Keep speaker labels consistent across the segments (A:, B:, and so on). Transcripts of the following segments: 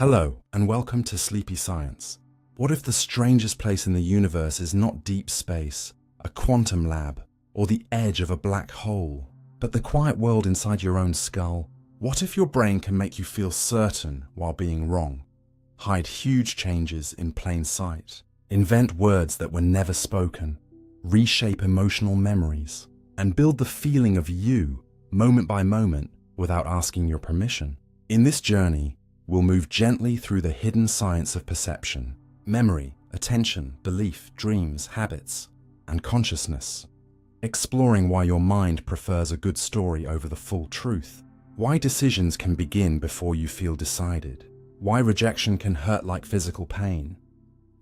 A: Hello, and welcome to Sleepy Science. What if the strangest place in the universe is not deep space, a quantum lab, or the edge of a black hole, but the quiet world inside your own skull? What if your brain can make you feel certain while being wrong, hide huge changes in plain sight, invent words that were never spoken, reshape emotional memories, and build the feeling of you, moment by moment, without asking your permission? In this journey, we'll move gently through the hidden science of perception, memory, attention, belief, dreams, habits, and consciousness. Exploring why your mind prefers a good story over the full truth, why decisions can begin before you feel decided, why rejection can hurt like physical pain,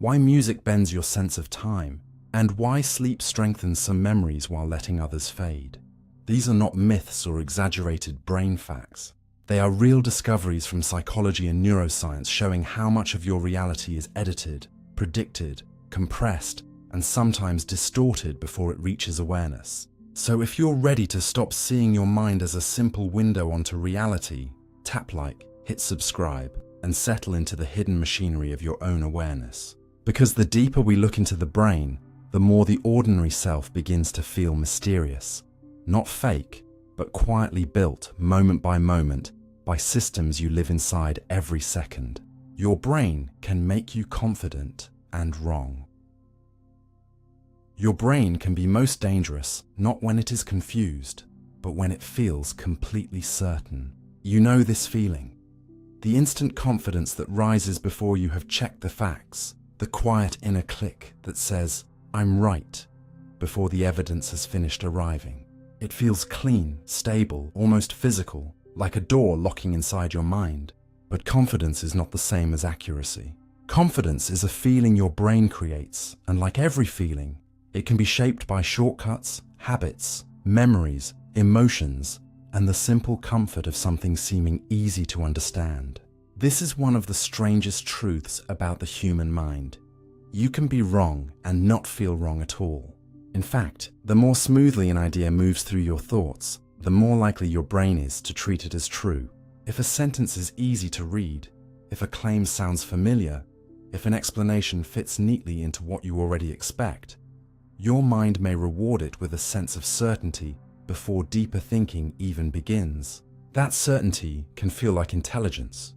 A: why music bends your sense of time, and why sleep strengthens some memories while letting others fade. These are not myths or exaggerated brain facts. They are real discoveries from psychology and neuroscience showing how much of your reality is edited, predicted, compressed, and sometimes distorted before it reaches awareness. So if you're ready to stop seeing your mind as a simple window onto reality, tap like, hit subscribe, and settle into the hidden machinery of your own awareness. Because the deeper we look into the brain, the more the ordinary self begins to feel mysterious. Not fake, but quietly built moment by moment by systems you live inside every second. Your brain can make you confident and wrong. Your brain can be most dangerous not when it is confused, but when it feels completely certain. You know this feeling. The instant confidence that rises before you have checked the facts, the quiet inner click that says, "I'm right," before the evidence has finished arriving. It feels clean, stable, almost physical, like a door locking inside your mind. But confidence is not the same as accuracy. Confidence is a feeling your brain creates, and like every feeling, it can be shaped by shortcuts, habits, memories, emotions, and the simple comfort of something seeming easy to understand. This is one of the strangest truths about the human mind. You can be wrong and not feel wrong at all. In fact, the more smoothly an idea moves through your thoughts, the more likely your brain is to treat it as true. If a sentence is easy to read, if a claim sounds familiar, if an explanation fits neatly into what you already expect, your mind may reward it with a sense of certainty before deeper thinking even begins. That certainty can feel like intelligence,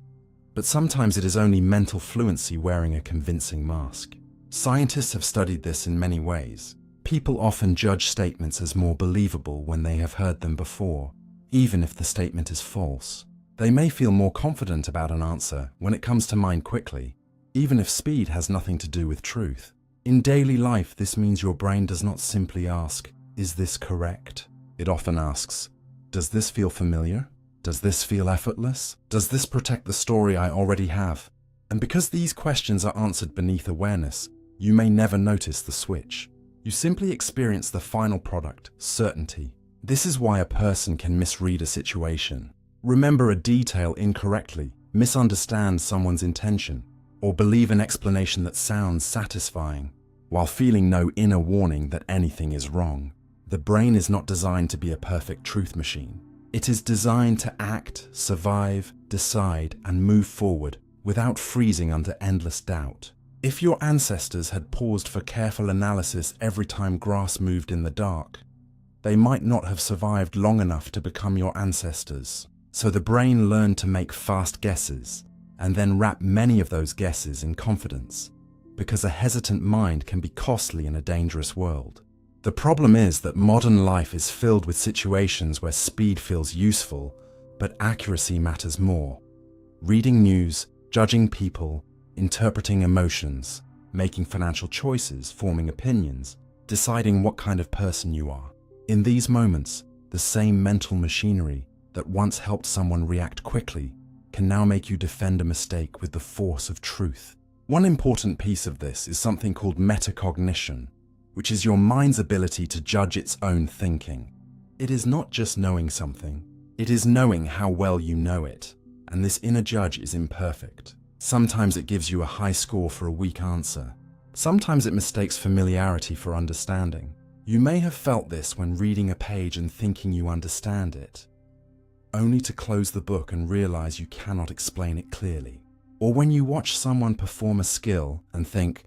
A: but sometimes it is only mental fluency wearing a convincing mask. Scientists have studied this in many ways. People often judge statements as more believable when they have heard them before, even if the statement is false. They may feel more confident about an answer when it comes to mind quickly, even if speed has nothing to do with truth. In daily life, this means your brain does not simply ask, "Is this correct?" It often asks, "Does this feel familiar? Does this feel effortless? Does this protect the story I already have?" And because these questions are answered beneath awareness, you may never notice the switch. You simply experience the final product, certainty. This is why a person can misread a situation, remember a detail incorrectly, misunderstand someone's intention, or believe an explanation that sounds satisfying, while feeling no inner warning that anything is wrong. The brain is not designed to be a perfect truth machine. It is designed to act, survive, decide, and move forward without freezing under endless doubt. If your ancestors had paused for careful analysis every time grass moved in the dark, they might not have survived long enough to become your ancestors. So the brain learned to make fast guesses, and then wrap many of those guesses in confidence, because a hesitant mind can be costly in a dangerous world. The problem is that modern life is filled with situations where speed feels useful, but accuracy matters more. Reading news, judging people, interpreting emotions, making financial choices, forming opinions, deciding what kind of person you are. In these moments, the same mental machinery that once helped someone react quickly can now make you defend a mistake with the force of truth. One important piece of this is something called metacognition, which is your mind's ability to judge its own thinking. It is not just knowing something, it is knowing how well you know it, and this inner judge is imperfect. Sometimes it gives you a high score for a weak answer. Sometimes it mistakes familiarity for understanding. You may have felt this when reading a page and thinking you understand it, only to close the book and realize you cannot explain it clearly. Or when you watch someone perform a skill and think,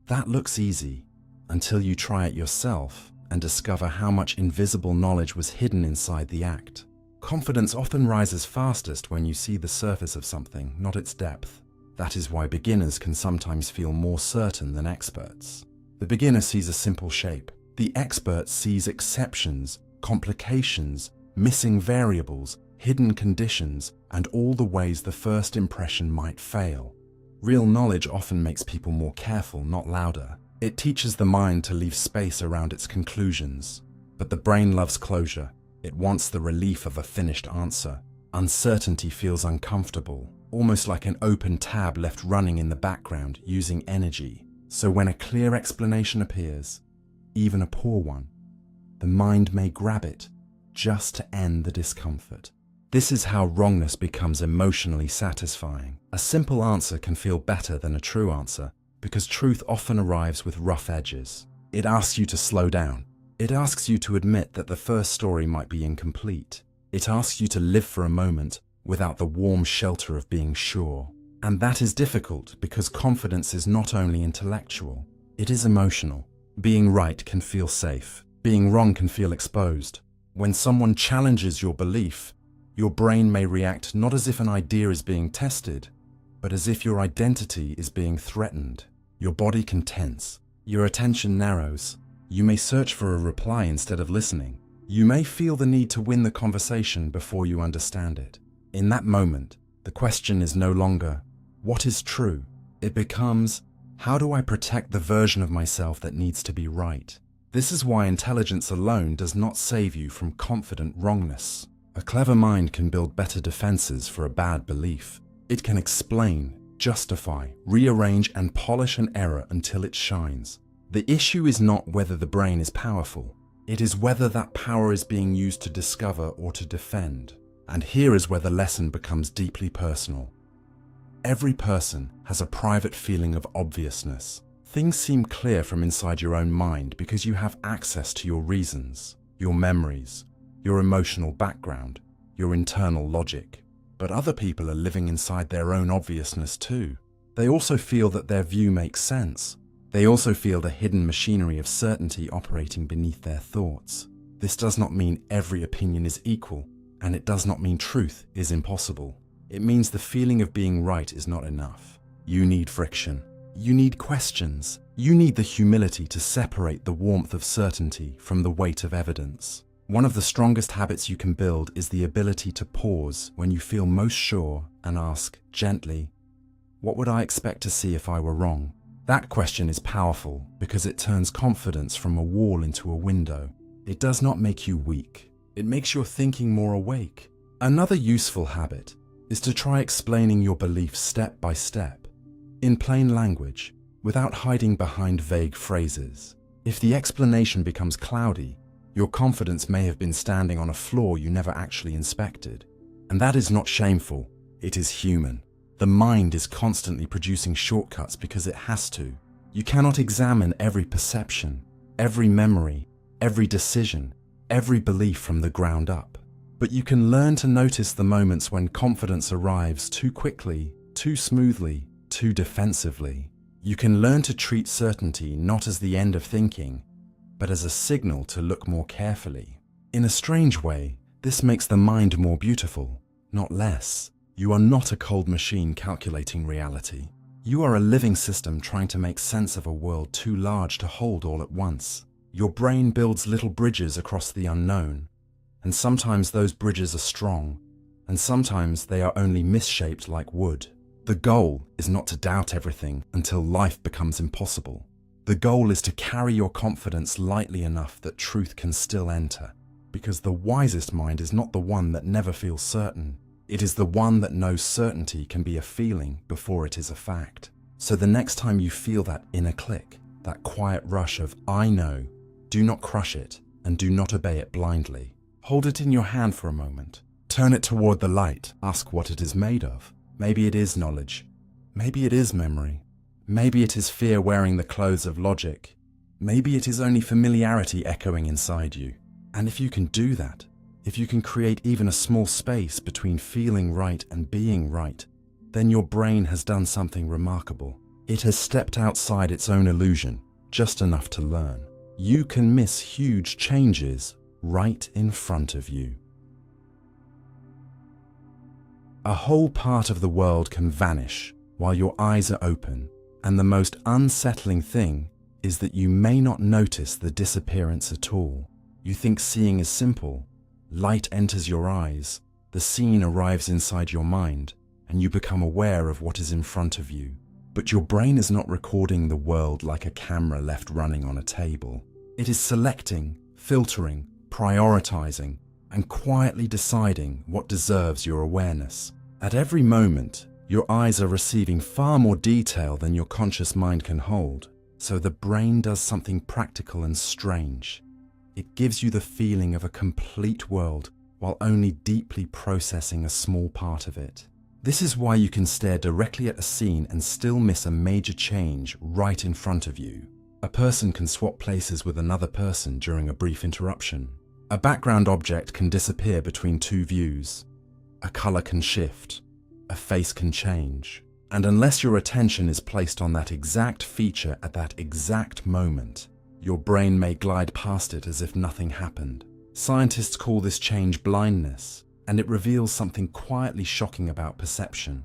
A: that looks easy, until you try it yourself and discover how much invisible knowledge was hidden inside the act. Confidence often rises fastest when you see the surface of something, not its depth. That is why beginners can sometimes feel more certain than experts. The beginner sees a simple shape. The expert sees exceptions, complications, missing variables, hidden conditions, and all the ways the first impression might fail. Real knowledge often makes people more careful, not louder. It teaches the mind to leave space around its conclusions. But the brain loves closure. It wants the relief of a finished answer. Uncertainty feels uncomfortable, almost like an open tab left running in the background, using energy. So when a clear explanation appears, even a poor one, the mind may grab it, just to end the discomfort. This is how wrongness becomes emotionally satisfying. A simple answer can feel better than a true answer, because truth often arrives with rough edges. It asks you to slow down. It asks you to admit that the first story might be incomplete. It asks you to live for a moment without the warm shelter of being sure. And that is difficult because confidence is not only intellectual, it is emotional. Being right can feel safe. Being wrong can feel exposed. When someone challenges your belief, your brain may react not as if an idea is being tested, but as if your identity is being threatened. Your body can tense. Your attention narrows. You may search for a reply instead of listening. You may feel the need to win the conversation before you understand it. In that moment, the question is no longer, what is true? It becomes, how do I protect the version of myself that needs to be right? This is why intelligence alone does not save you from confident wrongness. A clever mind can build better defenses for a bad belief. It can explain, justify, rearrange, and polish an error until it shines. The issue is not whether the brain is powerful. It is whether that power is being used to discover or to defend. And here is where the lesson becomes deeply personal. Every person has a private feeling of obviousness. Things seem clear from inside your own mind because you have access to your reasons, your memories, your emotional background, your internal logic. But other people are living inside their own obviousness too. They also feel that their view makes sense. They also feel the hidden machinery of certainty operating beneath their thoughts. This does not mean every opinion is equal, and it does not mean truth is impossible. It means the feeling of being right is not enough. You need friction. You need questions. You need the humility to separate the warmth of certainty from the weight of evidence. One of the strongest habits you can build is the ability to pause when you feel most sure and ask gently, what would I expect to see if I were wrong? That question is powerful because it turns confidence from a wall into a window. It does not make you weak. It makes your thinking more awake. Another useful habit is to try explaining your beliefs step by step, in plain language, without hiding behind vague phrases. If the explanation becomes cloudy, your confidence may have been standing on a flaw you never actually inspected. And that is not shameful, it is human. The mind is constantly producing shortcuts because it has to. You cannot examine every perception, every memory, every decision, every belief from the ground up. But you can learn to notice the moments when confidence arrives too quickly, too smoothly, too defensively. You can learn to treat certainty not as the end of thinking, but as a signal to look more carefully. In a strange way, this makes the mind more beautiful, not less. You are not a cold machine calculating reality. You are a living system trying to make sense of a world too large to hold all at once. Your brain builds little bridges across the unknown, and sometimes those bridges are strong, and sometimes they are only misshaped like wood. The goal is not to doubt everything until life becomes impossible. The goal is to carry your confidence lightly enough that truth can still enter, because the wisest mind is not the one that never feels certain. It is the one that knows certainty can be a feeling before it is a fact. So the next time you feel that inner click, that quiet rush of I know, do not crush it and do not obey it blindly. Hold it in your hand for a moment. Turn it toward the light. Ask what it is made of. Maybe it is knowledge. Maybe it is memory. Maybe it is fear wearing the clothes of logic. Maybe it is only familiarity echoing inside you. And if you can do that, if you can create even a small space between feeling right and being right, then your brain has done something remarkable. It has stepped outside its own illusion, just enough to learn. You can miss huge changes right in front of you. A whole part of the world can vanish while your eyes are open, and the most unsettling thing is that you may not notice the disappearance at all. You think seeing is simple. Light enters your eyes, the scene arrives inside your mind, and you become aware of what is in front of you. But your brain is not recording the world like a camera left running on a table. It is selecting, filtering, prioritizing, and quietly deciding what deserves your awareness. At every moment, your eyes are receiving far more detail than your conscious mind can hold, so the brain does something practical and strange. It gives you the feeling of a complete world while only deeply processing a small part of it. This is why you can stare directly at a scene and still miss a major change right in front of you. A person can swap places with another person during a brief interruption. A background object can disappear between two views. A color can shift. A face can change. And unless your attention is placed on that exact feature at that exact moment, your brain may glide past it as if nothing happened. Scientists call this change blindness, and it reveals something quietly shocking about perception.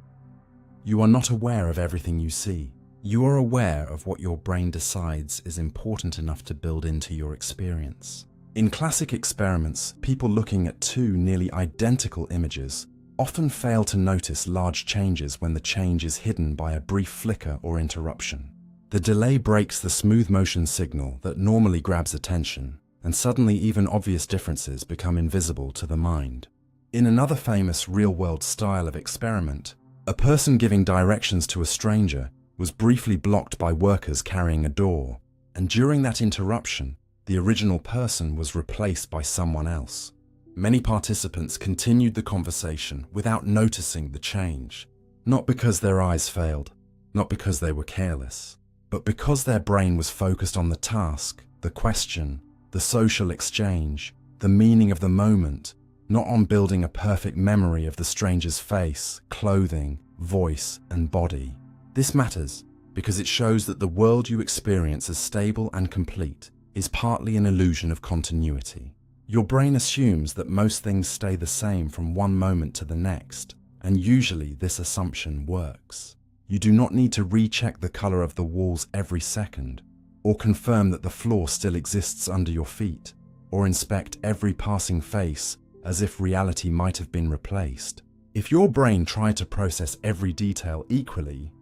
A: You are not aware of everything you see. You are aware of what your brain decides is important enough to build into your experience. In classic experiments, people looking at two nearly identical images often fail to notice large changes when the change is hidden by a brief flicker or interruption. The delay breaks the smooth motion signal that normally grabs attention, and suddenly even obvious differences become invisible to the mind. In another famous real-world style of experiment, a person giving directions to a stranger was briefly blocked by workers carrying a door, and during that interruption, the original person was replaced by someone else. Many participants continued the conversation without noticing the change, not because their eyes failed, not because they were careless, but because their brain was focused on the task, the question, the social exchange, the meaning of the moment, not on building a perfect memory of the stranger's face, clothing, voice, and body. This matters because it shows that the world you experience as stable and complete is partly an illusion of continuity. Your brain assumes that most things stay the same from one moment to the next, and usually this assumption works. You do not need to recheck the color of the walls every second, or confirm that the floor still exists under your feet, or inspect every passing face as if reality might have been replaced. If your brain tried to process every detail equally,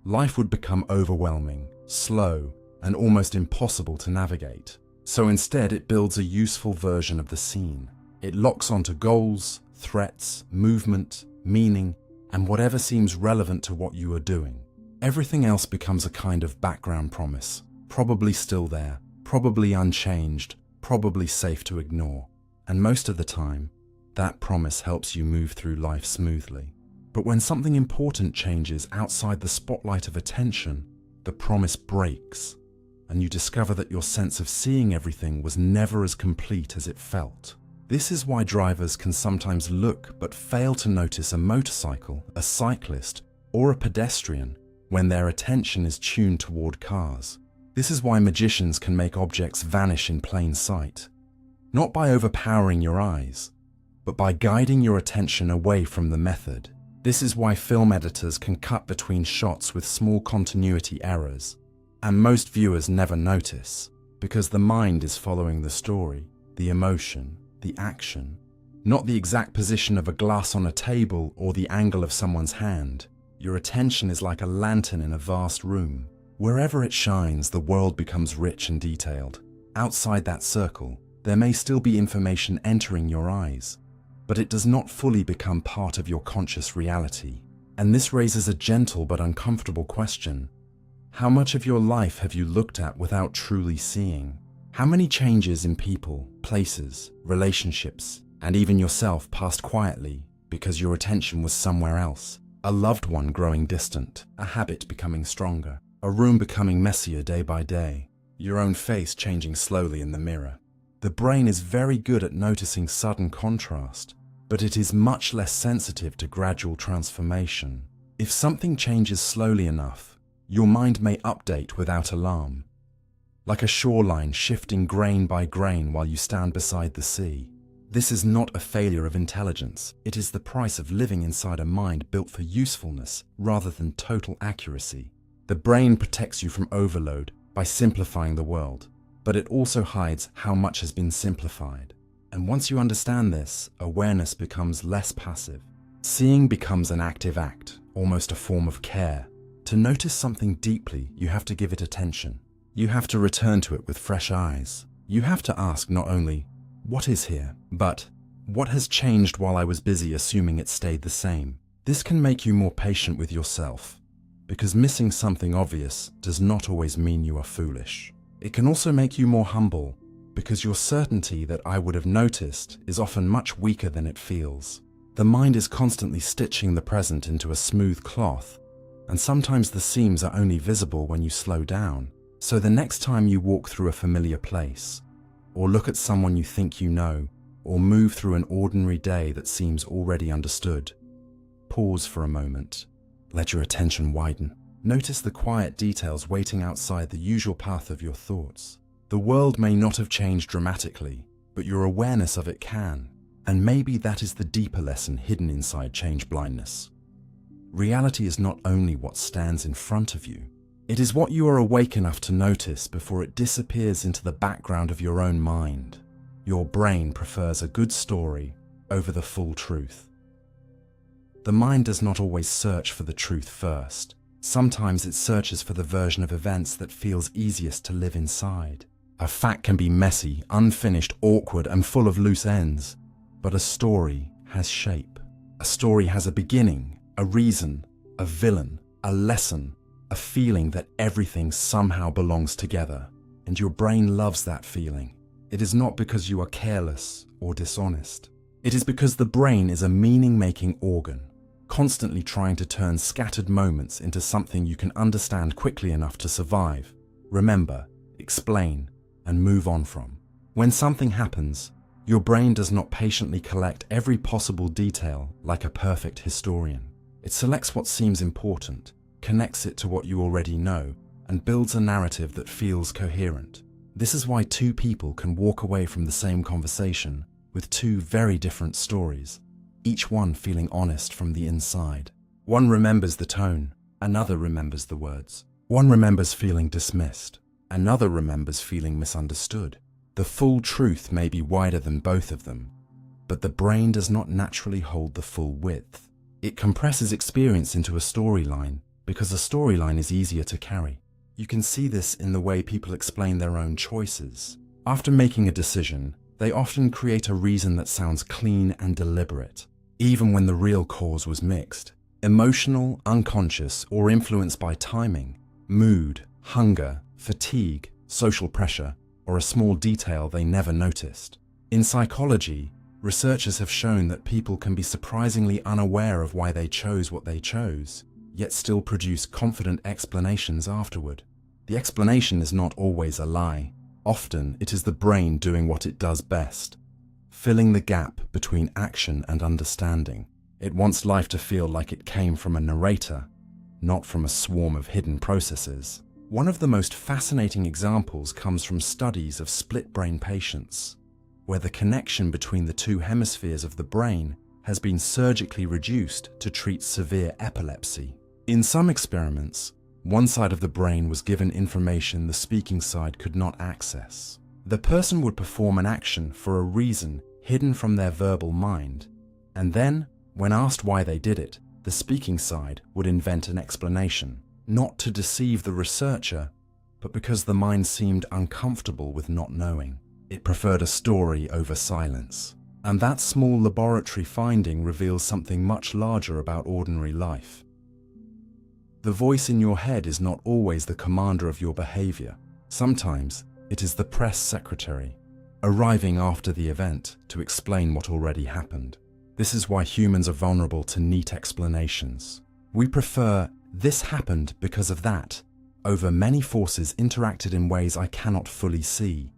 A: life would become overwhelming, slow, and almost impossible to navigate. So instead, it builds a useful version of the scene. It locks onto goals, threats, movement, meaning, and whatever seems relevant to what you are doing. Everything else becomes a kind of background promise, probably still there, probably unchanged, probably safe to ignore. And most of the time, that promise helps you move through life smoothly. But when something important changes outside the spotlight of attention, the promise breaks, and you discover that your sense of seeing everything was never as complete as it felt. This is why drivers can sometimes look but fail to notice a motorcycle, a cyclist, or a pedestrian when their attention is tuned toward cars. This is why magicians can make objects vanish in plain sight, not by overpowering your eyes, but by guiding your attention away from the method. This is why film editors can cut between shots with small continuity errors, and most viewers never notice, because the mind is following the story, the emotion, the action, not the exact position of a glass on a table or the angle of someone's hand. Your attention is like a lantern in a vast room. Wherever it shines, the world becomes rich and detailed. Outside that circle, there may still be information entering your eyes, but it does not fully become part of your conscious reality. And this raises a gentle but uncomfortable question. How much of your life have you looked at without truly seeing? How many changes in people, places, relationships, and even yourself passed quietly because your attention was somewhere else? A loved one growing distant, a habit becoming stronger, a room becoming messier day by day, your own face changing slowly in the mirror. The brain is very good at noticing sudden contrast, but it is much less sensitive to gradual transformation. If something changes slowly enough, your mind may update without alarm, like a shoreline shifting grain by grain while you stand beside the sea. This is not a failure of intelligence. It is the price of living inside a mind built for usefulness rather than total accuracy. The brain protects you from overload by simplifying the world, but it also hides how much has been simplified. And once you understand this, awareness becomes less passive. Seeing becomes an active act, almost a form of care. To notice something deeply, you have to give it attention. You have to return to it with fresh eyes. You have to ask not only, what is here, but what has changed while I was busy assuming it stayed the same? This can make you more patient with yourself, because missing something obvious does not always mean you are foolish. It can also make you more humble, because your certainty that I would have noticed is often much weaker than it feels. The mind is constantly stitching the present into a smooth cloth, and sometimes the seams are only visible when you slow down. So the next time you walk through a familiar place, or look at someone you think you know, or move through an ordinary day that seems already understood, pause for a moment. Let your attention widen. Notice the quiet details waiting outside the usual path of your thoughts. The world may not have changed dramatically, but your awareness of it can. And maybe that is the deeper lesson hidden inside change blindness. Reality is not only what stands in front of you, it is what you are awake enough to notice before it disappears into the background of your own mind. Your brain prefers a good story over the full truth. The mind does not always search for the truth first. Sometimes it searches for the version of events that feels easiest to live inside. A fact can be messy, unfinished, awkward, and full of loose ends. But a story has shape. A story has a beginning, a reason, a villain, a lesson, a feeling that everything somehow belongs together. And your brain loves that feeling. It is not because you are careless or dishonest. It is because the brain is a meaning-making organ, constantly trying to turn scattered moments into something you can understand quickly enough to survive, remember, explain, and move on from. When something happens, your brain does not patiently collect every possible detail like a perfect historian. It selects what seems important, connects it to what you already know, and builds a narrative that feels coherent. This is why two people can walk away from the same conversation with two very different stories, each one feeling honest from the inside. One remembers the tone, another remembers the words. One remembers feeling dismissed, another remembers feeling misunderstood. The full truth may be wider than both of them, but the brain does not naturally hold the full width. It compresses experience into a storyline because a storyline is easier to carry. You can see this in the way people explain their own choices. After making a decision, they often create a reason that sounds clean and deliberate, even when the real cause was mixed, emotional, unconscious, or influenced by timing, mood, hunger, fatigue, social pressure, or a small detail they never noticed. In psychology, researchers have shown that people can be surprisingly unaware of why they chose what they chose, yet still produce confident explanations afterward. The explanation is not always a lie. Often, it is the brain doing what it does best, filling the gap between action and understanding. It wants life to feel like it came from a narrator, not from a swarm of hidden processes. One of the most fascinating examples comes from studies of split-brain patients, where the connection between the two hemispheres of the brain has been surgically reduced to treat severe epilepsy. In some experiments, one side of the brain was given information the speaking side could not access. The person would perform an action for a reason hidden from their verbal mind, and then, when asked why they did it, the speaking side would invent an explanation, not to deceive the researcher, but because the mind seemed uncomfortable with not knowing. It preferred a story over silence. And that small laboratory finding reveals something much larger about ordinary life. The voice in your head is not always the commander of your behavior. Sometimes it is the press secretary, arriving after the event to explain what already happened. This is why humans are vulnerable to neat explanations. We prefer "this happened because of that" over "many forces interacted in ways I cannot fully see."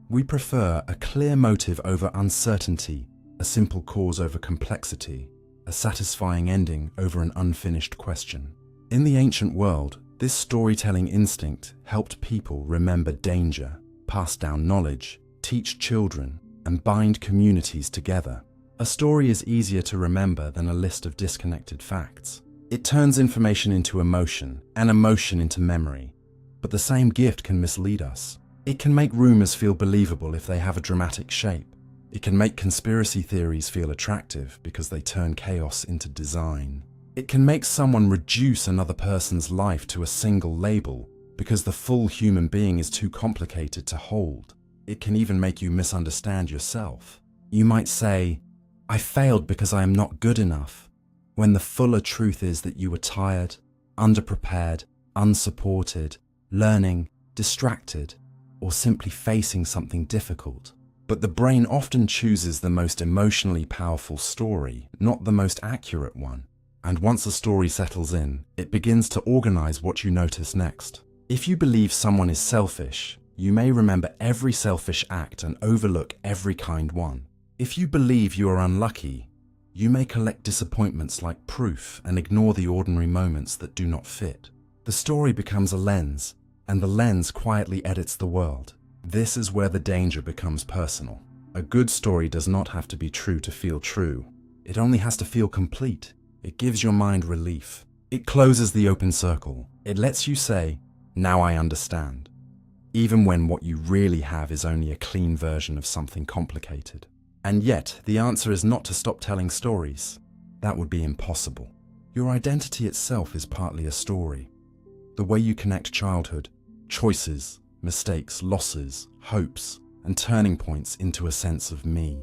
A: We prefer a clear motive over uncertainty, a simple cause over complexity, a satisfying ending over an unfinished question. In the ancient world, this storytelling instinct helped people remember danger, pass down knowledge, teach children, and bind communities together. A story is easier to remember than a list of disconnected facts. It turns information into emotion, and emotion into memory. But the same gift can mislead us. It can make rumors feel believable if they have a dramatic shape. It can make conspiracy theories feel attractive because they turn chaos into design. It can make someone reduce another person's life to a single label because the full human being is too complicated to hold. It can even make you misunderstand yourself. You might say, "I failed because I am not good enough," when the fuller truth is that you were tired, underprepared, unsupported, learning, distracted, or simply facing something difficult. But the brain often chooses the most emotionally powerful story, not the most accurate one. And once a story settles in, it begins to organize what you notice next. If you believe someone is selfish, you may remember every selfish act and overlook every kind one. If you believe you are unlucky, you may collect disappointments like proof and ignore the ordinary moments that do not fit. The story becomes a lens, and the lens quietly edits the world. This is where the danger becomes personal. A good story does not have to be true to feel true. It only has to feel complete. It gives your mind relief. It closes the open circle. It lets you say, "Now I understand," even when what you really have is only a clean version of something complicated. And yet, the answer is not to stop telling stories. That would be impossible. Your identity itself is partly a story. The way you connect childhood, choices, mistakes, losses, hopes, and turning points into a sense of me.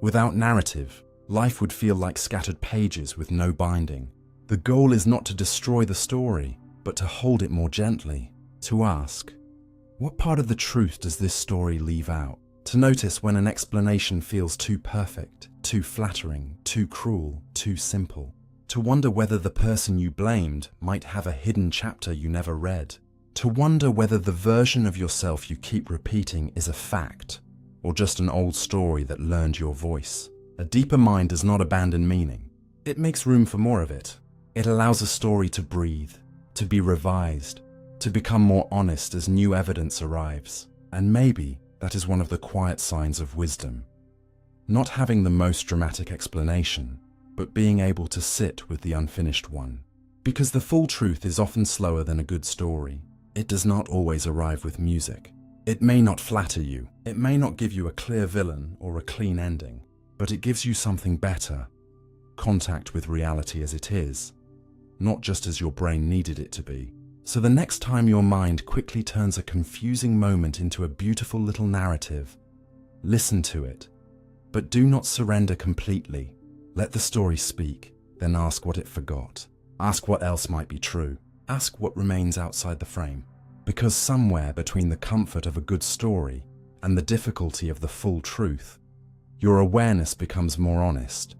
A: Without narrative, life would feel like scattered pages with no binding. The goal is not to destroy the story, but to hold it more gently, to ask, what part of the truth does this story leave out? To notice when an explanation feels too perfect, too flattering, too cruel, too simple. To wonder whether the person you blamed might have a hidden chapter you never read. To wonder whether the version of yourself you keep repeating is a fact, or just an old story that learned your voice. A deeper mind does not abandon meaning. It makes room for more of it. It allows a story to breathe, to be revised, to become more honest as new evidence arrives. And maybe that is one of the quiet signs of wisdom. Not having the most dramatic explanation, but being able to sit with the unfinished one. Because the full truth is often slower than a good story. It does not always arrive with music. It may not flatter you. It may not give you a clear villain or a clean ending, but it gives you something better. Contact with reality as it is, not just as your brain needed it to be. So the next time your mind quickly turns a confusing moment into a beautiful little narrative, listen to it, but do not surrender completely. Let the story speak, then ask what it forgot. Ask what else might be true. Ask what remains outside the frame. Because somewhere between the comfort of a good story and the difficulty of the full truth, your awareness becomes more honest,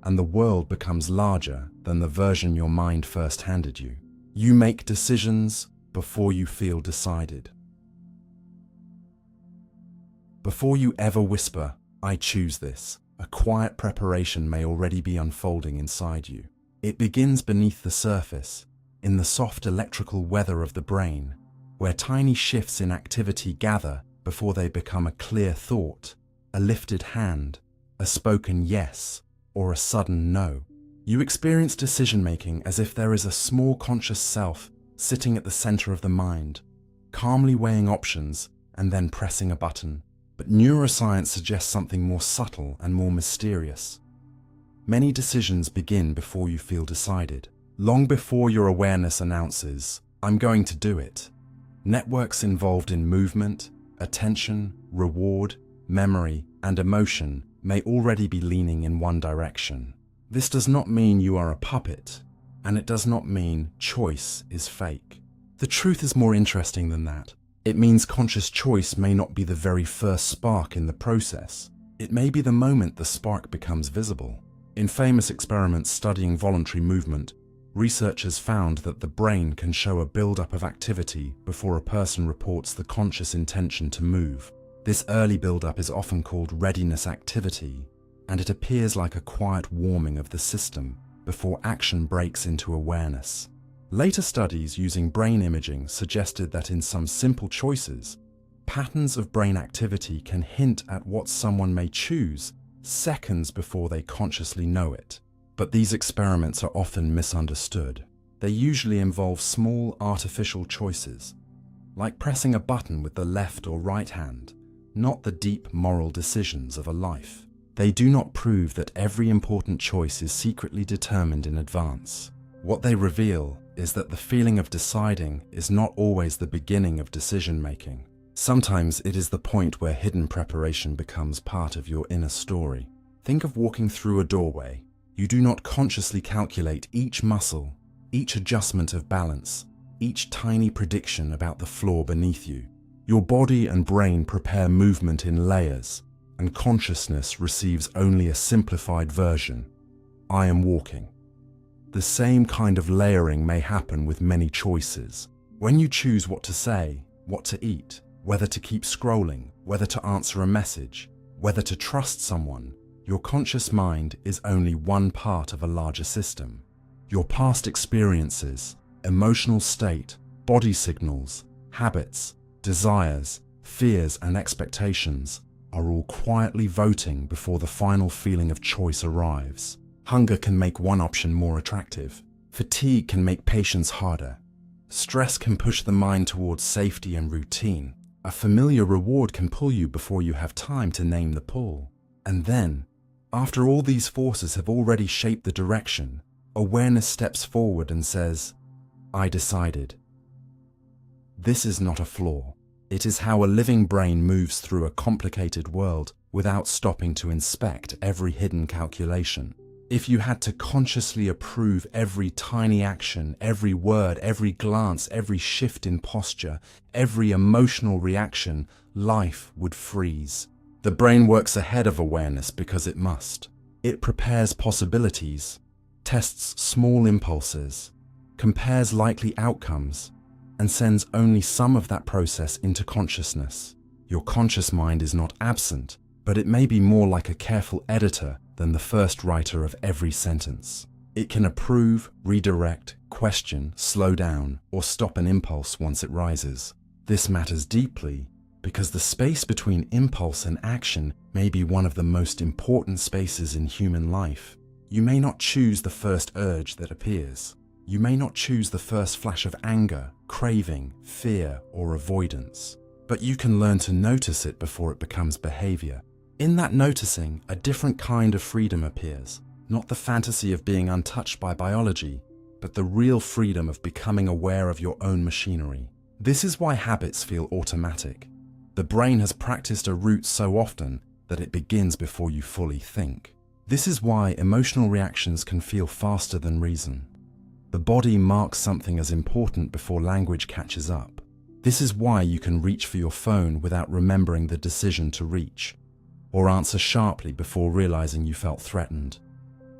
A: and the world becomes larger than the version your mind first handed you. You make decisions before you feel decided. Before you ever whisper, "I choose this," a quiet preparation may already be unfolding inside you. It begins beneath the surface, in the soft electrical weather of the brain, where tiny shifts in activity gather before they become a clear thought, a lifted hand, a spoken yes, or a sudden no. You experience decision-making as if there is a small conscious self sitting at the center of the mind, calmly weighing options and then pressing a button. But neuroscience suggests something more subtle and more mysterious. Many decisions begin before you feel decided, long before your awareness announces, "I'm going to do it." Networks involved in movement, attention, reward, memory, and emotion may already be leaning in one direction. This does not mean you are a puppet, and it does not mean choice is fake. The truth is more interesting than that. It means conscious choice may not be the very first spark in the process. It may be the moment the spark becomes visible. In famous experiments studying voluntary movement, researchers found that the brain can show a buildup of activity before a person reports the conscious intention to move. This early buildup is often called readiness activity, and it appears like a quiet warming of the system before action breaks into awareness. Later studies using brain imaging suggested that in some simple choices, patterns of brain activity can hint at what someone may choose seconds before they consciously know it. But these experiments are often misunderstood. They usually involve small artificial choices, like pressing a button with the left or right hand, not the deep moral decisions of a life. They do not prove that every important choice is secretly determined in advance. What they reveal is that the feeling of deciding is not always the beginning of decision-making. Sometimes it is the point where hidden preparation becomes part of your inner story. Think of walking through a doorway. You do not consciously calculate each muscle, each adjustment of balance, each tiny prediction about the floor beneath you. Your body and brain prepare movement in layers, and consciousness receives only a simplified version. I am walking. The same kind of layering may happen with many choices. When you choose what to say, what to eat, whether to keep scrolling, whether to answer a message, whether to trust someone, your conscious mind is only one part of a larger system. Your past experiences, emotional state, body signals, habits, desires, fears, and expectations are all quietly voting before the final feeling of choice arrives. Hunger can make one option more attractive. Fatigue can make patience harder. Stress can push the mind towards safety and routine. A familiar reward can pull you before you have time to name the pull. And then, after all these forces have already shaped the direction, awareness steps forward and says, I decided. This is not a flaw. It is how a living brain moves through a complicated world without stopping to inspect every hidden calculation. If you had to consciously approve every tiny action, every word, every glance, every shift in posture, every emotional reaction, life would freeze. The brain works ahead of awareness because it must. It prepares possibilities, tests small impulses, compares likely outcomes, and sends only some of that process into consciousness. Your conscious mind is not absent, but it may be more like a careful editor than the first writer of every sentence. It can approve, redirect, question, slow down, or stop an impulse once it rises. This matters deeply because the space between impulse and action may be one of the most important spaces in human life. You may not choose the first urge that appears. You may not choose the first flash of anger, craving, fear, or avoidance, but you can learn to notice it before it becomes behavior. In that noticing, a different kind of freedom appears, not the fantasy of being untouched by biology, but the real freedom of becoming aware of your own machinery. This is why habits feel automatic. The brain has practiced a route so often that it begins before you fully think. This is why emotional reactions can feel faster than reason. The body marks something as important before language catches up. This is why you can reach for your phone without remembering the decision to reach, or answer sharply before realizing you felt threatened,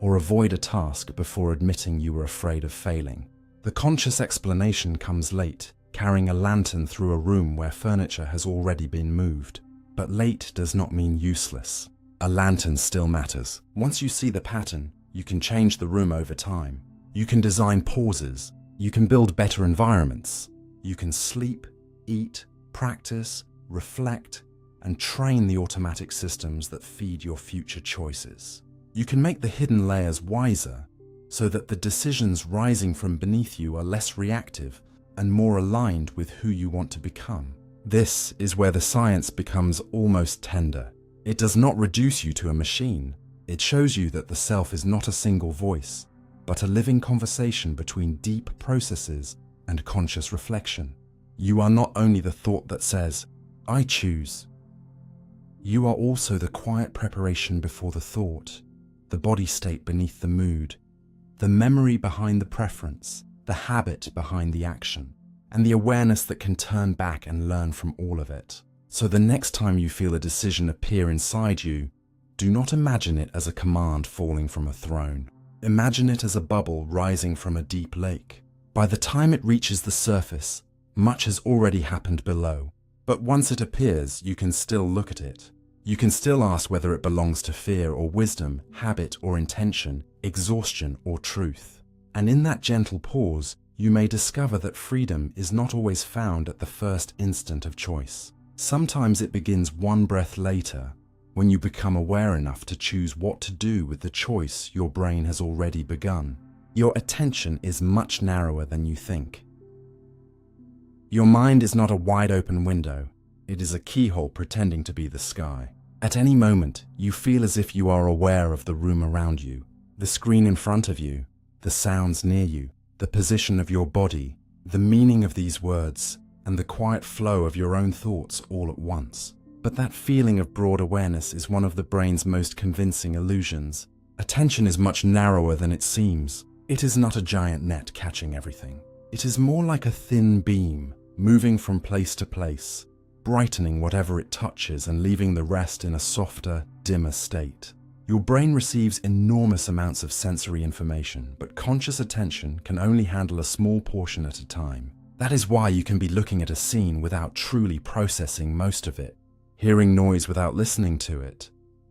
A: or avoid a task before admitting you were afraid of failing. The conscious explanation comes late, carrying a lantern through a room where furniture has already been moved. But late does not mean useless. A lantern still matters. Once you see the pattern, you can change the room over time. You can design pauses. You can build better environments. You can sleep, eat, practice, reflect, and train the automatic systems that feed your future choices. You can make the hidden layers wiser so that the decisions rising from beneath you are less reactive and more aligned with who you want to become. This is where the science becomes almost tender. It does not reduce you to a machine. It shows you that the self is not a single voice, but a living conversation between deep processes and conscious reflection. You are not only the thought that says, I choose. You are also the quiet preparation before the thought, the body state beneath the mood, the memory behind the preference, the habit behind the action, and the awareness that can turn back and learn from all of it. So the next time you feel a decision appear inside you, do not imagine it as a command falling from a throne. Imagine it as a bubble rising from a deep lake. By the time it reaches the surface, much has already happened below. But once it appears, you can still look at it. You can still ask whether it belongs to fear or wisdom, habit or intention, exhaustion or truth. And in that gentle pause, you may discover that freedom is not always found at the first instant of choice. Sometimes it begins one breath later, when you become aware enough to choose what to do with the choice your brain has already begun. Your attention is much narrower than you think. Your mind is not a wide-open window. It is a keyhole pretending to be the sky. At any moment, you feel as if you are aware of the room around you, the screen in front of you, the sounds near you, the position of your body, the meaning of these words, and the quiet flow of your own thoughts all at once. But that feeling of broad awareness is one of the brain's most convincing illusions. Attention is much narrower than it seems. It is not a giant net catching everything. It is more like a thin beam, moving from place to place, brightening whatever it touches and leaving the rest in a softer, dimmer state. Your brain receives enormous amounts of sensory information, but conscious attention can only handle a small portion at a time. That is why you can be looking at a scene without truly processing most of it, hearing noise without listening to it,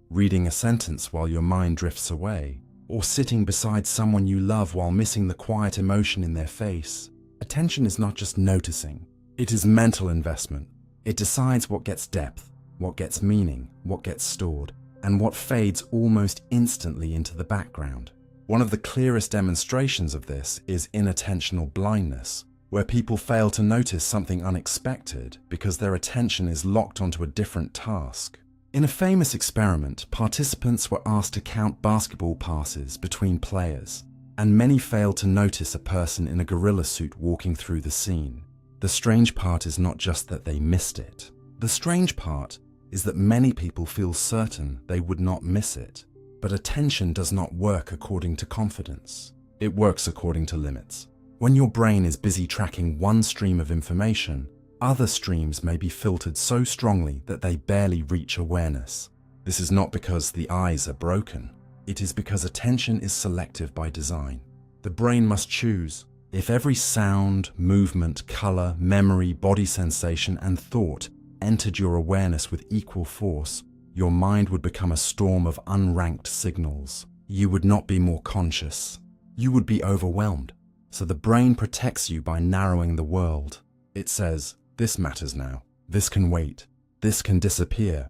A: reading a sentence while your mind drifts away, or sitting beside someone you love while missing the quiet emotion in their face. Attention is not just noticing, it is mental investment. It decides what gets depth, what gets meaning, what gets stored, and what fades almost instantly into the background. One of the clearest demonstrations of this is inattentional blindness, where people fail to notice something unexpected because their attention is locked onto a different task. In a famous experiment, participants were asked to count basketball passes between players, and many failed to notice a person in a gorilla suit walking through the scene. The strange part is not just that they missed it. The strange part is that many people feel certain they would not miss it. But attention does not work according to confidence. It works according to limits. When your brain is busy tracking one stream of information, other streams may be filtered so strongly that they barely reach awareness. This is not because the eyes are broken. It is because attention is selective by design. The brain must choose. If every sound, movement, color, memory, body sensation, and thought entered your awareness with equal force, your mind would become a storm of unranked signals. You would not be more conscious. You would be overwhelmed. So the brain protects you by narrowing the world. It says, this matters now. This can wait. This can disappear.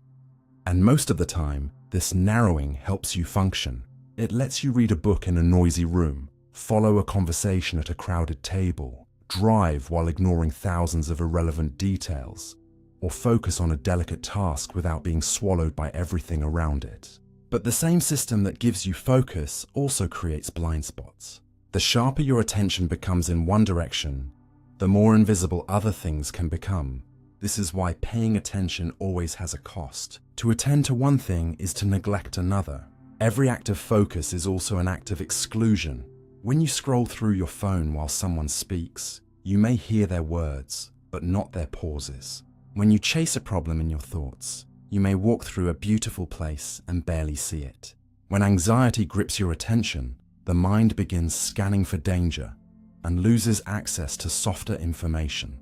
A: And most of the time, this narrowing helps you function. It lets you read a book in a noisy room, follow a conversation at a crowded table, drive while ignoring thousands of irrelevant details, or focus on a delicate task without being swallowed by everything around it. But the same system that gives you focus also creates blind spots. The sharper your attention becomes in one direction, the more invisible other things can become. This is why paying attention always has a cost. To attend to one thing is to neglect another. Every act of focus is also an act of exclusion. When you scroll through your phone while someone speaks, you may hear their words, but not their pauses. When you chase a problem in your thoughts, you may walk through a beautiful place and barely see it. When anxiety grips your attention, the mind begins scanning for danger and loses access to softer information.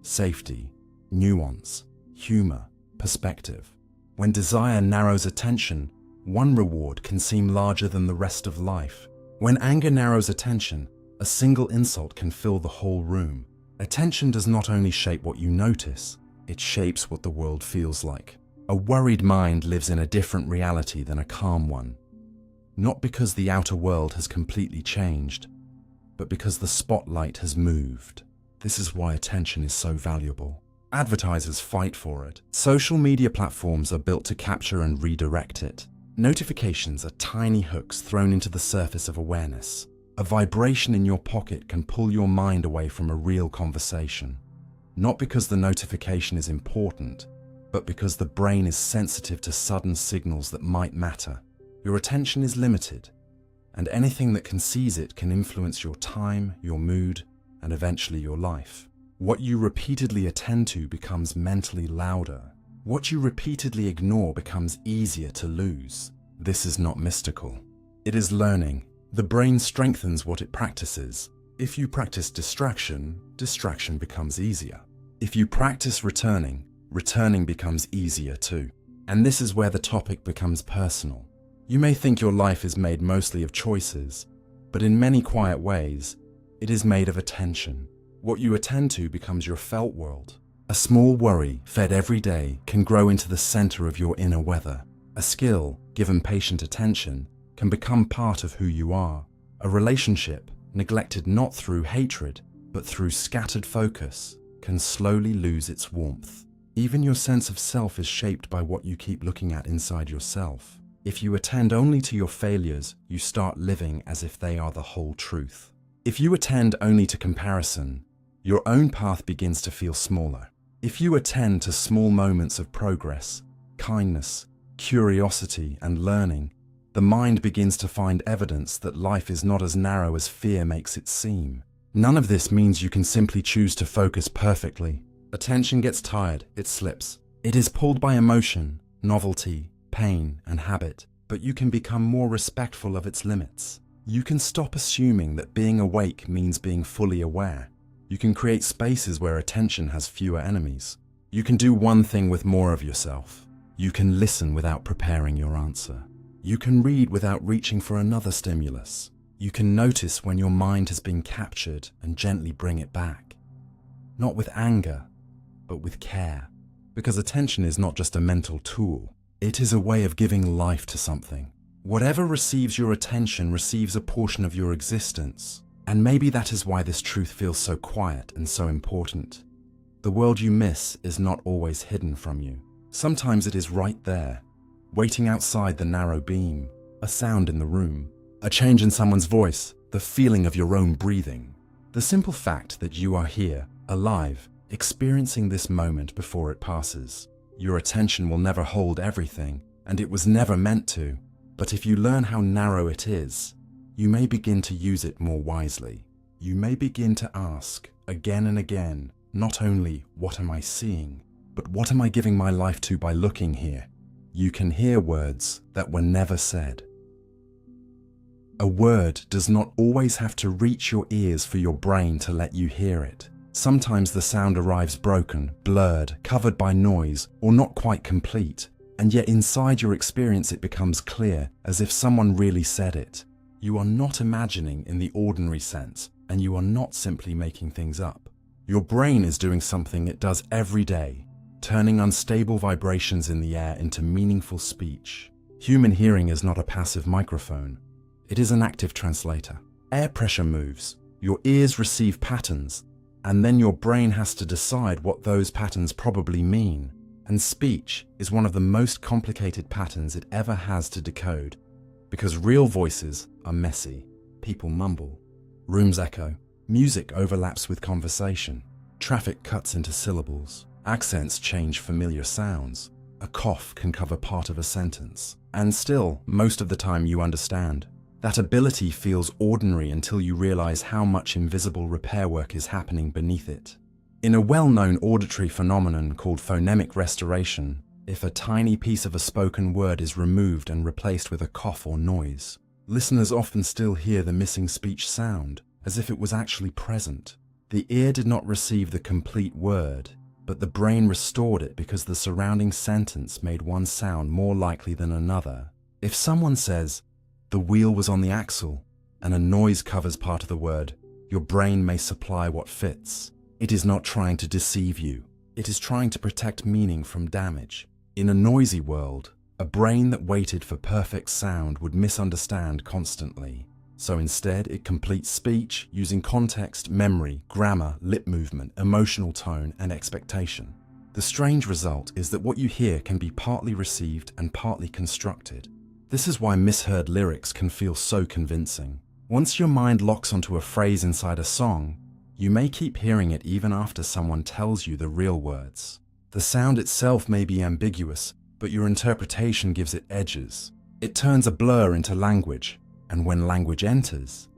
A: Safety, nuance, humor, perspective. When desire narrows attention, one reward can seem larger than the rest of life. When anger narrows attention, a single insult can fill the whole room. Attention does not only shape what you notice, it shapes what the world feels like. A worried mind lives in a different reality than a calm one. Not because the outer world has completely changed, but because the spotlight has moved. This is why attention is so valuable. Advertisers fight for it. Social media platforms are built to capture and redirect it. Notifications are tiny hooks thrown into the surface of awareness. A vibration in your pocket can pull your mind away from a real conversation. Not because the notification is important, but because the brain is sensitive to sudden signals that might matter. Your attention is limited, and anything that can seize it can influence your time, your mood, and eventually your life. What you repeatedly attend to becomes mentally louder. What you repeatedly ignore becomes easier to lose. This is not mystical. It is learning. The brain strengthens what it practices. If you practice distraction, distraction becomes easier. If you practice returning, returning becomes easier too. And this is where the topic becomes personal. You may think your life is made mostly of choices, but in many quiet ways, it is made of attention. What you attend to becomes your felt world. A small worry, fed every day, can grow into the center of your inner weather. A skill, given patient attention, can become part of who you are. A relationship, neglected not through hatred, but through scattered focus, can slowly lose its warmth. Even your sense of self is shaped by what you keep looking at inside yourself. If you attend only to your failures, you start living as if they are the whole truth. If you attend only to comparison, your own path begins to feel smaller. If you attend to small moments of progress, kindness, curiosity, and learning, the mind begins to find evidence that life is not as narrow as fear makes it seem. None of this means you can simply choose to focus perfectly. Attention gets tired, it slips. It is pulled by emotion, novelty, pain, and habit, but you can become more respectful of its limits. You can stop assuming that being awake means being fully aware. You can create spaces where attention has fewer enemies. You can do one thing with more of yourself. You can listen without preparing your answer. You can read without reaching for another stimulus. You can notice when your mind has been captured and gently bring it back. Not with anger, but with care. Because attention is not just a mental tool. It is a way of giving life to something. Whatever receives your attention receives a portion of your existence. And maybe that is why this truth feels so quiet and so important. The world you miss is not always hidden from you. Sometimes it is right there, waiting outside the narrow beam, a sound in the room, a change in someone's voice, the feeling of your own breathing. The simple fact that you are here, alive, experiencing this moment before it passes. Your attention will never hold everything, and it was never meant to. But if you learn how narrow it is, you may begin to use it more wisely. You may begin to ask, again and again, not only what am I seeing, but what am I giving my life to by looking here? You can hear words that were never said. A word does not always have to reach your ears for your brain to let you hear it. Sometimes the sound arrives broken, blurred, covered by noise, or not quite complete, and yet inside your experience it becomes clear, as if someone really said it. You are not imagining in the ordinary sense, and you are not simply making things up. Your brain is doing something it does every day, turning unstable vibrations in the air into meaningful speech. Human hearing is not a passive microphone. It is an active translator. Air pressure moves, your ears receive patterns, and then your brain has to decide what those patterns probably mean. And speech is one of the most complicated patterns it ever has to decode. Because real voices are messy. People mumble. Rooms echo. Music overlaps with conversation. Traffic cuts into syllables. Accents change familiar sounds. A cough can cover part of a sentence. And still, most of the time you understand. That ability feels ordinary until you realize how much invisible repair work is happening beneath it. In a well-known auditory phenomenon called phonemic restoration, if a tiny piece of a spoken word is removed and replaced with a cough or noise, listeners often still hear the missing speech sound, as if it was actually present. The ear did not receive the complete word, but the brain restored it because the surrounding sentence made one sound more likely than another. If someone says, "The wheel was on the axle," and a noise covers part of the word, your brain may supply what fits. It is not trying to deceive you. It is trying to protect meaning from damage. In a noisy world, a brain that waited for perfect sound would misunderstand constantly. So instead, it completes speech using context, memory, grammar, lip movement, emotional tone, and expectation. The strange result is that what you hear can be partly received and partly constructed. This is why misheard lyrics can feel so convincing. Once your mind locks onto a phrase inside a song, you may keep hearing it even after someone tells you the real words. The sound itself may be ambiguous, but your interpretation gives it edges. It turns a blur into language, and when language enters,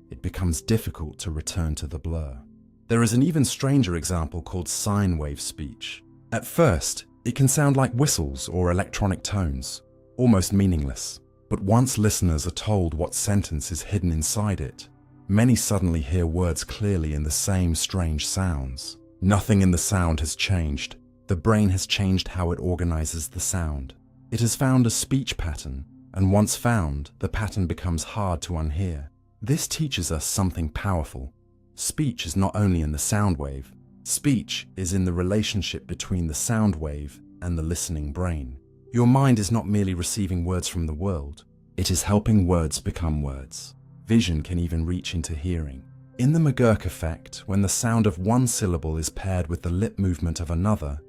A: it becomes difficult to return to the blur. There is an even stranger example called sine wave speech. At first, it can sound like whistles or electronic tones, almost meaningless. But once listeners are told what sentence is hidden inside it, many suddenly hear words clearly in the same strange sounds. Nothing in the sound has changed. The brain has changed how it organizes the sound. It has found a speech pattern, and once found, the pattern becomes hard to unhear. This teaches us something powerful. Speech is not only in the sound wave. Speech is in the relationship between the sound wave and the listening brain. Your mind is not merely receiving words from the world. It is helping words become words. Vision can even reach into hearing. In the McGurk effect, when the sound of one syllable is paired with the lip movement of another,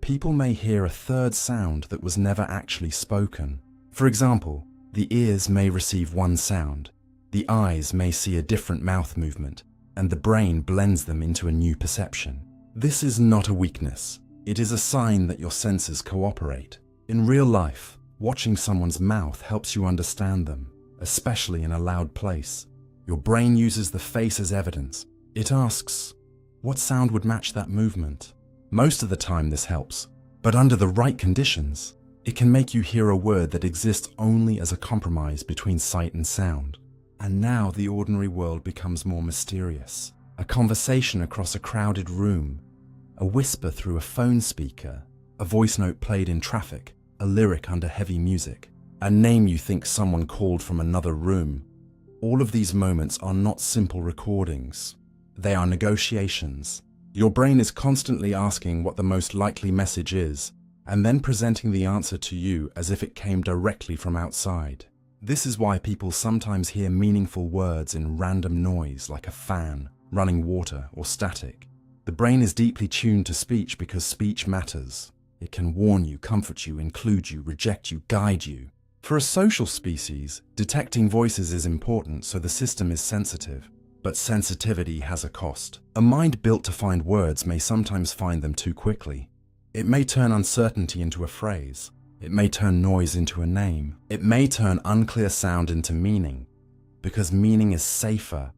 A: people may hear a third sound that was never actually spoken. For example, the ears may receive one sound, the eyes may see a different mouth movement, and the brain blends them into a new perception. This is not a weakness. It is a sign that your senses cooperate. In real life, watching someone's mouth helps you understand them, especially in a loud place. Your brain uses the face as evidence. It asks, what sound would match that movement? Most of the time this helps, but under the right conditions, it can make you hear a word that exists only as a compromise between sight and sound. And now the ordinary world becomes more mysterious. A conversation across a crowded room, a whisper through a phone speaker, a voice note played in traffic, a lyric under heavy music, a name you think someone called from another room. All of these moments are not simple recordings. They are negotiations. Your brain is constantly asking what the most likely message is, and then presenting the answer to you as if it came directly from outside. This is why people sometimes hear meaningful words in random noise like a fan, running water, or static. The brain is deeply tuned to speech because speech matters. It can warn you, comfort you, include you, reject you, guide you. For a social species, detecting voices is important, so the system is sensitive. But sensitivity has a cost. A mind built to find words may sometimes find them too quickly. It may turn uncertainty into a phrase. It may turn noise into a name. It may turn unclear sound into meaning, because meaning is safer,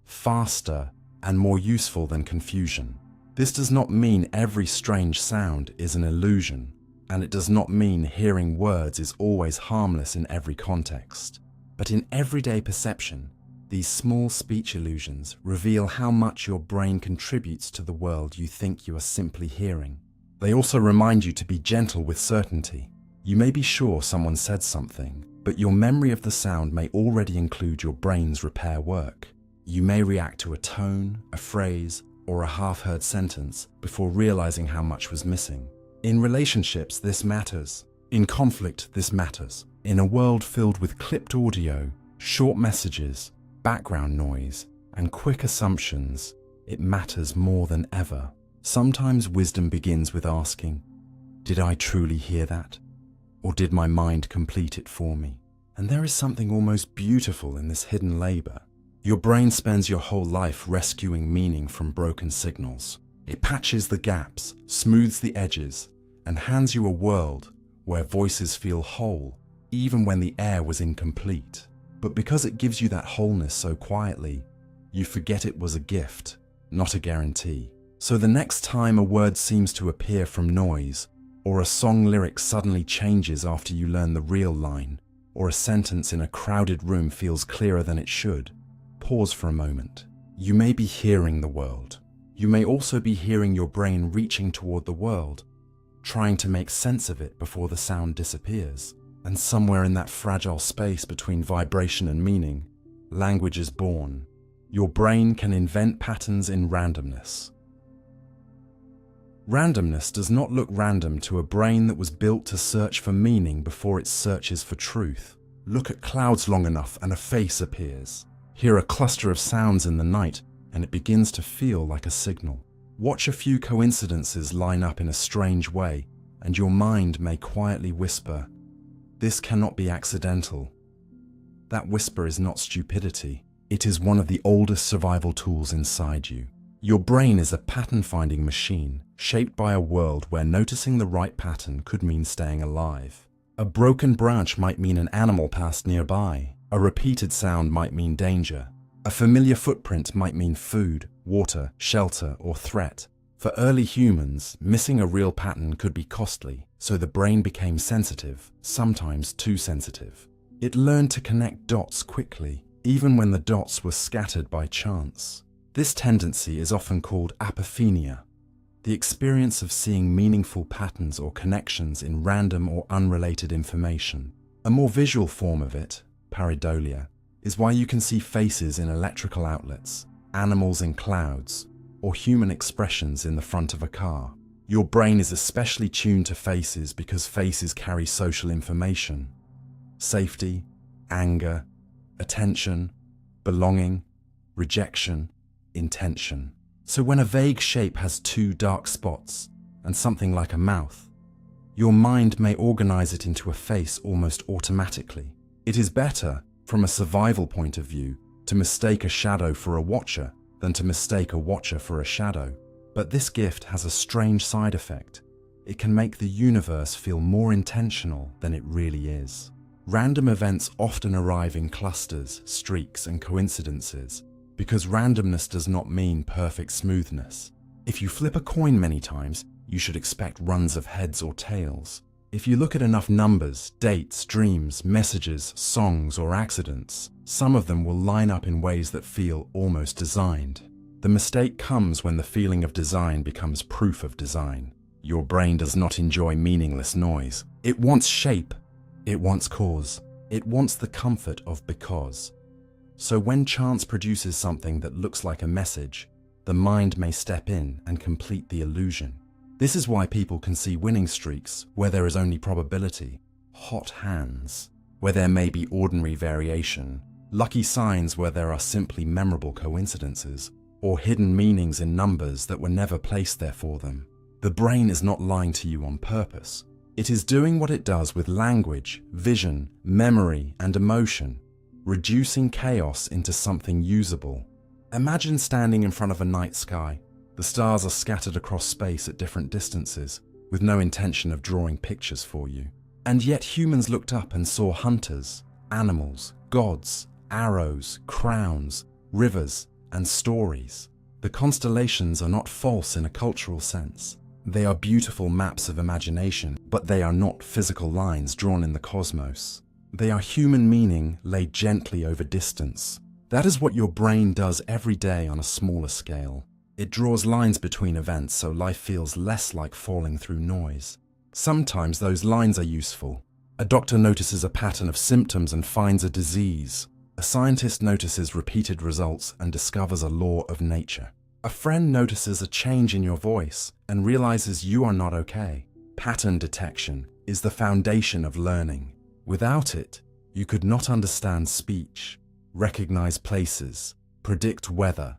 A: faster, and more useful than confusion. This does not mean every strange sound is an illusion, and it does not mean hearing words is always harmless in every context. But in everyday perception, these small speech illusions reveal how much your brain contributes to the world you think you are simply hearing. They also remind you to be gentle with certainty. You may be sure someone said something, but your memory of the sound may already include your brain's repair work. You may react to a tone, a phrase, or a half-heard sentence before realizing how much was missing. In relationships, this matters. In conflict, this matters. In a world filled with clipped audio, short messages, background noise, and quick assumptions, it matters more than ever. Sometimes wisdom begins with asking, did I truly hear that? Or did my mind complete it for me? And there is something almost beautiful in this hidden labor. Your brain spends your whole life rescuing meaning from broken signals. It patches the gaps, smooths the edges, and hands you a world where voices feel whole, even when the air was incomplete. But because it gives you that wholeness so quietly, you forget it was a gift, not a guarantee. So the next time a word seems to appear from noise, or a song lyric suddenly changes after you learn the real line, or a sentence in a crowded room feels clearer than it should, pause for a moment. You may be hearing the world. You may also be hearing your brain reaching toward the world, trying to make sense of it before the sound disappears. And somewhere in that fragile space between vibration and meaning, language is born. Your brain can invent patterns in randomness. Randomness does not look random to a brain that was built to search for meaning before it searches for truth. Look at clouds long enough and a face appears. Hear a cluster of sounds in the night and it begins to feel like a signal. Watch a few coincidences line up in a strange way and your mind may quietly whisper, "This cannot be accidental." That whisper is not stupidity. It is one of the oldest survival tools inside you. Your brain is a pattern-finding machine, shaped by a world where noticing the right pattern could mean staying alive. A broken branch might mean an animal passed nearby. A repeated sound might mean danger. A familiar footprint might mean food, water, shelter, or threat. For early humans, missing a real pattern could be costly, so the brain became sensitive, sometimes too sensitive. It learned to connect dots quickly, even when the dots were scattered by chance. This tendency is often called apophenia. the experience of seeing meaningful patterns or connections in random or unrelated information. A more visual form of it, pareidolia, is why you can see faces in electrical outlets, animals in clouds, or human expressions in the front of a car. Your brain is especially tuned to faces because faces carry social information: safety, anger, attention, belonging, rejection, intention. So when a vague shape has two dark spots and something like a mouth, your mind may organize it into a face almost automatically. It is better, from a survival point of view, to mistake a shadow for a watcher than to mistake a watcher for a shadow. But this gift has a strange side effect. It can make the universe feel more intentional than it really is. Random events often arrive in clusters, streaks, and coincidences because randomness does not mean perfect smoothness. If you flip a coin many times, you should expect runs of heads or tails. If you look at enough numbers, dates, dreams, messages, songs, or accidents, some of them will line up in ways that feel almost designed. The mistake comes when the feeling of design becomes proof of design. Your brain does not enjoy meaningless noise. It wants shape. It wants cause. It wants the comfort of because. So when chance produces something that looks like a message, the mind may step in and complete the illusion. This is why people can see winning streaks where there is only probability, hot hands where there may be ordinary variation, lucky signs where there are simply memorable coincidences, or hidden meanings in numbers that were never placed there for them. The brain is not lying to you on purpose. It is doing what it does with language, vision, memory, and emotion, reducing chaos into something usable. Imagine standing in front of a night sky. The stars are scattered across space at different distances, with no intention of drawing pictures for you. And yet humans looked up and saw hunters, animals, gods, arrows, crowns, rivers, and stories. The constellations are not false in a cultural sense. They are beautiful maps of imagination, but they are not physical lines drawn in the cosmos. They are human meaning laid gently over distance. That is what your brain does every day on a smaller scale. It draws lines between events so life feels less like falling through noise. Sometimes those lines are useful. A doctor notices a pattern of symptoms and finds a disease. A scientist notices repeated results and discovers a law of nature. A friend notices a change in your voice and realizes you are not okay. Pattern detection is the foundation of learning. Without it, you could not understand speech, recognize places, predict weather,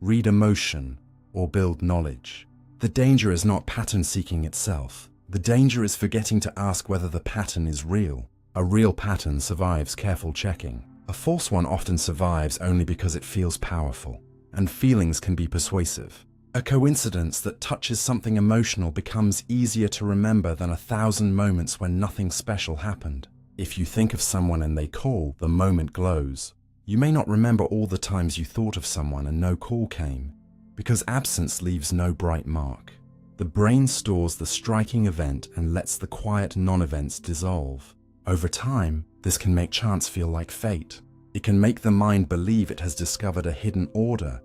A: read emotion, or build knowledge. The danger is not pattern seeking itself. The danger is forgetting to ask whether the pattern is real. A real pattern survives careful checking. A false one often survives only because it feels powerful, and feelings can be persuasive. A coincidence that touches something emotional becomes easier to remember than 1,000 moments when nothing special happened. If you think of someone and they call, the moment glows. You may not remember all the times you thought of someone and no call came, because absence leaves no bright mark. The brain stores the striking event and lets the quiet non-events dissolve. Over time, this can make chance feel like fate. It can make the mind believe it has discovered a hidden order,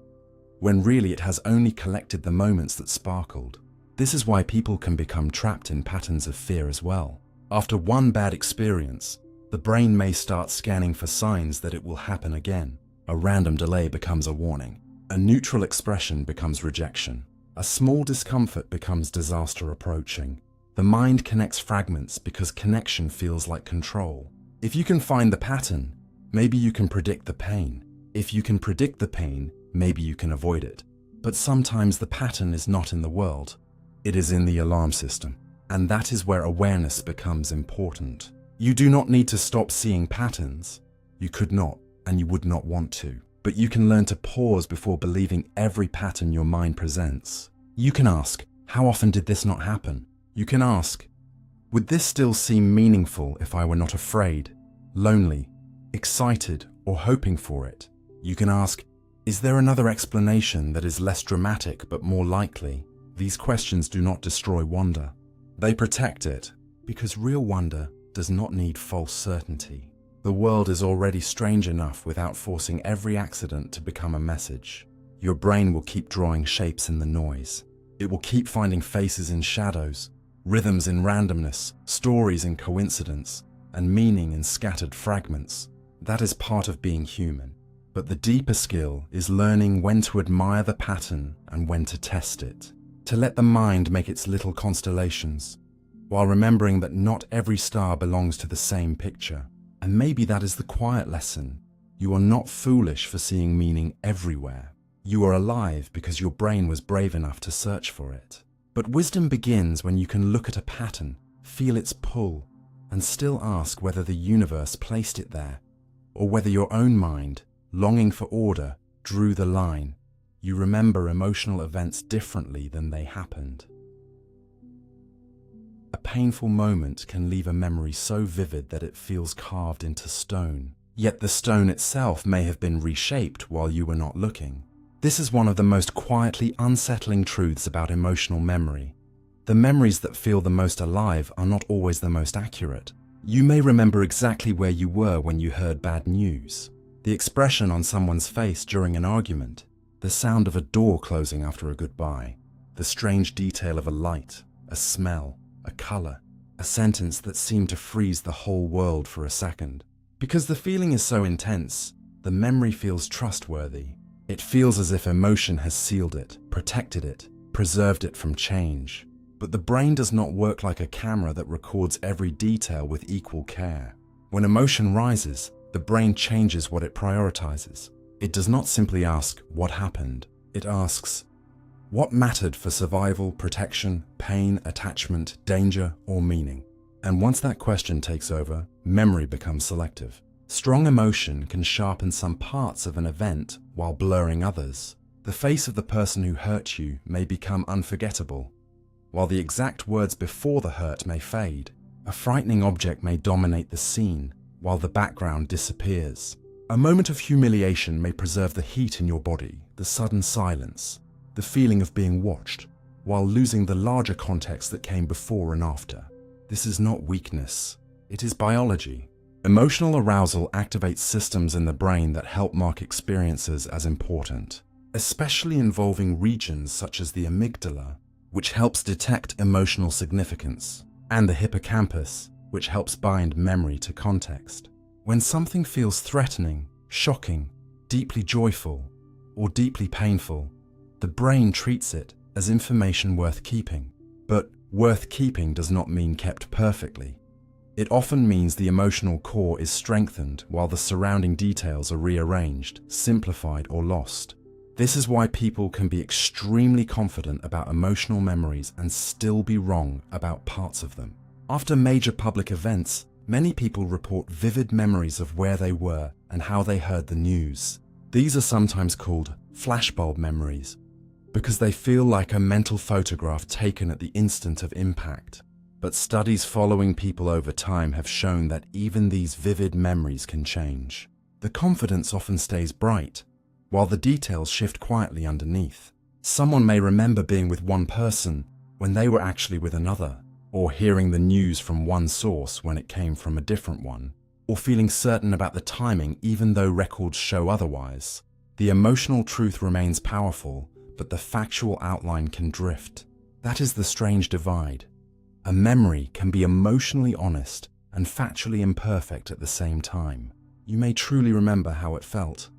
A: when really it has only collected the moments that sparkled. This is why people can become trapped in patterns of fear as well. After one bad experience, the brain may start scanning for signs that it will happen again. A random delay becomes a warning. A neutral expression becomes rejection. A small discomfort becomes disaster approaching. The mind connects fragments because connection feels like control. If you can find the pattern, maybe you can predict the pain. If you can predict the pain, maybe you can avoid it. But sometimes the pattern is not in the world. It is in the alarm system. And that is where awareness becomes important. You do not need to stop seeing patterns. You could not, and you would not want to. But you can learn to pause before believing every pattern your mind presents. You can ask, how often did this not happen? You can ask, would this still seem meaningful if I were not afraid, lonely, excited, or hoping for it? You can ask, is there another explanation that is less dramatic but more likely? These questions do not destroy wonder. They protect it, because real wonder does not need false certainty. The world is already strange enough without forcing every accident to become a message. Your brain will keep drawing shapes in the noise. It will keep finding faces in shadows, rhythms in randomness, stories in coincidence, and meaning in scattered fragments. That is part of being human. But the deeper skill is learning when to admire the pattern and when to test it, to let the mind make its little constellations, while remembering that not every star belongs to the same picture. And maybe that is the quiet lesson. You are not foolish for seeing meaning everywhere. You are alive because your brain was brave enough to search for it. But wisdom begins when you can look at a pattern, feel its pull, and still ask whether the universe placed it there, or whether your own mind, longing for order, drew the line. You remember emotional events differently than they happened. A painful moment can leave a memory so vivid that it feels carved into stone. Yet the stone itself may have been reshaped while you were not looking. This is one of the most quietly unsettling truths about emotional memory. The memories that feel the most alive are not always the most accurate. You may remember exactly where you were when you heard bad news, the expression on someone's face during an argument, the sound of a door closing after a goodbye, the strange detail of a light, a smell, a color, a sentence that seemed to freeze the whole world for a second. Because the feeling is so intense, the memory feels trustworthy. It feels as if emotion has sealed it, protected it, preserved it from change. But the brain does not work like a camera that records every detail with equal care. When emotion rises, the brain changes what it prioritizes. It does not simply ask, what happened? It asks, what mattered for survival, protection, pain, attachment, danger, or meaning? And once that question takes over, memory becomes selective. Strong emotion can sharpen some parts of an event while blurring others. The face of the person who hurt you may become unforgettable, while the exact words before the hurt may fade. A frightening object may dominate the scene, while the background disappears. A moment of humiliation may preserve the heat in your body, the sudden silence, the feeling of being watched, while losing the larger context that came before and after. This is not weakness, it is biology. Emotional arousal activates systems in the brain that help mark experiences as important, especially involving regions such as the amygdala, which helps detect emotional significance, and the hippocampus, which helps bind memory to context. When something feels threatening, shocking, deeply joyful, or deeply painful, the brain treats it as information worth keeping. But worth keeping does not mean kept perfectly. It often means the emotional core is strengthened while the surrounding details are rearranged, simplified, or lost. This is why people can be extremely confident about emotional memories and still be wrong about parts of them. After major public events, many people report vivid memories of where they were and how they heard the news. These are sometimes called flashbulb memories, because they feel like a mental photograph taken at the instant of impact. But studies following people over time have shown that even these vivid memories can change. The confidence often stays bright, while the details shift quietly underneath. Someone may remember being with one person when they were actually with another, or hearing the news from one source when it came from a different one, or feeling certain about the timing even though records show otherwise. The emotional truth remains powerful, but the factual outline can drift. That is the strange divide. A memory can be emotionally honest and factually imperfect at the same time. You may truly remember how it felt,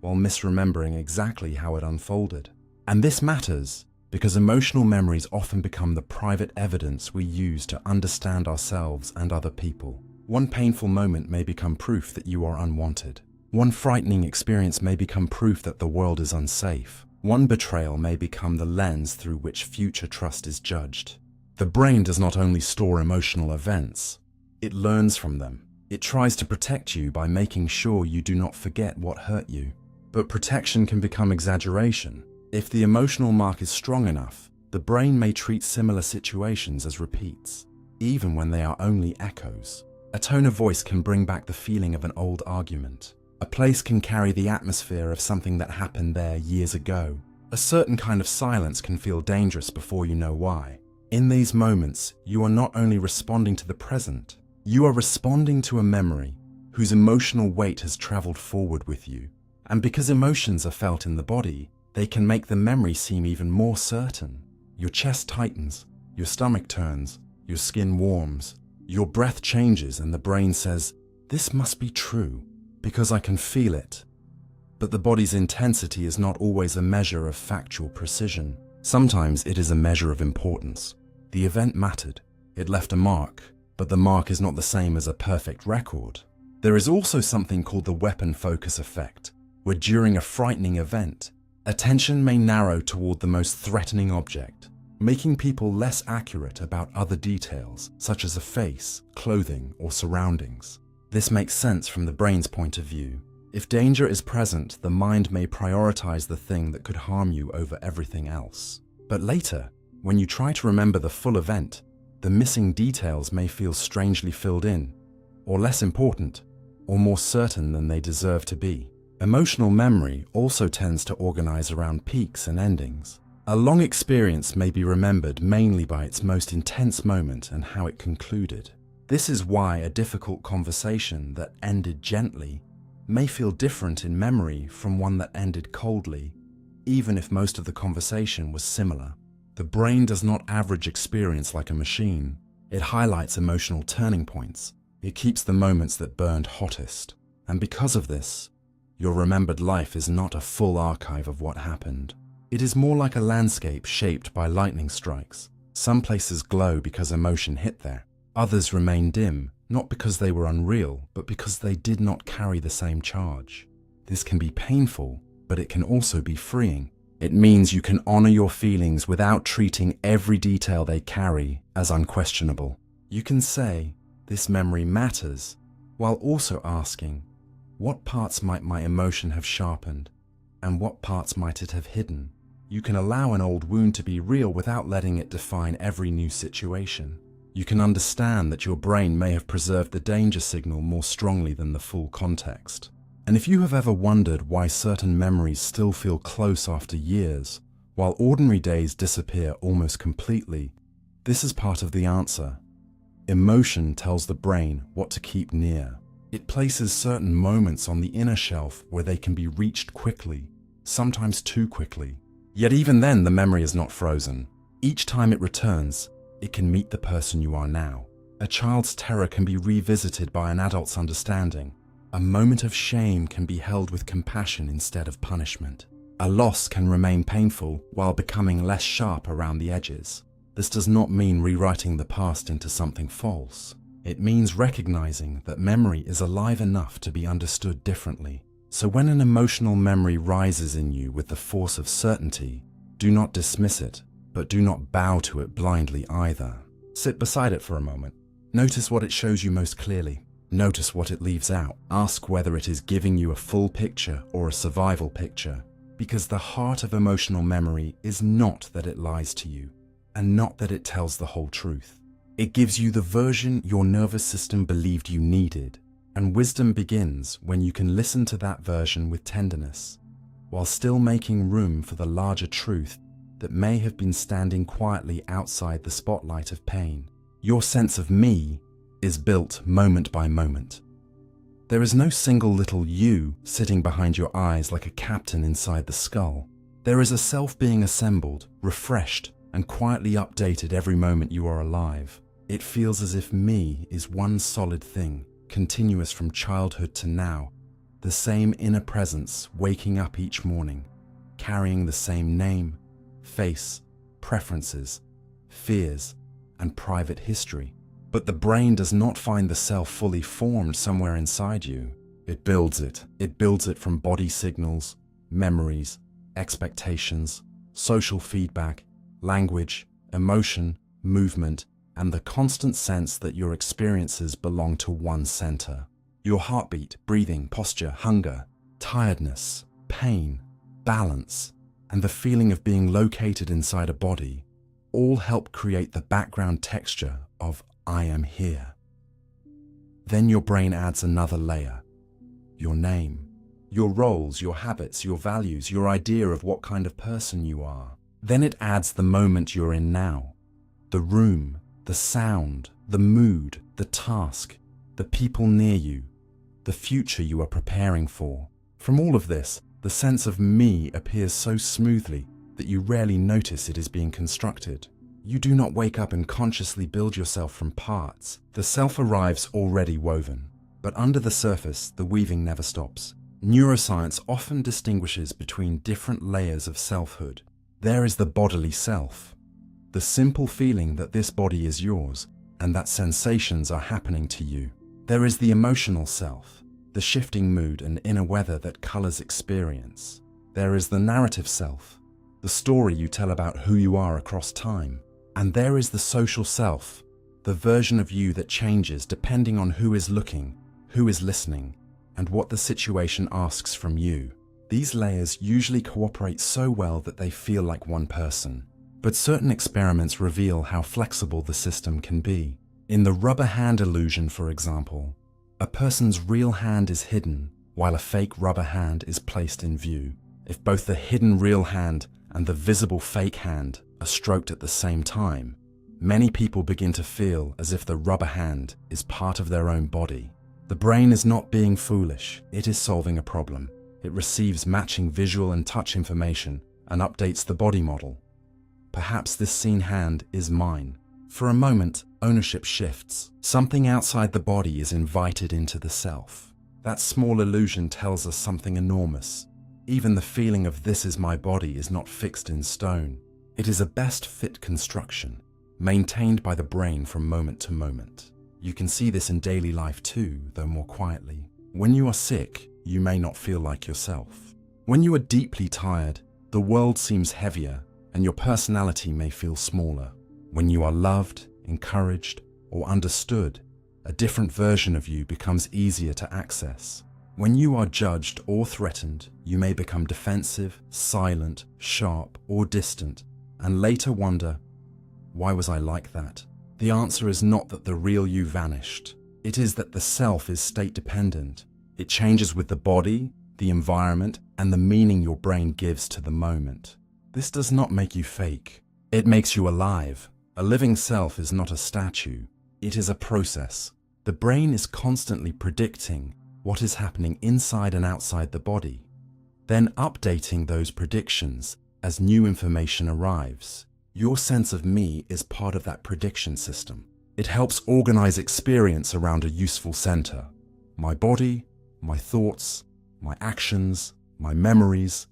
A: while misremembering exactly how it unfolded. And this matters because emotional memories often become the private evidence we use to understand ourselves and other people. One painful moment may become proof that you are unwanted. One frightening experience may become proof that the world is unsafe. One betrayal may become the lens through which future trust is judged. The brain does not only store emotional events, it learns from them. It tries to protect you by making sure you do not forget what hurt you. But protection can become exaggeration. If the emotional mark is strong enough, the brain may treat similar situations as repeats, even when they are only echoes. A tone of voice can bring back the feeling of an old argument. A place can carry the atmosphere of something that happened there years ago. A certain kind of silence can feel dangerous before you know why. In these moments, you are not only responding to the present, you are responding to a memory whose emotional weight has traveled forward with you. And because emotions are felt in the body, they can make the memory seem even more certain. Your chest tightens, your stomach turns, your skin warms, your breath changes, and the brain says, "This must be true, because I can feel it." But the body's intensity is not always a measure of factual precision. Sometimes it is a measure of importance. The event mattered. It left a mark, but the mark is not the same as a perfect record. There is also something called the weapon focus effect, where during a frightening event, attention may narrow toward the most threatening object, making people less accurate about other details, such as a face, clothing, or surroundings. This makes sense from the brain's point of view. If danger is present, the mind may prioritize the thing that could harm you over everything else. But later, when you try to remember the full event, the missing details may feel strangely filled in, or less important, or more certain than they deserve to be. Emotional memory also tends to organize around peaks and endings. A long experience may be remembered mainly by its most intense moment and how it concluded. This is why a difficult conversation that ended gently may feel different in memory from one that ended coldly, even if most of the conversation was similar. The brain does not average experience like a machine. It highlights emotional turning points. It keeps the moments that burned hottest. And because of this, your remembered life is not a full archive of what happened. It is more like a landscape shaped by lightning strikes. Some places glow because emotion hit there. Others remain dim, not because they were unreal, but because they did not carry the same charge. This can be painful, but it can also be freeing. It means you can honor your feelings without treating every detail they carry as unquestionable. You can say, "This memory matters," while also asking, "What parts might my emotion have sharpened, and what parts might it have hidden?" You can allow an old wound to be real without letting it define every new situation. You can understand that your brain may have preserved the danger signal more strongly than the full context. And if you have ever wondered why certain memories still feel close after years, while ordinary days disappear almost completely, this is part of the answer. Emotion tells the brain what to keep near. It places certain moments on the inner shelf where they can be reached quickly, sometimes too quickly. Yet even then, the memory is not frozen. Each time it returns, it can meet the person you are now. A child's terror can be revisited by an adult's understanding. A moment of shame can be held with compassion instead of punishment. A loss can remain painful while becoming less sharp around the edges. This does not mean rewriting the past into something false. It means recognizing that memory is alive enough to be understood differently. So when an emotional memory rises in you with the force of certainty, do not dismiss it, but do not bow to it blindly either. Sit beside it for a moment. Notice what it shows you most clearly. Notice what it leaves out. Ask whether it is giving you a full picture or a survival picture, because the heart of emotional memory is not that it lies to you, and not that it tells the whole truth. It gives you the version your nervous system believed you needed, and wisdom begins when you can listen to that version with tenderness, while still making room for the larger truth that may have been standing quietly outside the spotlight of pain. Your sense of me is built moment by moment. There is no single little you sitting behind your eyes like a captain inside the skull. There is a self being assembled, refreshed, and quietly updated every moment you are alive. It feels as if me is one solid thing, continuous from childhood to now, the same inner presence waking up each morning, carrying the same name, face, preferences, fears, and private history. But the brain does not find the self fully formed somewhere inside you. It builds it. It builds it from body signals, memories, expectations, social feedback, language, emotion, movement, and the constant sense that your experiences belong to one center. Your heartbeat, breathing, posture, hunger, tiredness, pain, balance, and the feeling of being located inside a body all help create the background texture of "I am here." Then your brain adds another layer: your name, your roles, your habits, your values, your idea of what kind of person you are. Then it adds the moment you're in now, the room, the sound, the mood, the task, the people near you, the future you are preparing for. From all of this, the sense of me appears so smoothly that you rarely notice it is being constructed. You do not wake up and consciously build yourself from parts. The self arrives already woven. But under the surface, the weaving never stops. Neuroscience often distinguishes between different layers of selfhood. There is the bodily self, the simple feeling that this body is yours and that sensations are happening to you. There is the emotional self, the shifting mood and inner weather that colors experience. There is the narrative self, the story you tell about who you are across time. And there is the social self, the version of you that changes depending on who is looking, who is listening, and what the situation asks from you. These layers usually cooperate so well that they feel like one person. But certain experiments reveal how flexible the system can be. In the rubber hand illusion, for example, a person's real hand is hidden while a fake rubber hand is placed in view. If both the hidden real hand and the visible fake hand are stroked at the same time, many people begin to feel as if the rubber hand is part of their own body. The brain is not being foolish, it is solving a problem. It receives matching visual and touch information and updates the body model. Perhaps this seen hand is mine. For a moment, ownership shifts. Something outside the body is invited into the self. That small illusion tells us something enormous. Even the feeling of this is my body is not fixed in stone. It is a best fit construction, maintained by the brain from moment to moment. You can see this in daily life too, though more quietly. When you are sick, you may not feel like yourself. When you are deeply tired, the world seems heavier and your personality may feel smaller. When you are loved, encouraged, or understood, a different version of you becomes easier to access. When you are judged or threatened, you may become defensive, silent, sharp, or distant, and later wonder, why was I like that? The answer is not that the real you vanished. It is that the self is state-dependent. It changes with the body, the environment, and the meaning your brain gives to the moment. This does not make you fake. It makes you alive. A living self is not a statue. It is a process. The brain is constantly predicting what is happening inside and outside the body, then updating those predictions as new information arrives. Your sense of me is part of that prediction system. It helps organize experience around a useful center. My body, my thoughts, my actions, my memories,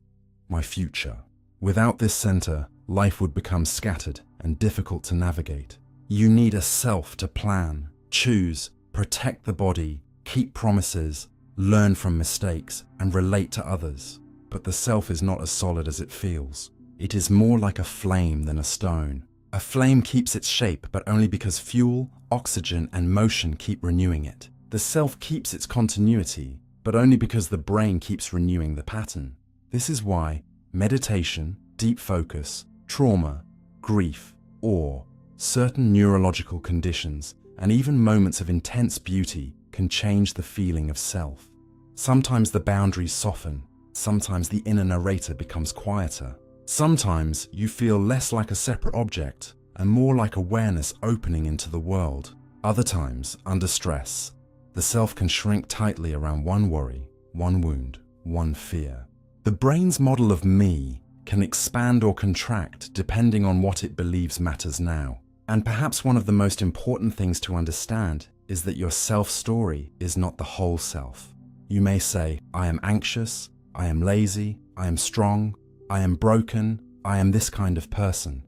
A: my future. Without this center, life would become scattered and difficult to navigate. You need a self to plan, choose, protect the body, keep promises, learn from mistakes, and relate to others. But the self is not as solid as it feels. It is more like a flame than a stone. A flame keeps its shape, but only because fuel, oxygen, and motion keep renewing it. The self keeps its continuity, but only because the brain keeps renewing the pattern. This is why meditation, deep focus, trauma, grief, awe, certain neurological conditions, and even moments of intense beauty can change the feeling of self. Sometimes the boundaries soften, sometimes the inner narrator becomes quieter. Sometimes you feel less like a separate object and more like awareness opening into the world. Other times, under stress, the self can shrink tightly around one worry, one wound, one fear. The brain's model of me can expand or contract depending on what it believes matters now. And perhaps one of the most important things to understand is that your self-story is not the whole self. You may say, I am anxious, I am lazy, I am strong, I am broken, I am this kind of person.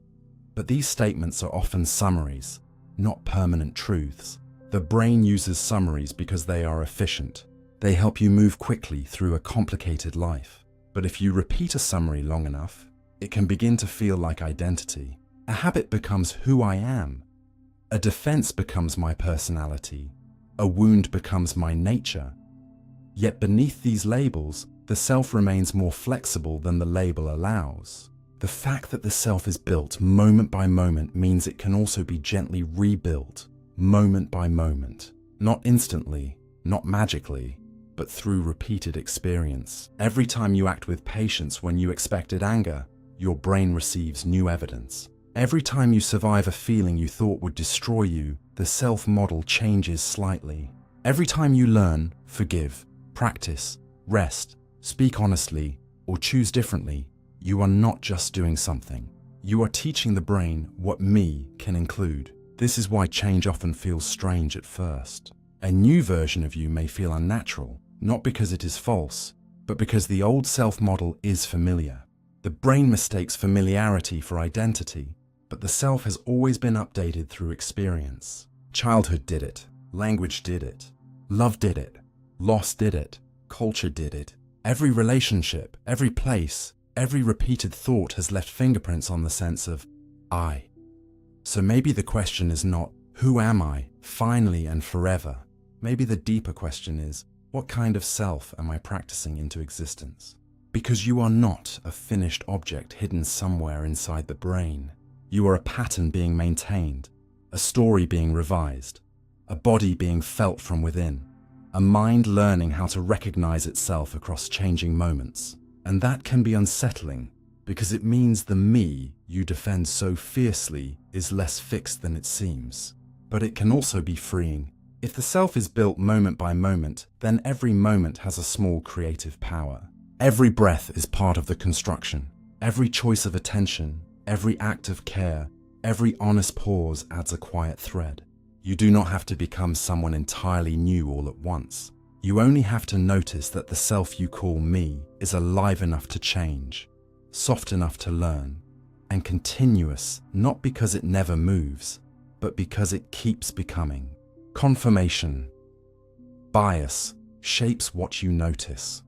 A: But these statements are often summaries, not permanent truths. The brain uses summaries because they are efficient. They help you move quickly through a complicated life. But if you repeat a summary long enough, it can begin to feel like identity. A habit becomes who I am. A defense becomes my personality. A wound becomes my nature. Yet beneath these labels, the self remains more flexible than the label allows. The fact that the self is built moment by moment means it can also be gently rebuilt, moment by moment. Not instantly, not magically, but through repeated experience. Every time you act with patience when you expected anger, your brain receives new evidence. Every time you survive a feeling you thought would destroy you, the self-model changes slightly. Every time you learn, forgive, practice, rest, speak honestly, or choose differently, you are not just doing something. You are teaching the brain what me can include. This is why change often feels strange at first. A new version of you may feel unnatural, not because it is false, but because the old self model is familiar. The brain mistakes familiarity for identity, but the self has always been updated through experience. Childhood did it, language did it, love did it, loss did it, culture did it. Every relationship, every place, every repeated thought has left fingerprints on the sense of I. So maybe the question is not, who am I, finally and forever? Maybe the deeper question is, what kind of self am I practicing into existence? Because you are not a finished object hidden somewhere inside the brain. You are a pattern being maintained, a story being revised, a body being felt from within, a mind learning how to recognize itself across changing moments. And that can be unsettling, because it means the me you defend so fiercely is less fixed than it seems. But it can also be freeing. If the self is built moment by moment, then every moment has a small creative power. Every breath is part of the construction. Every choice of attention, every act of care, every honest pause adds a quiet thread. You do not have to become someone entirely new all at once. You only have to notice that the self you call me is alive enough to change, soft enough to learn, and continuous, not because it never moves, but because it keeps becoming. Confirmation. Bias shapes what you notice.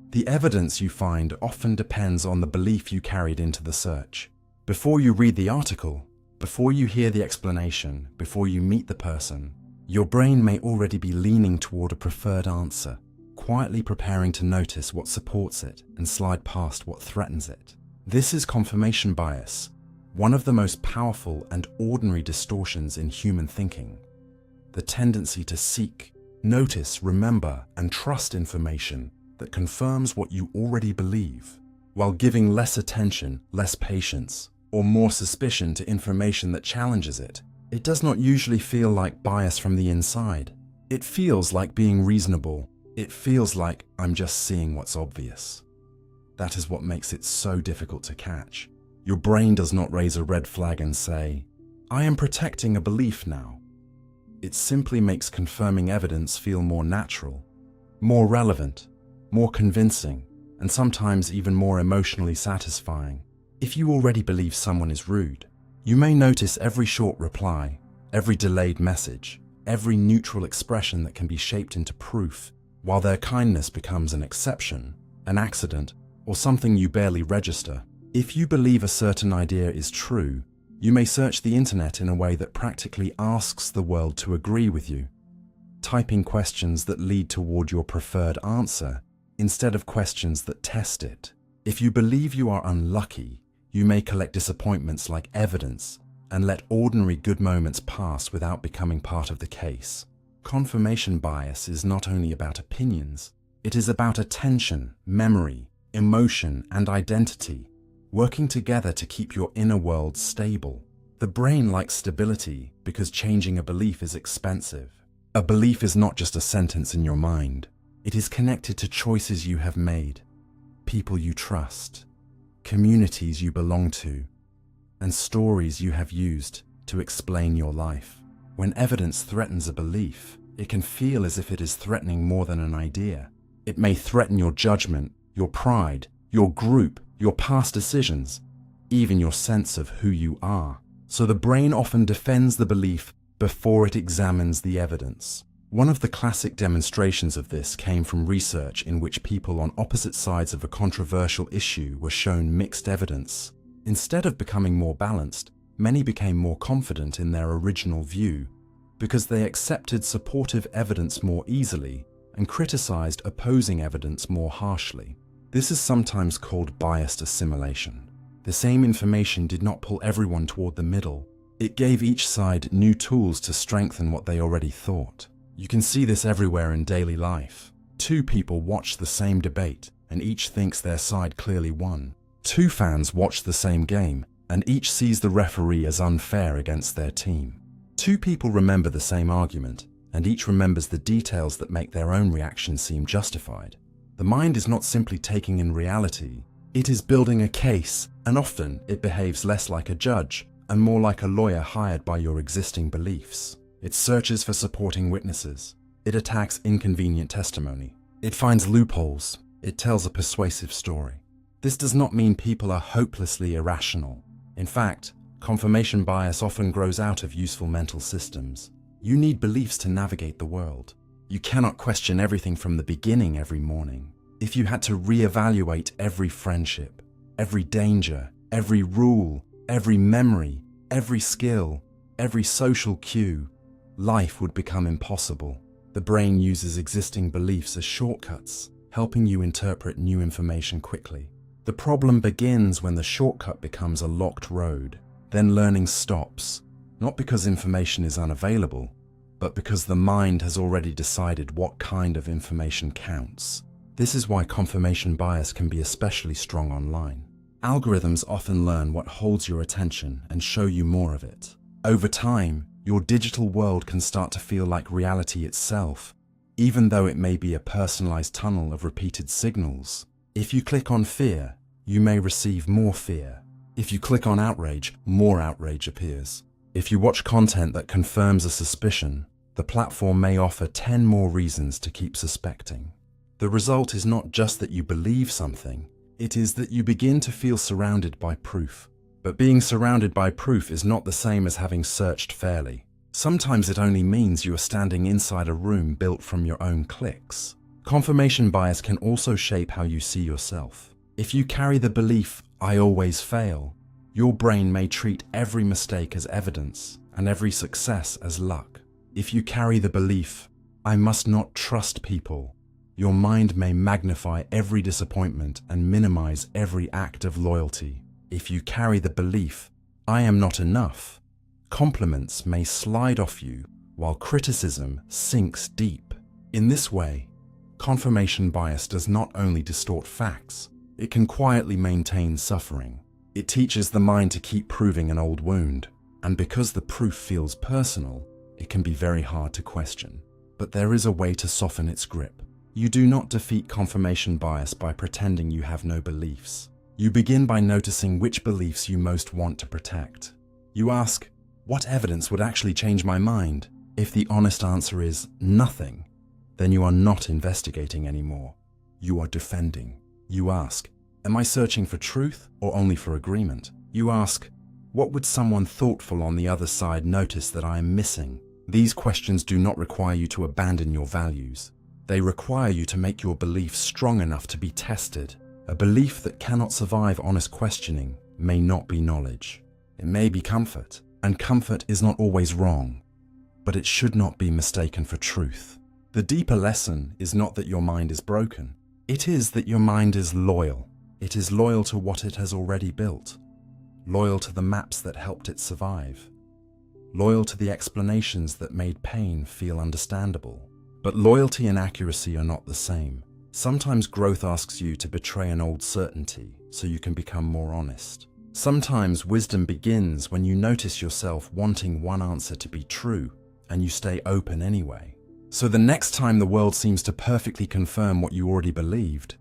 A: The evidence you find often depends on the belief you carried into the search. Before you read the article, before you hear the explanation, before you meet the person, your brain may already be leaning toward a preferred answer, quietly preparing to notice what supports it and slide past what threatens it. This is confirmation bias, one of the most powerful and ordinary distortions in human thinking. The tendency to seek, notice, remember, and trust information that confirms what you already believe, while giving less attention, less patience, or more suspicion to information that challenges it. It does not usually feel like bias from the inside. It feels like being reasonable. It feels like I'm just seeing what's obvious. That is what makes it so difficult to catch. Your brain does not raise a red flag and say, I am protecting a belief now. It simply makes confirming evidence feel more natural, more relevant, more convincing, and sometimes even more emotionally satisfying. If you already believe someone is rude, you may notice every short reply, every delayed message, every neutral expression that can be shaped into proof, while their kindness becomes an exception, an accident, or something you barely register. If you believe a certain idea is true, you may search the internet in a way that practically asks the world to agree with you, typing questions that lead toward your preferred answer instead of questions that test it. If you believe you are unlucky, you may collect disappointments like evidence and let ordinary good moments pass without becoming part of the case. Confirmation bias is not only about opinions, it is about attention, memory, emotion, and identity, working together to keep your inner world stable. The brain likes stability because changing a belief is expensive. A belief is not just a sentence in your mind. It is connected to choices you have made, people you trust, communities you belong to, and stories you have used to explain your life. When evidence threatens a belief, it can feel as if it is threatening more than an idea. It may threaten your judgment, your pride, your group, your past decisions, even your sense of who you are. So the brain often defends the belief before it examines the evidence. One of the classic demonstrations of this came from research in which people on opposite sides of a controversial issue were shown mixed evidence. Instead of becoming more balanced, many became more confident in their original view because they accepted supportive evidence more easily and criticized opposing evidence more harshly. This is sometimes called biased assimilation. The same information did not pull everyone toward the middle. It gave each side new tools to strengthen what they already thought. You can see this everywhere in daily life. Two people watch the same debate and each thinks their side clearly won. Two fans watch the same game and each sees the referee as unfair against their team. Two people remember the same argument and each remembers the details that make their own reaction seem justified. The mind is not simply taking in reality, It is building a case, and often it behaves less like a judge and more like a lawyer hired by your existing beliefs. It searches for supporting witnesses. It attacks inconvenient testimony. It finds loopholes. It tells a persuasive story. This does not mean people are hopelessly irrational. In fact, confirmation bias often grows out of useful mental systems. You need beliefs to navigate the world. You cannot question everything from the beginning every morning. If you had to reevaluate every friendship, every danger, every rule, every memory, every skill, every social cue, life would become impossible. The brain uses existing beliefs as shortcuts, helping you interpret new information quickly. The problem begins when the shortcut becomes a locked road. Then learning stops, not because information is unavailable, but because the mind has already decided what kind of information counts. This is why confirmation bias can be especially strong online. Algorithms often learn what holds your attention and show you more of it. Over time, your digital world can start to feel like reality itself, even though it may be a personalized tunnel of repeated signals. If you click on fear, you may receive more fear. If you click on outrage, more outrage appears. If you watch content that confirms a suspicion, the platform may offer 10 more reasons to keep suspecting. The result is not just that you believe something, it is that you begin to feel surrounded by proof. But being surrounded by proof is not the same as having searched fairly. Sometimes it only means you are standing inside a room built from your own clicks. Confirmation bias can also shape how you see yourself. If you carry the belief, "I always fail," your brain may treat every mistake as evidence and every success as luck. If you carry the belief, "I must not trust people," your mind may magnify every disappointment and minimize every act of loyalty. If you carry the belief, "I am not enough," compliments may slide off you while criticism sinks deep. In this way, confirmation bias does not only distort facts, it can quietly maintain suffering. It teaches the mind to keep proving an old wound, and because the proof feels personal, it can be very hard to question. But there is a way to soften its grip. You do not defeat confirmation bias by pretending you have no beliefs. You begin by noticing which beliefs you most want to protect. You ask, "What evidence would actually change my mind?" If the honest answer is nothing, then you are not investigating anymore. You are defending. You ask, "Am I searching for truth or only for agreement?" You ask, "What would someone thoughtful on the other side notice that I am missing?" These questions do not require you to abandon your values. They require you to make your belief strong enough to be tested. A belief that cannot survive honest questioning may not be knowledge. It may be comfort, and comfort is not always wrong, but it should not be mistaken for truth. The deeper lesson is not that your mind is broken. It is that your mind is loyal. It is loyal to what it has already built, loyal to the maps that helped it survive, loyal to the explanations that made pain feel understandable. But loyalty and accuracy are not the same. Sometimes growth asks you to betray an old certainty so you can become more honest. Sometimes wisdom begins when you notice yourself wanting one answer to be true and you stay open anyway. So the next time the world seems to perfectly confirm what you already believed,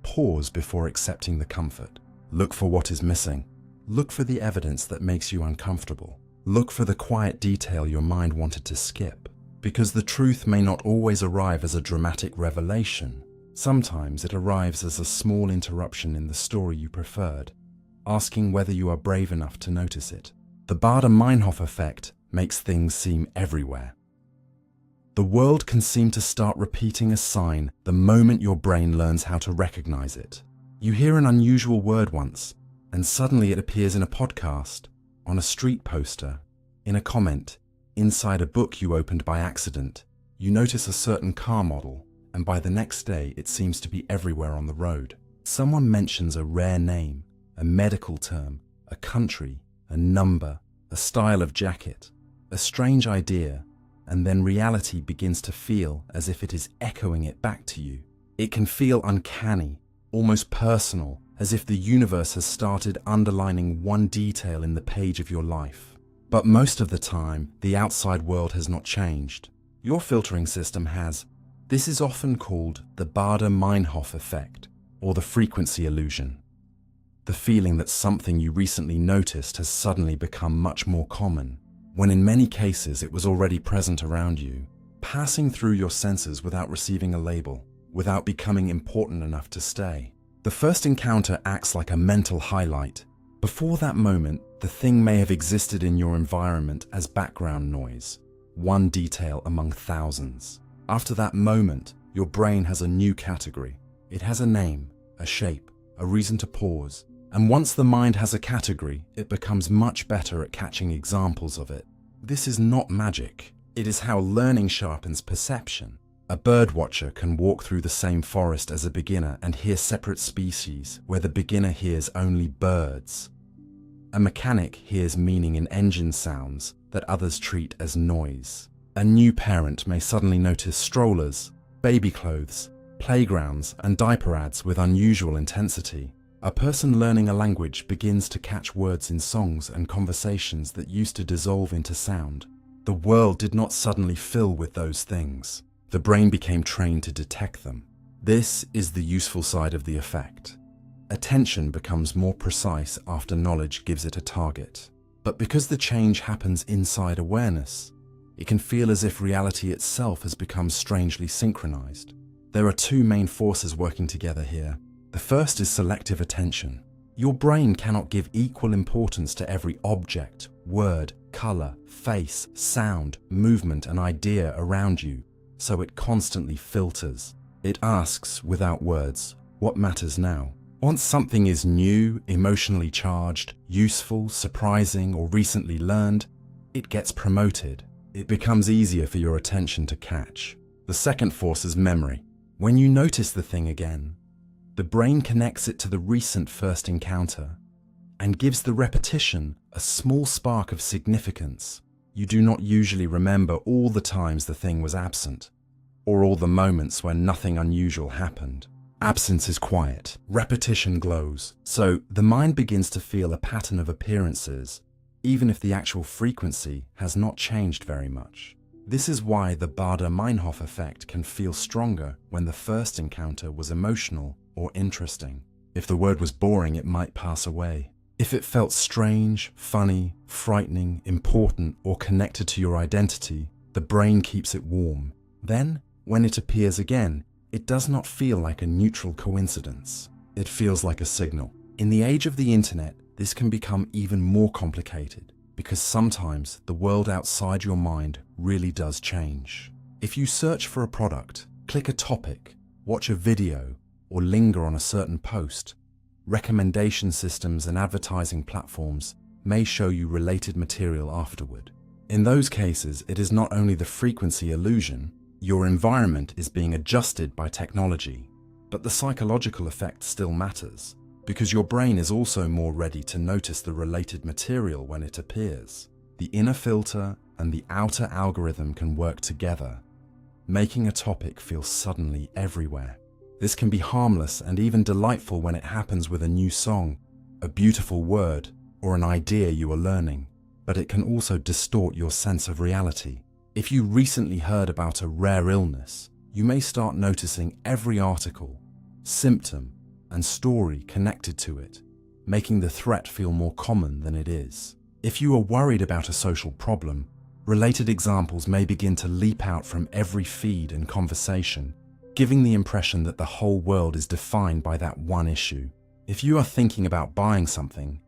A: pause before accepting the comfort. Look for what is missing. Look for the evidence that makes you uncomfortable. Look for the quiet detail your mind wanted to skip. Because the truth may not always arrive as a dramatic revelation. Sometimes it arrives as a small interruption in the story you preferred, asking whether you are brave enough to notice it. The Baader-Meinhof effect makes things seem everywhere. The world can seem to start repeating a sign the moment your brain learns how to recognize it. You hear an unusual word once, and suddenly it appears in a podcast, on a street poster, in a comment, inside a book you opened by accident. You notice a certain car model, and by the next day it seems to be everywhere on the road. Someone mentions a rare name, a medical term, a country, a number, a style of jacket, a strange idea, and then reality begins to feel as if it is echoing it back to you. It can feel uncanny, almost personal, as if the universe has started underlining one detail in the page of your life. But most of the time, the outside world has not changed. Your filtering system has. This is often called the Baader-Meinhof effect, or the frequency illusion. the feeling that something you recently noticed has suddenly become much more common, when in many cases it was already present around you, passing through your senses without receiving a label, without becoming important enough to stay. The first encounter acts like a mental highlight. Before that moment, the thing may have existed in your environment as background noise, one detail among thousands. After that moment, your brain has a new category. It has a name, a shape, a reason to pause. And once the mind has a category, it becomes much better at catching examples of it. This is not magic. It is how learning sharpens perception. A bird watcher can walk through the same forest as a beginner and hear separate species where the beginner hears only birds. A mechanic hears meaning in engine sounds that others treat as noise. A new parent may suddenly notice strollers, baby clothes, playgrounds, and diaper ads with unusual intensity. A person learning a language begins to catch words in songs and conversations that used to dissolve into sound. The world did not suddenly fill with those things. The brain became trained to detect them. This is the useful side of the effect. Attention becomes more precise after knowledge gives it a target. But because the change happens inside awareness, it can feel as if reality itself has become strangely synchronized. There are two main forces working together here. The first is selective attention. Your brain cannot give equal importance to every object, word, color, face, sound, movement, and idea around you, so it constantly filters. It asks, without words, what matters now? Once something is new, emotionally charged, useful, surprising, or recently learned, it gets promoted. It becomes easier for your attention to catch. The second force is memory. When you notice the thing again, the brain connects it to the recent first encounter and gives the repetition a small spark of significance. You do not usually remember all the times the thing was absent, or all the moments when nothing unusual happened. Absence is quiet, repetition glows, so the mind begins to feel a pattern of appearances, even if the actual frequency has not changed very much. This is why the Baader-Meinhof effect can feel stronger when the first encounter was emotional or interesting. If the word was boring, it might pass away. If it felt strange, funny, frightening, important, or connected to your identity, the brain keeps it warm. Then, when it appears again, it does not feel like a neutral coincidence. It feels like a signal. In the age of the internet, this can become even more complicated because sometimes the world outside your mind really does change. If you search for a product, click a topic, watch a video, or linger on a certain post, recommendation systems and advertising platforms may show you related material afterward. In those cases, it is not only the frequency illusion, your environment is being adjusted by technology, but the psychological effect still matters, because your brain is also more ready to notice the related material when it appears. The inner filter and the outer algorithm can work together, making a topic feel suddenly everywhere. This can be harmless and even delightful when it happens with a new song, a beautiful word, or an idea you are learning, but it can also distort your sense of reality. If you recently heard about a rare illness, you may start noticing every article, symptom, and story connected to it, making the threat feel more common than it is. If you are worried about a social problem, related examples may begin to leap out from every feed and conversation, giving the impression that the whole world is defined by that one issue. If you are thinking about buying something,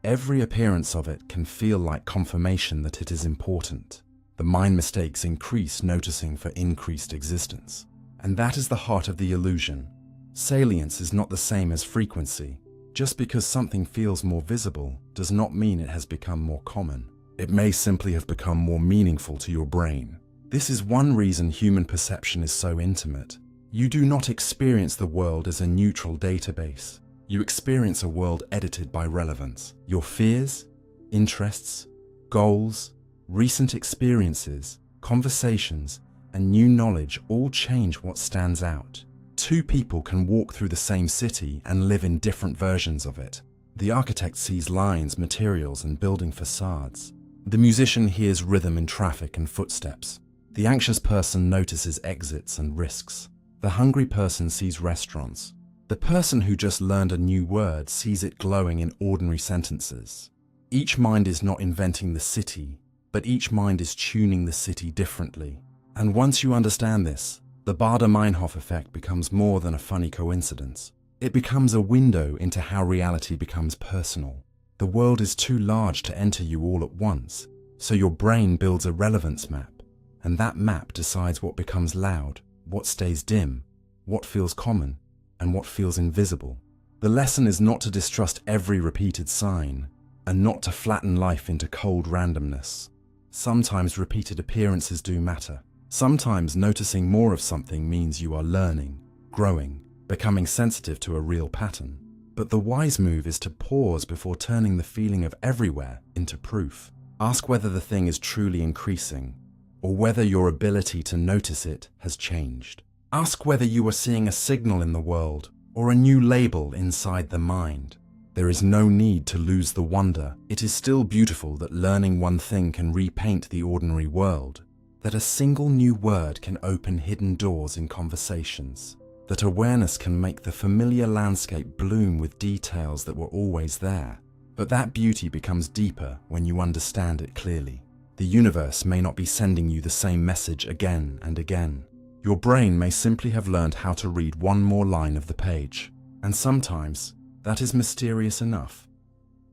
A: every appearance of it can feel like confirmation that it is important. The mind mistakes increase noticing for increased existence. And that is the heart of the illusion. Salience is not the same as frequency. Just because something feels more visible does not mean it has become more common. It may simply have become more meaningful to your brain. This is one reason human perception is so intimate. You do not experience the world as a neutral database. You experience a world edited by relevance. Your fears, interests, goals, recent experiences, conversations, and new knowledge all change what stands out. Two people can walk through the same city and live in different versions of it. The architect sees lines, materials, and building facades. The musician hears rhythm in traffic and footsteps. The anxious person notices exits and risks. The hungry person sees restaurants, The person who just learned a new word sees it glowing in ordinary sentences. Each mind is not inventing the city, but each mind is tuning the city differently. And once you understand this, the Baader-Meinhof effect becomes more than a funny coincidence. It becomes a window into how reality becomes personal. The world is too large to enter you all at once, so your brain builds a relevance map, and that map decides what becomes loud, what stays dim, what feels common, and what feels invisible. The lesson is not to distrust every repeated sign, and not to flatten life into cold randomness. Sometimes repeated appearances do matter. Sometimes noticing more of something means you are learning, growing, becoming sensitive to a real pattern. But the wise move is to pause before turning the feeling of everywhere into proof. Ask whether the thing is truly increasing, or whether your ability to notice it has changed. Ask whether you are seeing a signal in the world, or a new label inside the mind. There is no need to lose the wonder. It is still beautiful that learning one thing can repaint the ordinary world, that a single new word can open hidden doors in conversations, that awareness can make the familiar landscape bloom with details that were always there. But that beauty becomes deeper when you understand it clearly. The universe may not be sending you the same message again and again. Your brain may simply have learned how to read one more line of the page, and sometimes that is mysterious enough.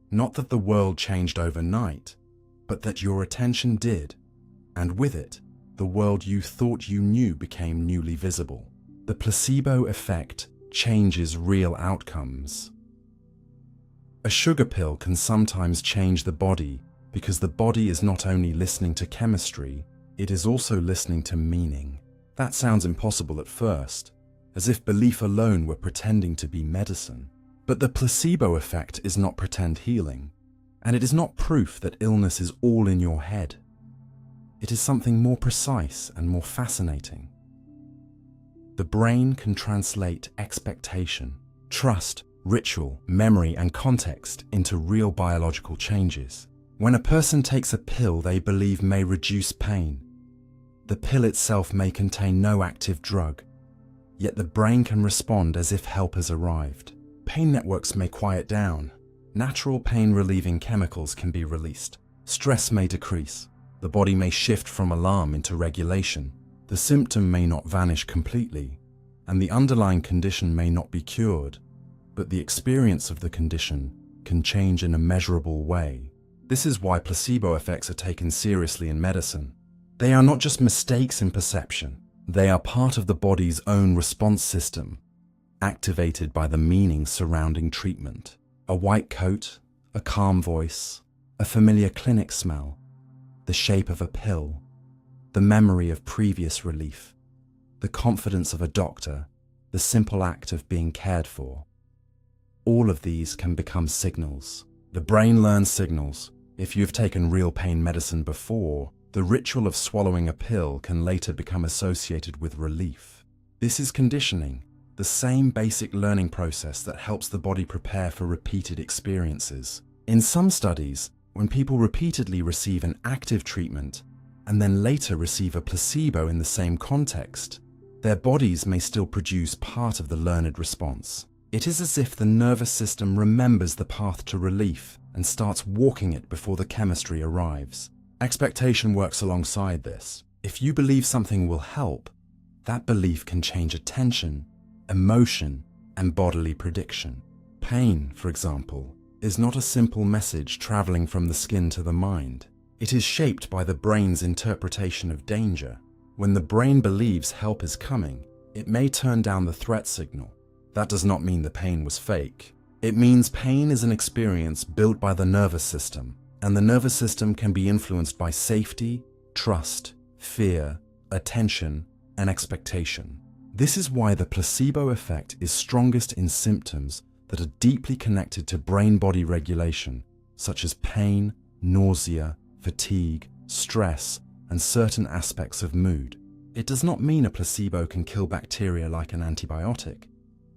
A: Not that the world changed overnight, but that your attention did, and with it, the world you thought you knew became newly visible. The placebo effect changes real outcomes. A sugar pill can sometimes change the body because the body is not only listening to chemistry, it is also listening to meaning. That sounds impossible at first, as if belief alone were pretending to be medicine. But the placebo effect is not pretend healing, and it is not proof that illness is all in your head. It is something more precise and more fascinating. The brain can translate expectation, trust, ritual, memory, and context into real biological changes. When a person takes a pill they believe may reduce pain, the pill itself may contain no active drug, yet the brain can respond as if help has arrived. Pain networks may quiet down, natural pain-relieving chemicals can be released, stress may decrease, the body may shift from alarm into regulation, the symptom may not vanish completely, and the underlying condition may not be cured, but the experience of the condition can change in a measurable way. This is why placebo effects are taken seriously in medicine. They are not just mistakes in perception, they are part of the body's own response system, activated by the meaning surrounding treatment. A white coat, a calm voice, a familiar clinic smell, the shape of a pill, the memory of previous relief, the confidence of a doctor, the simple act of being cared for. All of these can become signals. The brain learns signals. If you've taken real pain medicine before, the ritual of swallowing a pill can later become associated with relief. This is conditioning, the same basic learning process that helps the body prepare for repeated experiences. In some studies, when people repeatedly receive an active treatment and then later receive a placebo in the same context, their bodies may still produce part of the learned response. It is as if the nervous system remembers the path to relief and starts walking it before the chemistry arrives. Expectation works alongside this. If you believe something will help, that belief can change attention, emotion, and bodily prediction. Pain, for example, is not a simple message traveling from the skin to the mind. It is shaped by the brain's interpretation of danger. When the brain believes help is coming, it may turn down the threat signal. That does not mean the pain was fake. It means pain is an experience built by the nervous system, and the nervous system can be influenced by safety, trust, fear, attention, and expectation. This is why the placebo effect is strongest in symptoms that are deeply connected to brain-body regulation, such as pain, nausea, fatigue, stress, and certain aspects of mood. It does not mean a placebo can kill bacteria like an antibiotic,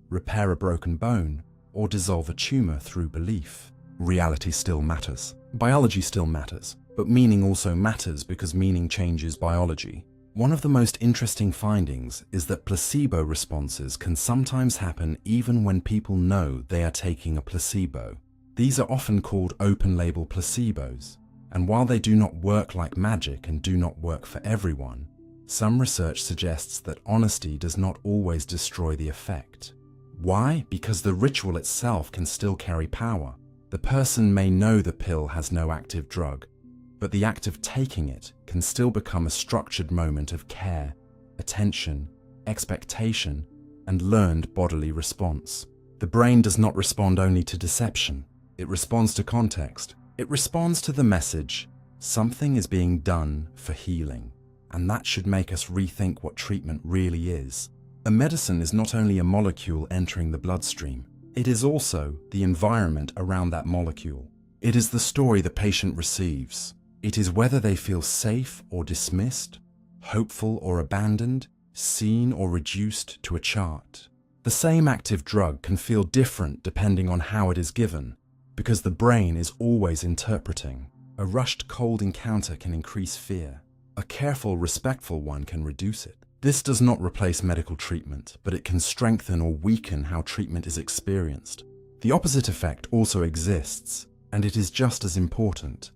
A: repair a broken bone, or dissolve a tumor through belief. Reality still matters. Biology still matters, but meaning also matters because meaning changes biology. One of the most interesting findings is that placebo responses can sometimes happen even when people know they are taking a placebo. These are often called open-label placebos, and while they do not work like magic and do not work for everyone, some research suggests that honesty does not always destroy the effect. Why? Because the ritual itself can still carry power. The person may know the pill has no active drug, but the act of taking it can still become a structured moment of care, attention, expectation, and learned bodily response. The brain does not respond only to deception. It responds to context. It responds to the message, something is being done for healing. And that should make us rethink what treatment really is. A medicine is not only a molecule entering the bloodstream, it is also the environment around that molecule. It is the story the patient receives. It is whether they feel safe or dismissed, hopeful or abandoned, seen or reduced to a chart. The same active drug can feel different depending on how it is given, because the brain is always interpreting. A rushed cold encounter can increase fear. A careful, respectful one can reduce it. This does not replace medical treatment, but it can strengthen or weaken how treatment is experienced. The opposite effect also exists, and it is just as important.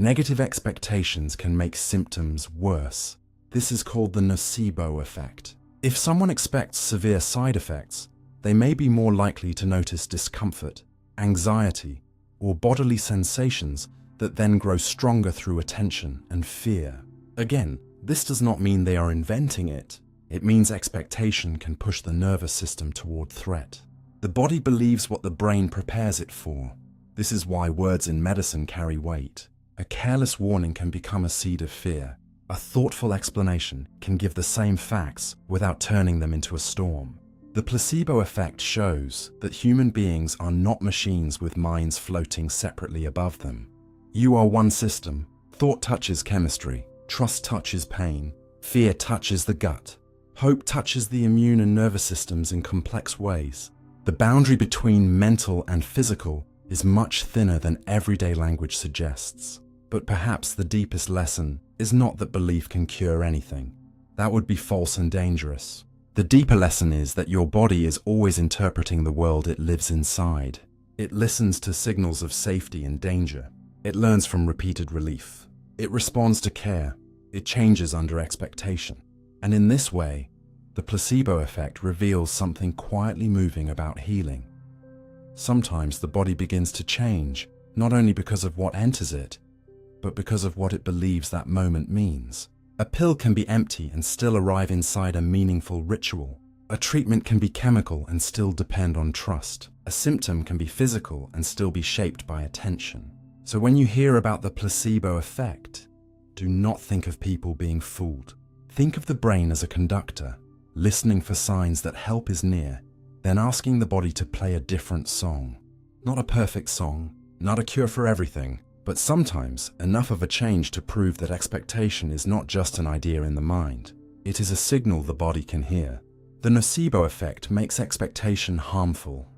A: Negative expectations can make symptoms worse. This is called the nocebo effect. If someone expects severe side effects, they may be more likely to notice discomfort, anxiety, or bodily sensations that then grow stronger through attention and fear. Again, this does not mean they are inventing it. It means expectation can push the nervous system toward threat. The body believes what the brain prepares it for. This is why words in medicine carry weight. A careless warning can become a seed of fear. A thoughtful explanation can give the same facts without turning them into a storm. The placebo effect shows that human beings are not machines with minds floating separately above them. You are one system. Thought touches chemistry. Trust touches pain. Fear touches the gut. Hope touches the immune and nervous systems in complex ways. The boundary between mental and physical is much thinner than everyday language suggests. But perhaps the deepest lesson is not that belief can cure anything. That would be false and dangerous. The deeper lesson is that your body is always interpreting the world it lives inside. It listens to signals of safety and danger. It learns from repeated relief. It responds to care. It changes under expectation. And in this way, the placebo effect reveals something quietly moving about healing. Sometimes the body begins to change, not only because of what enters it, but because of what it believes that moment means. A pill can be empty and still arrive inside a meaningful ritual. A treatment can be chemical and still depend on trust. A symptom can be physical and still be shaped by attention. So when you hear about the placebo effect, do not think of people being fooled. Think of the brain as a conductor, listening for signs that help is near, then asking the body to play a different song. Not a perfect song, not a cure for everything, but sometimes enough of a change to prove that expectation is not just an idea in the mind. It is a signal the body can hear. The nocebo effect makes expectation harmful.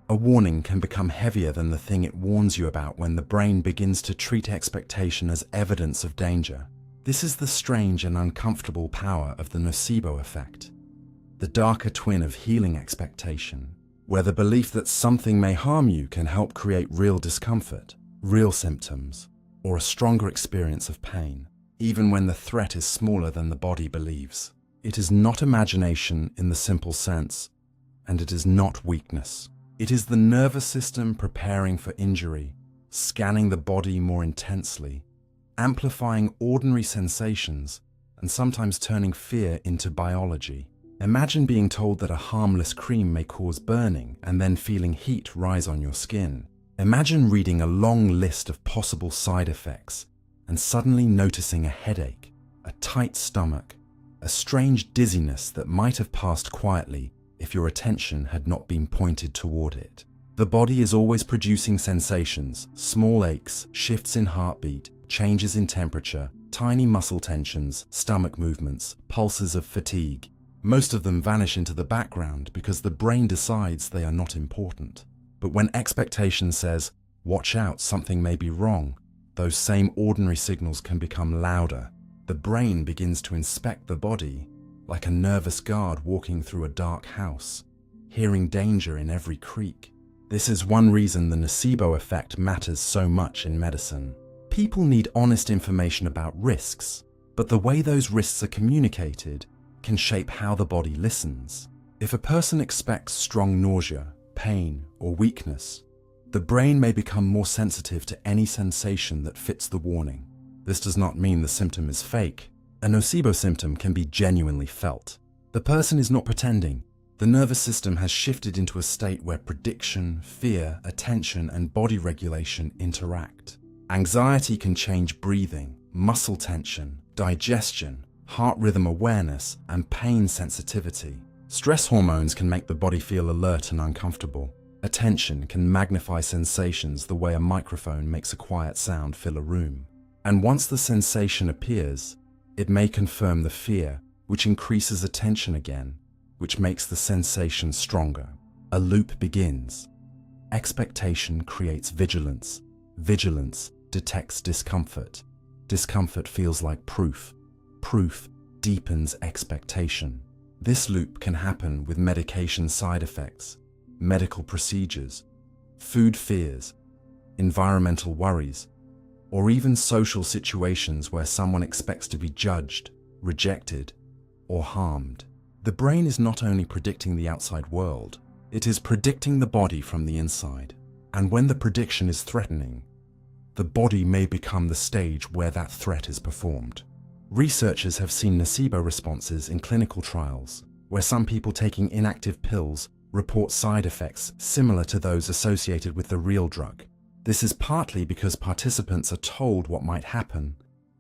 A: A warning can become heavier than the thing it warns you about when the brain begins to treat expectation as evidence of danger. This is the strange and uncomfortable power of the nocebo effect. The darker twin of healing expectation, where the belief that something may harm you can help create real discomfort, real symptoms, or a stronger experience of pain, even when the threat is smaller than the body believes. It is not imagination in the simple sense, and it is not weakness. It is the nervous system preparing for injury, scanning the body more intensely, amplifying ordinary sensations, and sometimes turning fear into biology. Imagine being told that a harmless cream may cause burning and then feeling heat rise on your skin. Imagine reading a long list of possible side effects and suddenly noticing a headache, a tight stomach, a strange dizziness that might have passed quietly if your attention had not been pointed toward it. The body is always producing sensations, small aches, shifts in heartbeat, changes in temperature, tiny muscle tensions, stomach movements, pulses of fatigue. Most of them vanish into the background because the brain decides they are not important. But when expectation says, "Watch out, something may be wrong," those same ordinary signals can become louder. The brain begins to inspect the body like a nervous guard walking through a dark house, hearing danger in every creak. This is one reason the nocebo effect matters so much in medicine. People need honest information about risks, but the way those risks are communicated can shape how the body listens. If a person expects strong nausea, pain, or weakness, the brain may become more sensitive to any sensation that fits the warning. This does not mean the symptom is fake. A nocebo symptom can be genuinely felt. The person is not pretending. The nervous system has shifted into a state where prediction, fear, attention, and body regulation interact. Anxiety can change breathing, muscle tension, digestion, heart rhythm awareness, and pain sensitivity. Stress hormones can make the body feel alert and uncomfortable. Attention can magnify sensations the way a microphone makes a quiet sound fill a room. And once the sensation appears, it may confirm the fear, which increases attention again, which makes the sensation stronger. A loop begins. Expectation creates vigilance. Vigilance detects discomfort. Discomfort feels like proof. Proof deepens expectation. This loop can happen with medication side effects, medical procedures, food fears, environmental worries, or even social situations where someone expects to be judged, rejected, or harmed. The brain is not only predicting the outside world, it is predicting the body from the inside. And when the prediction is threatening, the body may become the stage where that threat is performed. Researchers have seen nocebo responses in clinical trials, where some people taking inactive pills report side effects similar to those associated with the real drug. This is partly because participants are told what might happen,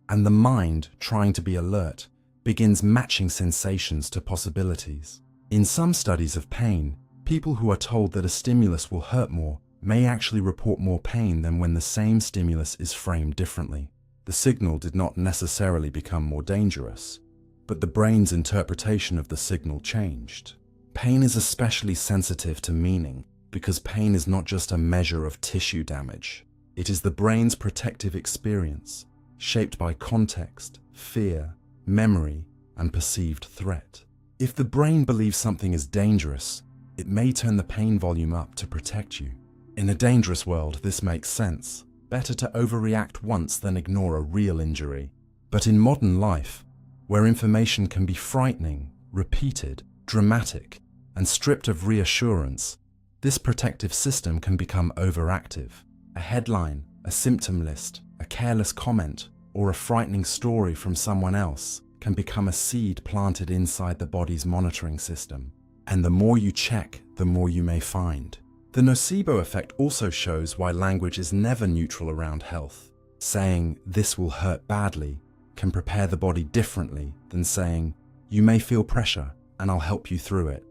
A: and the mind, trying to be alert, begins matching sensations to possibilities. In some studies of pain, people who are told that a stimulus will hurt more may actually report more pain than when the same stimulus is framed differently. The signal did not necessarily become more dangerous, but the brain's interpretation of the signal changed. Pain is especially sensitive to meaning because pain is not just a measure of tissue damage. It is the brain's protective experience, shaped by context, fear, memory, and perceived threat. If the brain believes something is dangerous, it may turn the pain volume up to protect you. In a dangerous world, this makes sense. Better to overreact once than ignore a real injury. But in modern life, where information can be frightening, repeated, dramatic, and stripped of reassurance, this protective system can become overactive. A headline, a symptom list, a careless comment, or a frightening story from someone else can become a seed planted inside the body's monitoring system. And the more you check, the more you may find. The nocebo effect also shows why language is never neutral around health. Saying, "this will hurt badly," can prepare the body differently than saying, "you may feel pressure and I'll help you through it."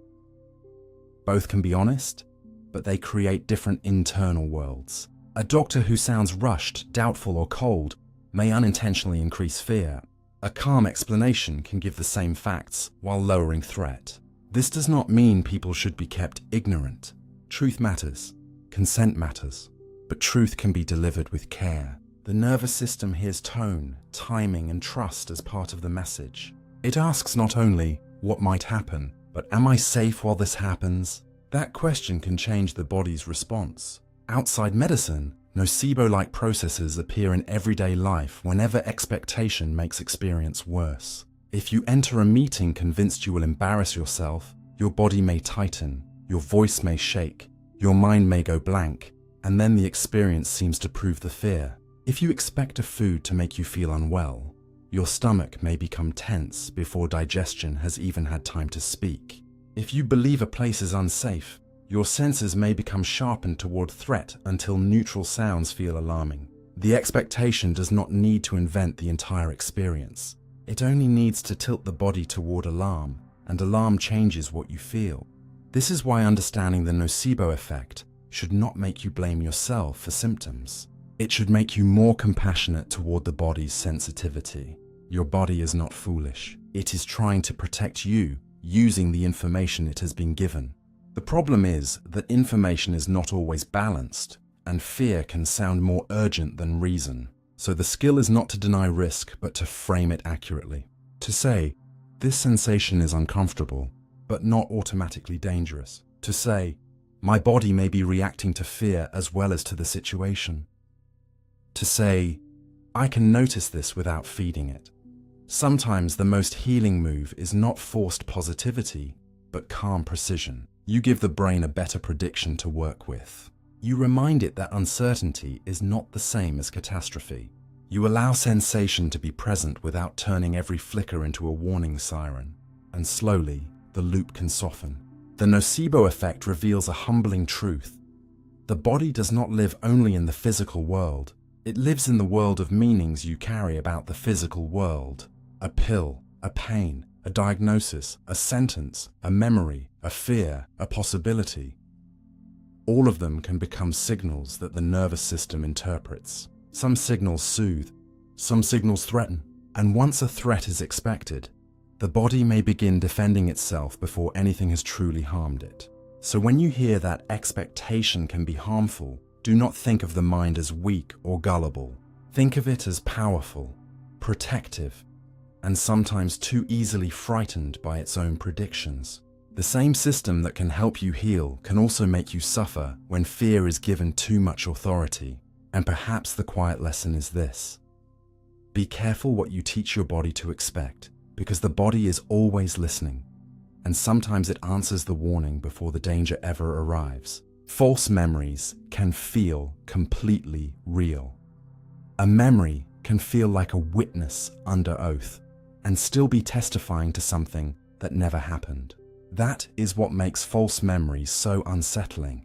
A: Both can be honest, but they create different internal worlds. A doctor who sounds rushed, doubtful, or cold may unintentionally increase fear. A calm explanation can give the same facts while lowering threat. This does not mean people should be kept ignorant. Truth matters, consent matters, but truth can be delivered with care. The nervous system hears tone, timing, and trust as part of the message. It asks not only, "what might happen?" but "am I safe while this happens?" That question can change the body's response. Outside medicine, nocebo-like processes appear in everyday life whenever expectation makes experience worse. If you enter a meeting convinced you will embarrass yourself, your body may tighten, your voice may shake, your mind may go blank, and then the experience seems to prove the fear. If you expect a food to make you feel unwell, your stomach may become tense before digestion has even had time to speak. If you believe a place is unsafe, your senses may become sharpened toward threat until neutral sounds feel alarming. The expectation does not need to invent the entire experience. It only needs to tilt the body toward alarm, and alarm changes what you feel. This is why understanding the nocebo effect should not make you blame yourself for symptoms. It should make you more compassionate toward the body's sensitivity. Your body is not foolish. It is trying to protect you using the information it has been given. The problem is that information is not always balanced, and fear can sound more urgent than reason. So the skill is not to deny risk, but to frame it accurately. To say, this sensation is uncomfortable, but not automatically dangerous. To say, my body may be reacting to fear as well as to the situation. To say, I can notice this without feeding it. Sometimes the most healing move is not forced positivity, but calm precision. You give the brain a better prediction to work with. You remind it that uncertainty is not the same as catastrophe. You allow sensation to be present without turning every flicker into a warning siren, and slowly the loop can soften. The nocebo effect reveals a humbling truth. The body does not live only in the physical world. It lives in the world of meanings you carry about the physical world. A pill, a pain, a diagnosis, a sentence, a memory, a fear, a possibility. All of them can become signals that the nervous system interprets. Some signals soothe, some signals threaten, and once a threat is expected, the body may begin defending itself before anything has truly harmed it. So when you hear that expectation can be harmful, do not think of the mind as weak or gullible. Think of it as powerful, protective, and sometimes too easily frightened by its own predictions. The same system that can help you heal can also make you suffer when fear is given too much authority. And perhaps the quiet lesson is this: be careful what you teach your body to expect, because the body is always listening, and sometimes it answers the warning before the danger ever arrives. False memories can feel completely real. A memory can feel like a witness under oath and still be testifying to something that never happened. That is what makes false memories so unsettling.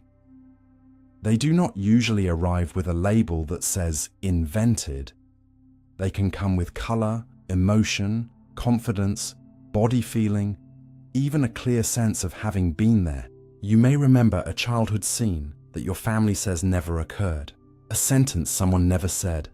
A: They do not usually arrive with a label that says invented. They can come with color, emotion, confidence, body feeling, even a clear sense of having been there. You may remember a childhood scene that your family says never occurred, a sentence someone never said,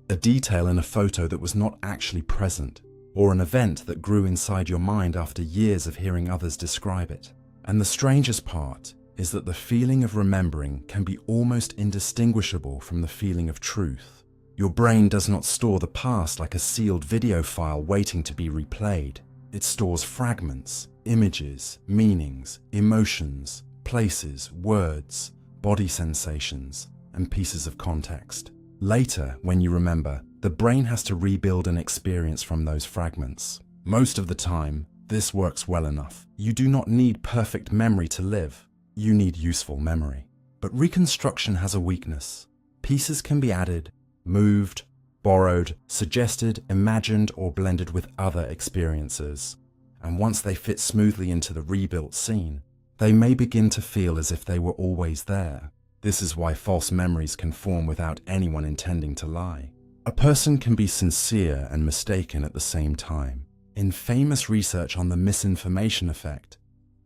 A: a detail in a photo that was not actually present, or an event that grew inside your mind after years of hearing others describe it. And the strangest part is that the feeling of remembering can be almost indistinguishable from the feeling of truth. Your brain does not store the past like a sealed video file waiting to be replayed. It stores fragments, images, meanings, emotions, places, words, body sensations, and pieces of context. Later, when you remember, the brain has to rebuild an experience from those fragments. Most of the time, this works well enough. You do not need perfect memory to live. You need useful memory. But reconstruction has a weakness. Pieces can be added, moved, borrowed, suggested, imagined, or blended with other experiences. And once they fit smoothly into the rebuilt scene, they may begin to feel as if they were always there. This is why false memories can form without anyone intending to lie. A person can be sincere and mistaken at the same time. In famous research on the misinformation effect,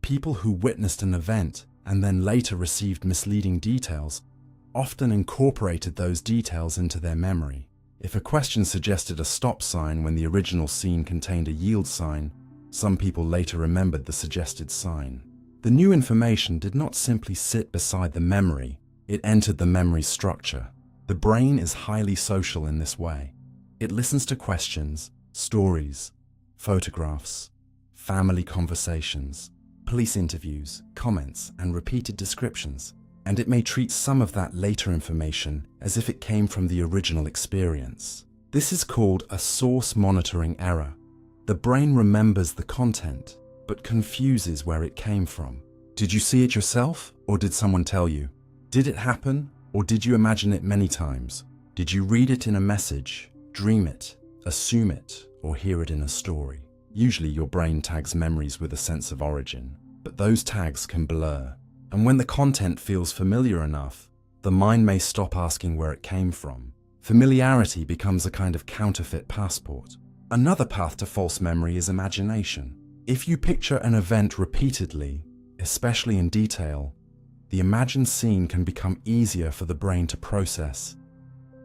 A: people who witnessed an event and then later received misleading details often incorporated those details into their memory. If a question suggested a stop sign when the original scene contained a yield sign, some people later remembered the suggested sign. The new information did not simply sit beside the memory, it entered the memory's structure. The brain is highly social in this way. It listens to questions, stories, photographs, family conversations, police interviews, comments, and repeated descriptions, and it may treat some of that later information as if it came from the original experience. This is called a source monitoring error. The brain remembers the content, but confuses where it came from. Did you see it yourself, or did someone tell you? Did it happen, or did you imagine it many times? Did you read it in a message, dream it, assume it, or hear it in a story? Usually your brain tags memories with a sense of origin, but those tags can blur. And when the content feels familiar enough, the mind may stop asking where it came from. Familiarity becomes a kind of counterfeit passport. Another path to false memory is imagination. If you picture an event repeatedly, especially in detail, the imagined scene can become easier for the brain to process,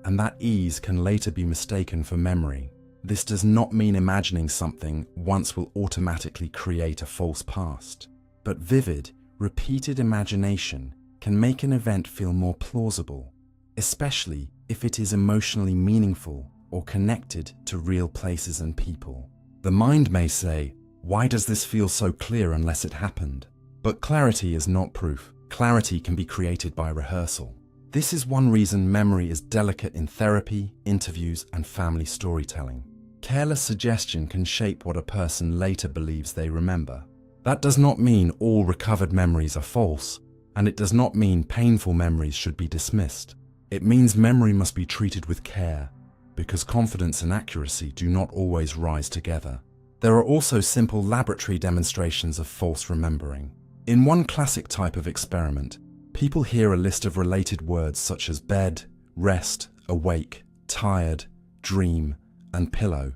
A: and that ease can later be mistaken for memory. This does not mean imagining something once will automatically create a false past, but vivid, repeated imagination can make an event feel more plausible. especially if it is emotionally meaningful or connected to real places and people. The mind may say, "Why does this feel so clear unless it happened?" But clarity is not proof. Clarity can be created by rehearsal. This is one reason memory is delicate in therapy, interviews, and family storytelling. Careless suggestion can shape what a person later believes they remember. That does not mean all recovered memories are false, and it does not mean painful memories should be dismissed. It means memory must be treated with care, because confidence and accuracy do not always rise together. There are also simple laboratory demonstrations of false remembering. In one classic type of experiment, people hear a list of related words such as bed, rest, awake, tired, dream, and pillow,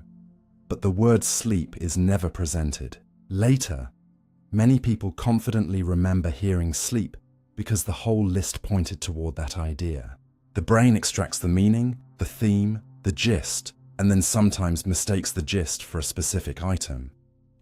A: but the word sleep is never presented. Later, many people confidently remember hearing sleep because the whole list pointed toward that idea. The brain extracts the meaning, the theme, the gist, and then sometimes mistakes the gist for a specific item.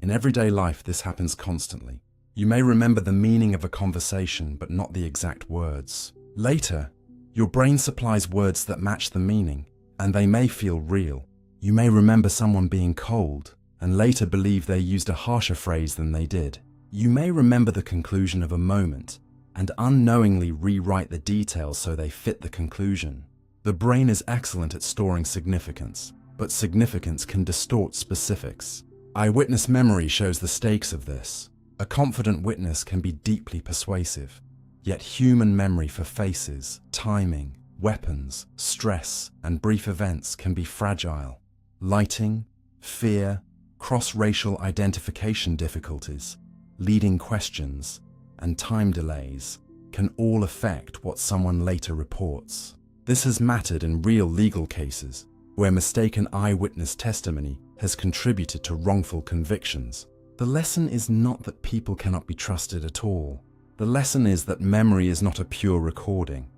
A: In everyday life, this happens constantly. You may remember the meaning of a conversation, but not the exact words. Later, your brain supplies words that match the meaning, and they may feel real. You may remember someone being cold, and later believe they used a harsher phrase than they did. You may remember the conclusion of a moment, and unknowingly rewrite the details so they fit the conclusion. The brain is excellent at storing significance, but significance can distort specifics. Eyewitness memory shows the stakes of this. A confident witness can be deeply persuasive, yet human memory for faces, timing, weapons, stress, and brief events can be fragile. Lighting, fear, cross-racial identification difficulties, leading questions, and time delays can all affect what someone later reports. This has mattered in real legal cases, where mistaken eyewitness testimony has contributed to wrongful convictions. The lesson is not that people cannot be trusted at all. The lesson is that memory is not a pure recording,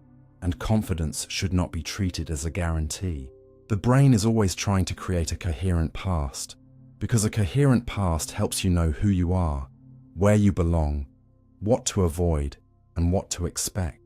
A: and confidence should not be treated as a guarantee. The brain is always trying to create a coherent past, because a coherent past helps you know who you are, where you belong, what to avoid, and what to expect.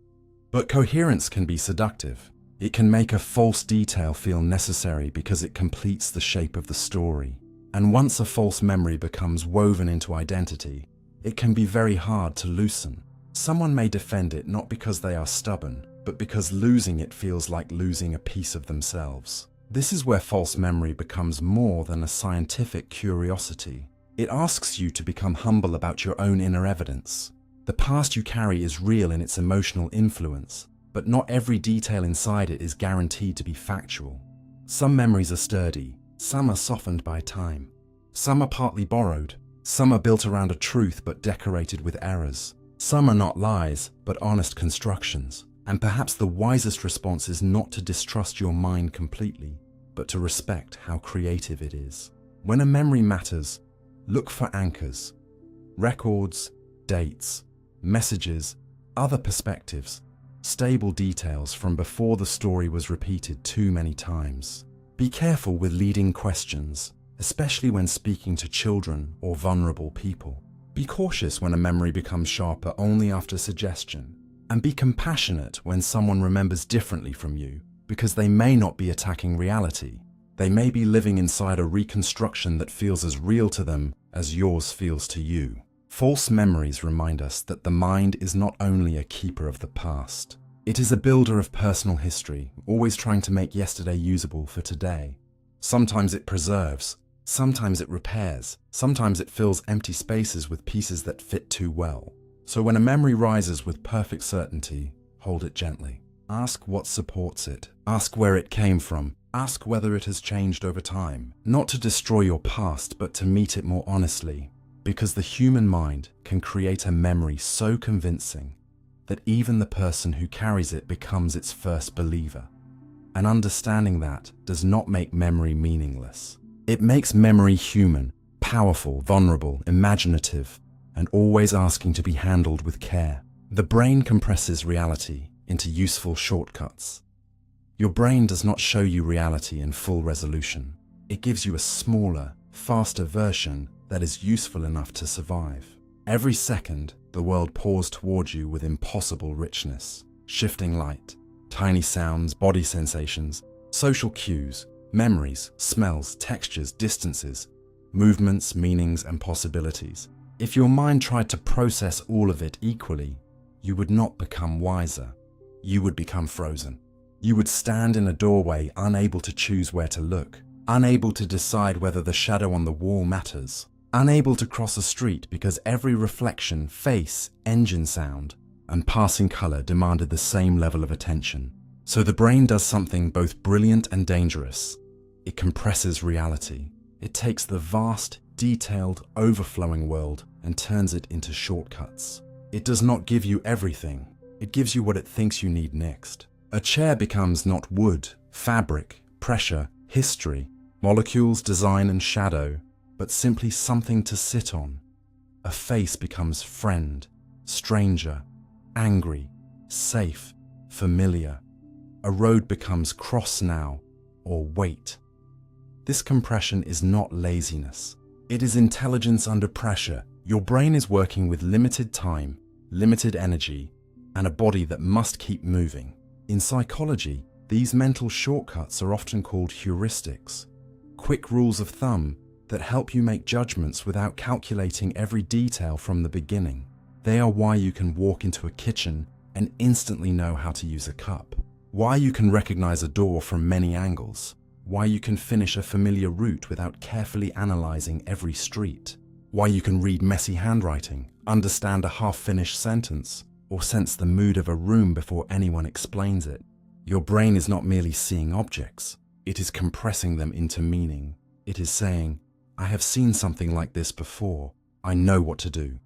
A: But coherence can be seductive. It can make a false detail feel necessary because it completes the shape of the story. And once a false memory becomes woven into identity, it can be very hard to loosen. Someone may defend it not because they are stubborn, but because losing it feels like losing a piece of themselves. This is where false memory becomes more than a scientific curiosity. It asks you to become humble about your own inner evidence. The past you carry is real in its emotional influence, but not every detail inside it is guaranteed to be factual. Some memories are sturdy, some are softened by time. Some are partly borrowed, some are built around a truth but decorated with errors. Some are not lies, but honest constructions. And perhaps the wisest response is not to distrust your mind completely, but to respect how creative it is. When a memory matters, look for anchors, records, dates, messages, other perspectives, stable details from before the story was repeated too many times. Be careful with leading questions, especially when speaking to children or vulnerable people. Be cautious when a memory becomes sharper only after suggestion. And be compassionate when someone remembers differently from you, because they may not be attacking reality. They may be living inside a reconstruction that feels as real to them as yours feels to you. False memories remind us that the mind is not only a keeper of the past. It is a builder of personal history, always trying to make yesterday usable for today. Sometimes it preserves, sometimes it repairs, sometimes it fills empty spaces with pieces that fit too well. So when a memory rises with perfect certainty, hold it gently. Ask what supports it. Ask where it came from. Ask whether it has changed over time. Not to destroy your past, but to meet it more honestly. Because the human mind can create a memory so convincing that even the person who carries it becomes its first believer. And understanding that does not make memory meaningless. It makes memory human, powerful, vulnerable, imaginative, and always asking to be handled with care. The brain compresses reality into useful shortcuts. Your brain does not show you reality in full resolution. It gives you a smaller, faster version that is useful enough to survive. Every second, the world pours toward you with impossible richness, shifting light, Tiny sounds, body sensations, social cues, memories, smells, textures, distances, movements, meanings, and possibilities. If your mind tried to process all of it equally, you would not become wiser. You would become frozen. You would stand in a doorway, unable to choose where to look, unable to decide whether the shadow on the wall matters, unable to cross a street because every reflection, face, engine sound, and passing color demanded the same level of attention. So the brain does something both brilliant and dangerous. It compresses reality. It takes the vast, detailed, overflowing world and turns it into shortcuts. It does not give you everything. It gives you what it thinks you need next. A chair becomes not wood, fabric, pressure, history, molecules, design, and shadow, but simply something to sit on. A face becomes friend, stranger, angry, safe, familiar. A road becomes cross now, or wait. This compression is not laziness. It is intelligence under pressure. Your brain is working with limited time, limited energy, and a body that must keep moving. In psychology, these mental shortcuts are often called heuristics, quick rules of thumb that help you make judgments without calculating every detail from the beginning. They are why you can walk into a kitchen and instantly know how to use a cup, why you can recognize a door from many angles, why you can finish a familiar route without carefully analyzing every street, why you can read messy handwriting, understand a half-finished sentence, or sense the mood of a room before anyone explains it. Your brain is not merely seeing objects, it is compressing them into meaning. It is saying, I have seen something like this before, I know what to do.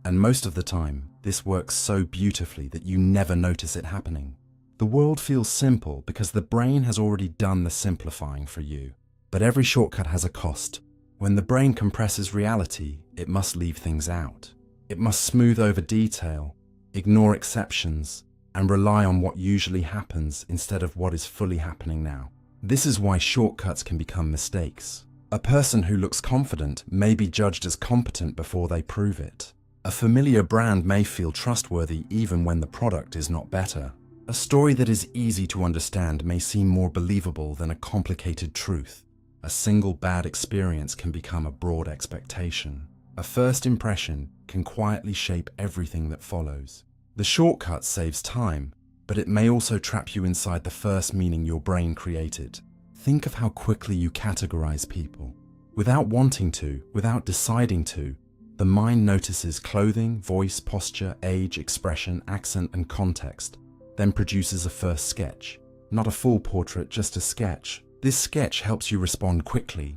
A: And most of the time, this works so beautifully that you never notice it happening. The world feels simple because the brain has already done the simplifying for you. But every shortcut has a cost. When the brain compresses reality, it must leave things out. It must smooth over detail, ignore exceptions, and rely on what usually happens instead of what is fully happening now. This is why shortcuts can become mistakes. A person who looks confident may be judged as competent before they prove it. A familiar brand may feel trustworthy even when the product is not better. A story that is easy to understand may seem more believable than a complicated truth. A single bad experience can become a broad expectation. A first impression can quietly shape everything that follows. The shortcut saves time, but it may also trap you inside the first meaning your brain created. Think of how quickly you categorize people. Without wanting to, without deciding to, the mind notices clothing, voice, posture, age, expression, accent, and context, then produces a first sketch. Not a full portrait, just a sketch. This sketch helps you respond quickly,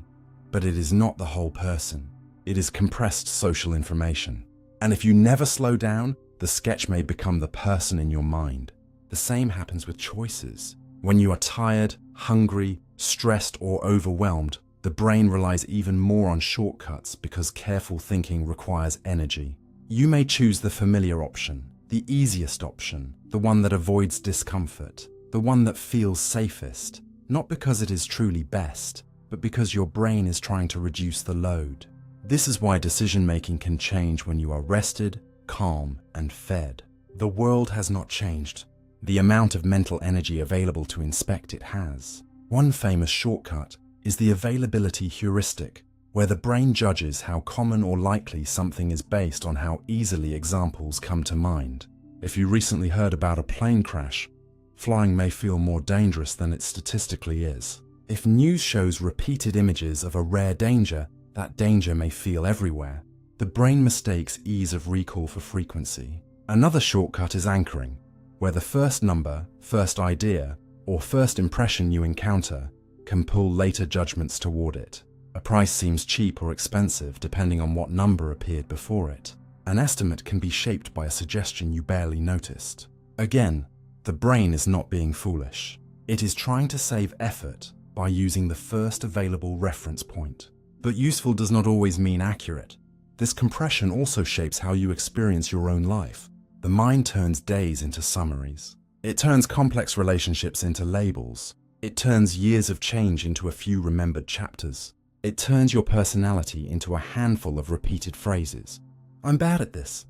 A: but it is not the whole person. It is compressed social information. And if you never slow down, the sketch may become the person in your mind. The same happens with choices. When you are tired, hungry, stressed, or overwhelmed, the brain relies even more on shortcuts because careful thinking requires energy. You may choose the familiar option, the easiest option, the one that avoids discomfort, the one that feels safest, not because it is truly best, but because your brain is trying to reduce the load. This is why decision-making can change when you are rested, calm, and fed. The world has not changed. The amount of mental energy available to inspect it has. One famous shortcut is the availability heuristic, where the brain judges how common or likely something is based on how easily examples come to mind. If you recently heard about a plane crash, flying may feel more dangerous than it statistically is. If news shows repeated images of a rare danger, that danger may feel everywhere. The brain mistakes ease of recall for frequency. Another shortcut is anchoring, where the first number, first idea, or first impression you encounter can pull later judgments toward it. A price seems cheap or expensive depending on what number appeared before it. An estimate can be shaped by a suggestion you barely noticed. Again, the brain is not being foolish. It is trying to save effort by using the first available reference point. But useful does not always mean accurate. This compression also shapes how you experience your own life. The mind turns days into summaries. It turns complex relationships into labels. It turns years of change into a few remembered chapters. It turns your personality into a handful of repeated phrases. I'm bad at this.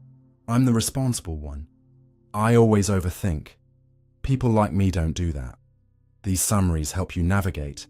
A: I'm the responsible one. I always overthink. People like me don't do that. These summaries help you navigate,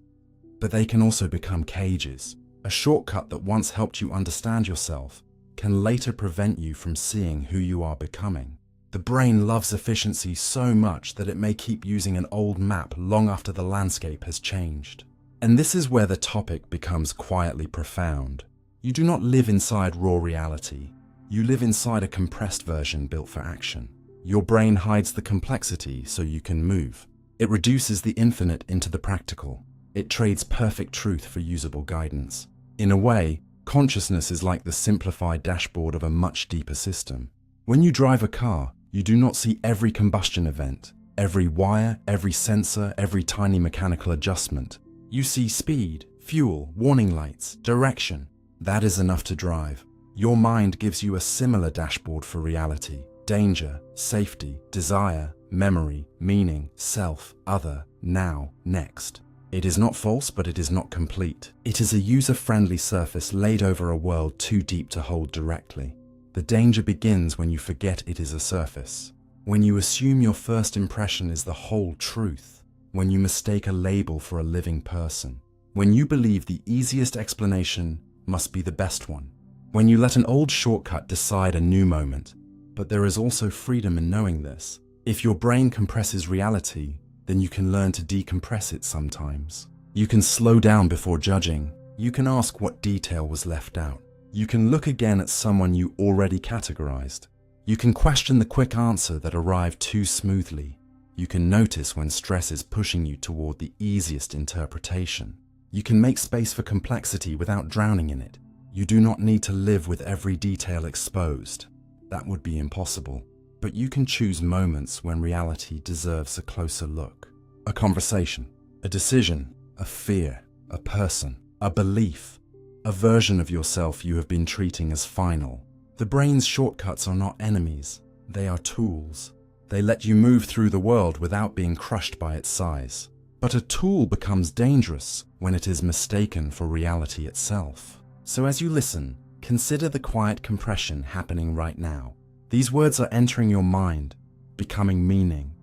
A: but they can also become cages. A shortcut that once helped you understand yourself can later prevent you from seeing who you are becoming. The brain loves efficiency so much that it may keep using an old map long after the landscape has changed. And this is where the topic becomes quietly profound. You do not live inside raw reality. You live inside a compressed version built for action. Your brain hides the complexity so you can move. It reduces the infinite into the practical. It trades perfect truth for usable guidance. In a way, consciousness is like the simplified dashboard of a much deeper system. When you drive a car, you do not see every combustion event, every wire, every sensor, every tiny mechanical adjustment. You see speed, fuel, warning lights, direction. That is enough to drive. Your mind gives you a similar dashboard for reality: danger, safety, desire, memory, meaning, self, other, now, next. It is not false, but it is not complete. It is a user-friendly surface laid over a world too deep to hold directly. The danger begins when you forget it is a surface, when you assume your first impression is the whole truth, when you mistake a label for a living person, when you believe the easiest explanation must be the best one, when you let an old shortcut decide a new moment. But there is also freedom in knowing this. If your brain compresses reality, then you can learn to decompress it sometimes. You can slow down before judging. You can ask what detail was left out. You can look again at someone you already categorized. You can question the quick answer that arrived too smoothly. You can notice when stress is pushing you toward the easiest interpretation. You can make space for complexity without drowning in it. You do not need to live with every detail exposed. That would be impossible. But you can choose moments when reality deserves a closer look. A conversation, a decision, a fear, a person, a belief, a version of yourself you have been treating as final. The brain's shortcuts are not enemies, they are tools. They let you move through the world without being crushed by its size. But a tool becomes dangerous when it is mistaken for reality itself. So as you listen, consider the quiet compression happening right now. These words are entering your mind, becoming meaning,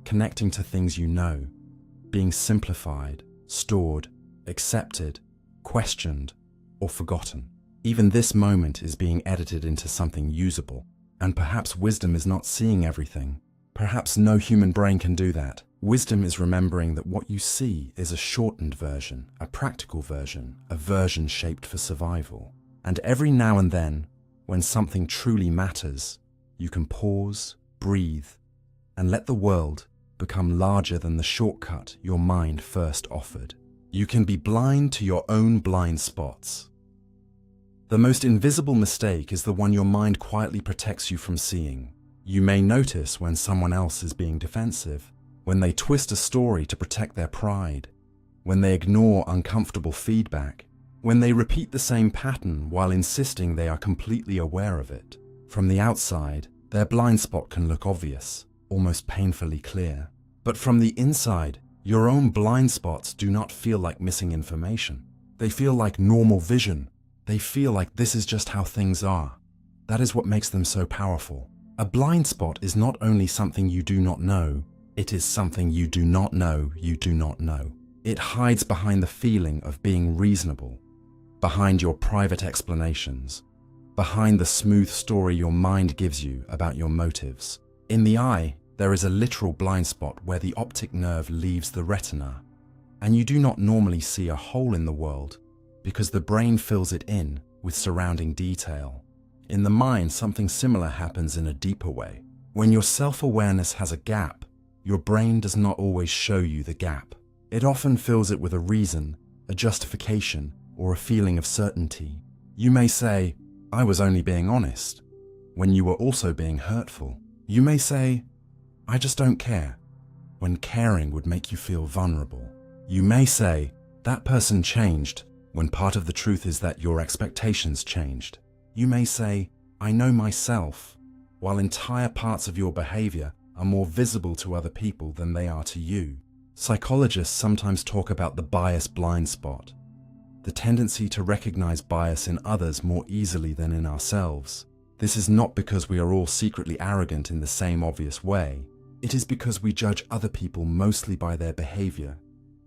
A: connecting to things you know, being simplified, stored, accepted, questioned, or forgotten. Even this moment is being edited into something usable. And perhaps wisdom is not seeing everything. Perhaps no human brain can do that. Wisdom is remembering that what you see is a shortened version, a practical version, a version shaped for survival. And every now and then, when something truly matters, you can pause, breathe, and let the world become larger than the shortcut your mind first offered. You can be blind to your own blind spots. The most invisible mistake is the one your mind quietly protects you from seeing. You may notice when someone else is being defensive, when they twist a story to protect their pride, when they ignore uncomfortable feedback, when they repeat the same pattern while insisting they are completely aware of it. From the outside, their blind spot can look obvious, almost painfully clear. But from the inside, your own blind spots do not feel like missing information. They feel like normal vision. They feel like this is just how things are. That is what makes them so powerful. A blind spot is not only something you do not know, it is something you do not know you do not know. It hides behind the feeling of being reasonable, behind your private explanations, behind the smooth story your mind gives you about your motives. In the eye, there is a literal blind spot where the optic nerve leaves the retina, and you do not normally see a hole in the world because the brain fills it in with surrounding detail. In the mind, something similar happens in a deeper way. When your self-awareness has a gap, your brain does not always show you the gap. It often fills it with a reason, a justification, or a feeling of certainty. You may say, "I was only being honest," when you were also being hurtful. You may say, "I just don't care," when caring would make you feel vulnerable. You may say, "That person changed," when part of the truth is that your expectations changed. You may say, "I know myself," while entire parts of your behavior are more visible to other people than they are to you. Psychologists sometimes talk about the bias blind spot, the tendency to recognize bias in others more easily than in ourselves. This is not because we are all secretly arrogant in the same obvious way. It is because we judge other people mostly by their behavior,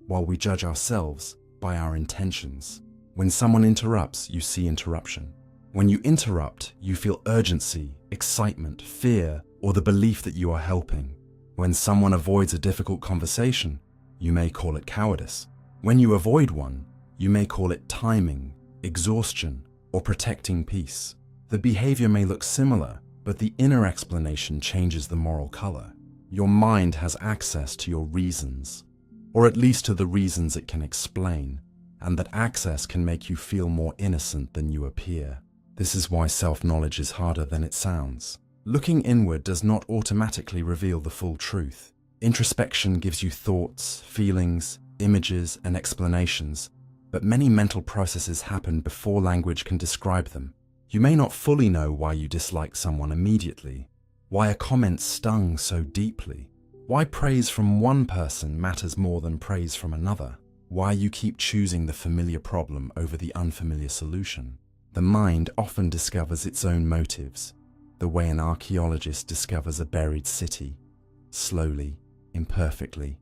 A: while we judge ourselves by our intentions. When someone interrupts, you see interruption. When you interrupt, you feel urgency, excitement, fear, or the belief that you are helping. When someone avoids a difficult conversation, you may call it cowardice. When you avoid one, you may call it timing, exhaustion, or protecting peace. The behavior may look similar, but the inner explanation changes the moral color. Your mind has access to your reasons, or at least to the reasons it can explain, and that access can make you feel more innocent than you appear. This is why self-knowledge is harder than it sounds. Looking inward does not automatically reveal the full truth. Introspection gives you thoughts, feelings, images, and explanations, but many mental processes happen before language can describe them. You may not fully know why you dislike someone immediately, why a comment stung so deeply, why praise from one person matters more than praise from another, why you keep choosing the familiar problem over the unfamiliar solution. The mind often discovers its own motives, the way an archaeologist discovers a buried city, slowly, imperfectly,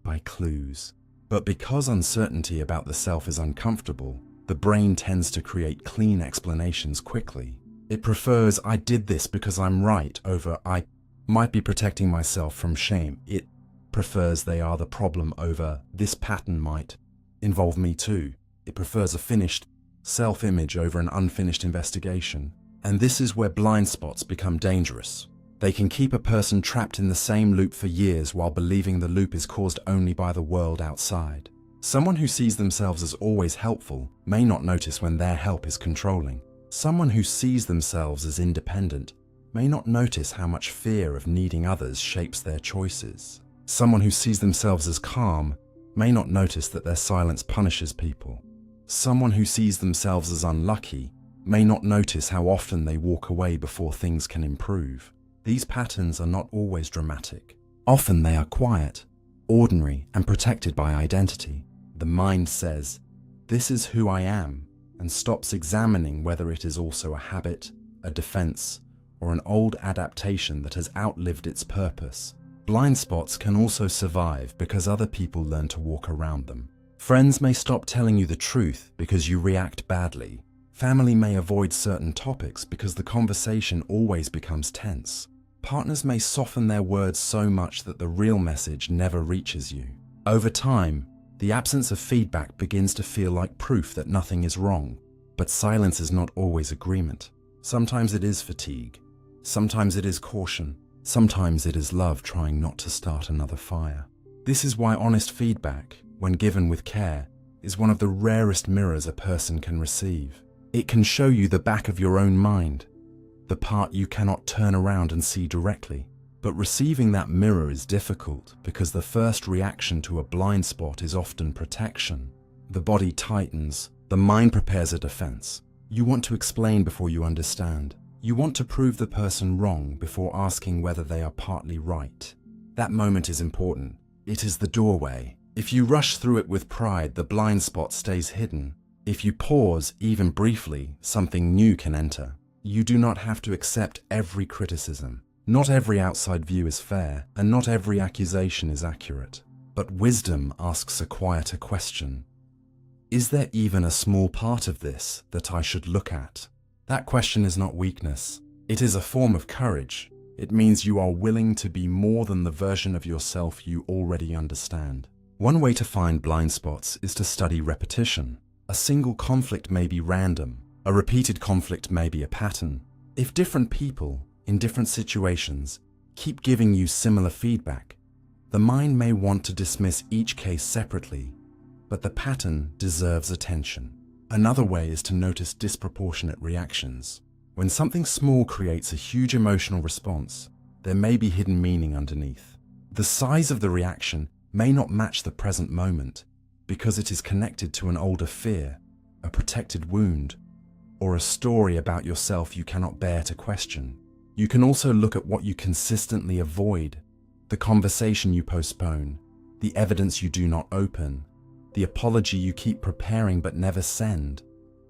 A: by clues. But because uncertainty about the self is uncomfortable, the brain tends to create clean explanations quickly. It prefers "I did this because I'm right" over "I might be protecting myself from shame." It prefers "they are the problem" over "this pattern might involve me too." It prefers a finished self-image over an unfinished investigation. And this is where blind spots become dangerous. They can keep a person trapped in the same loop for years while believing the loop is caused only by the world outside. Someone who sees themselves as always helpful may not notice when their help is controlling. Someone who sees themselves as independent may not notice how much fear of needing others shapes their choices. Someone who sees themselves as calm may not notice that their silence punishes people. Someone who sees themselves as unlucky may not notice how often they walk away before things can improve. These patterns are not always dramatic. Often they are quiet, ordinary, and protected by identity. The mind says, "This is who I am," and stops examining whether it is also a habit, a defense, or an old adaptation that has outlived its purpose. Blind spots can also survive because other people learn to walk around them. Friends may stop telling you the truth because you react badly. Family may avoid certain topics because the conversation always becomes tense. Partners may soften their words so much that the real message never reaches you. Over time, the absence of feedback begins to feel like proof that nothing is wrong. But silence is not always agreement. Sometimes it is fatigue. Sometimes it is caution. Sometimes it is love trying not to start another fire. This is why honest feedback, when given with care, is one of the rarest mirrors a person can receive. It can show you the back of your own mind, the part you cannot turn around and see directly. But receiving that mirror is difficult because the first reaction to a blind spot is often protection. The body tightens, the mind prepares a defense. You want to explain before you understand. You want to prove the person wrong before asking whether they are partly right. That moment is important. It is the doorway. If you rush through it with pride, the blind spot stays hidden. If you pause, even briefly, something new can enter. You do not have to accept every criticism. Not every outside view is fair, and not every accusation is accurate. But wisdom asks a quieter question. Is there even a small part of this that I should look at? That question is not weakness. It is a form of courage. It means you are willing to be more than the version of yourself you already understand. One way to find blind spots is to study repetition. A single conflict may be random. A repeated conflict may be a pattern. If different people, in different situations, keep giving you similar feedback, the mind may want to dismiss each case separately, but the pattern deserves attention. Another way is to notice disproportionate reactions. When something small creates a huge emotional response, there may be hidden meaning underneath. The size of the reaction may not match the present moment because it is connected to an older fear, a protected wound, or a story about yourself you cannot bear to question. You can also look at what you consistently avoid, the conversation you postpone, the evidence you do not open, the apology you keep preparing but never send,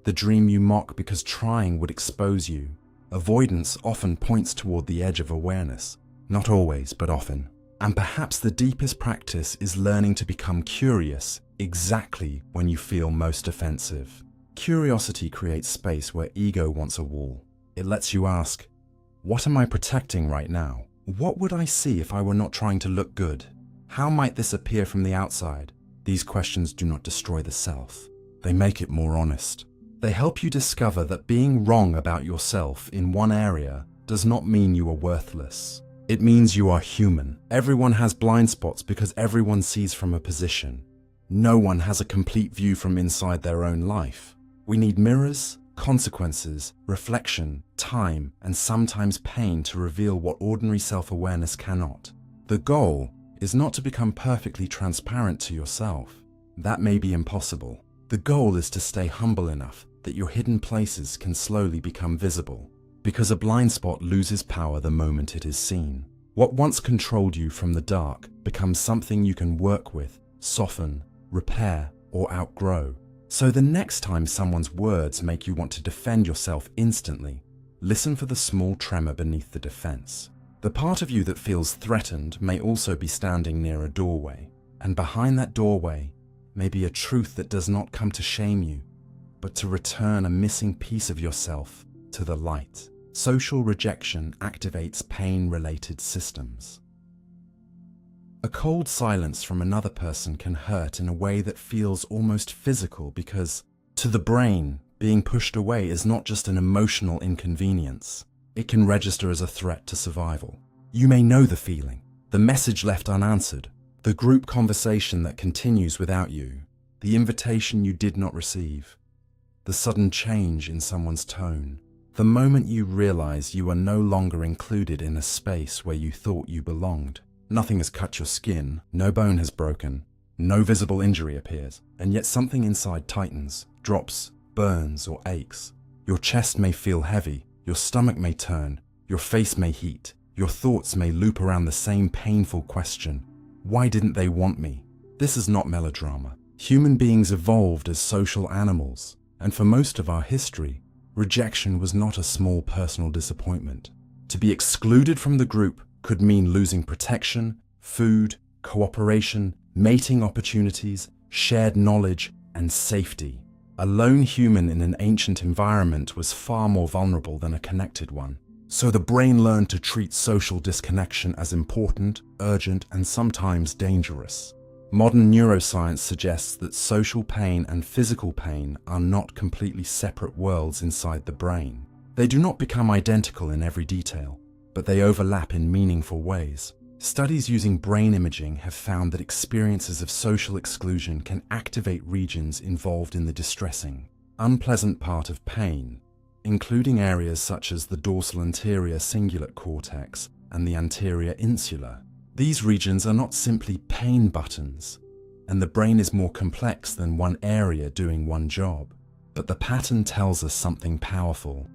A: the dream you mock because trying would expose you. Avoidance often points toward the edge of awareness. Not always, but often. And perhaps the deepest practice is learning to become curious exactly when you feel most offensive. Curiosity creates space where ego wants a wall. It lets you ask, what am I protecting right now? What would I see if I were not trying to look good? How might this appear from the outside? These questions do not destroy the self. They make it more honest. They help you discover that being wrong about yourself in one area does not mean you are worthless. It means you are human. Everyone has blind spots because everyone sees from a position. No one has a complete view from inside their own life. We need mirrors, consequences, reflection, time, and sometimes pain to reveal what ordinary self-awareness cannot. The goal is not to become perfectly transparent to yourself. That may be impossible. The goal is to stay humble enough that your hidden places can slowly become visible, because a blind spot loses power the moment it is seen. What once controlled you from the dark becomes something you can work with, soften, repair, or outgrow. So the next time someone's words make you want to defend yourself instantly, listen for the small tremor beneath the defense. The part of you that feels threatened may also be standing near a doorway, and behind that doorway may be a truth that does not come to shame you, but to return a missing piece of yourself to the light. Social rejection activates pain-related systems. A cold silence from another person can hurt in a way that feels almost physical because, to the brain, being pushed away is not just an emotional inconvenience. It can register as a threat to survival. You may know the feeling, the message left unanswered, the group conversation that continues without you, the invitation you did not receive, the sudden change in someone's tone, the moment you realize you are no longer included in a space where you thought you belonged. Nothing has cut your skin, no bone has broken, no visible injury appears, and yet something inside tightens, drops, burns, or aches. Your chest may feel heavy, your stomach may turn, your face may heat, your thoughts may loop around the same painful question: why didn't they want me? This is not melodrama. Human beings evolved as social animals, and for most of our history, rejection was not a small personal disappointment. To be excluded from the group could mean losing protection, food, cooperation, mating opportunities, shared knowledge, and safety. A lone human in an ancient environment was far more vulnerable than a connected one. So the brain learned to treat social disconnection as important, urgent, and sometimes dangerous. Modern neuroscience suggests that social pain and physical pain are not completely separate worlds inside the brain. They do not become identical in every detail, but they overlap in meaningful ways. Studies using brain imaging have found that experiences of social exclusion can activate regions involved in the distressing, unpleasant part of pain, including areas such as the dorsal anterior cingulate cortex and the anterior insula. These regions are not simply pain buttons, and the brain is more complex than one area doing one job. But the pattern tells us something powerful.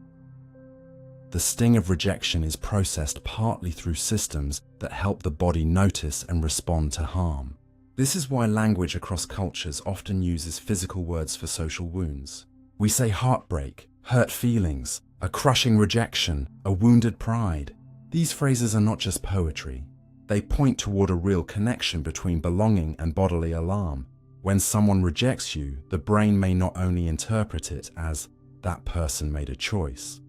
A: The sting of rejection is processed partly through systems that help the body notice and respond to harm. This is why language across cultures often uses physical words for social wounds. We say heartbreak, hurt feelings, a crushing rejection, a wounded pride. These phrases are not just poetry. They point toward a real connection between belonging and bodily alarm. When someone rejects you, the brain may not only interpret it as, that person made a choice.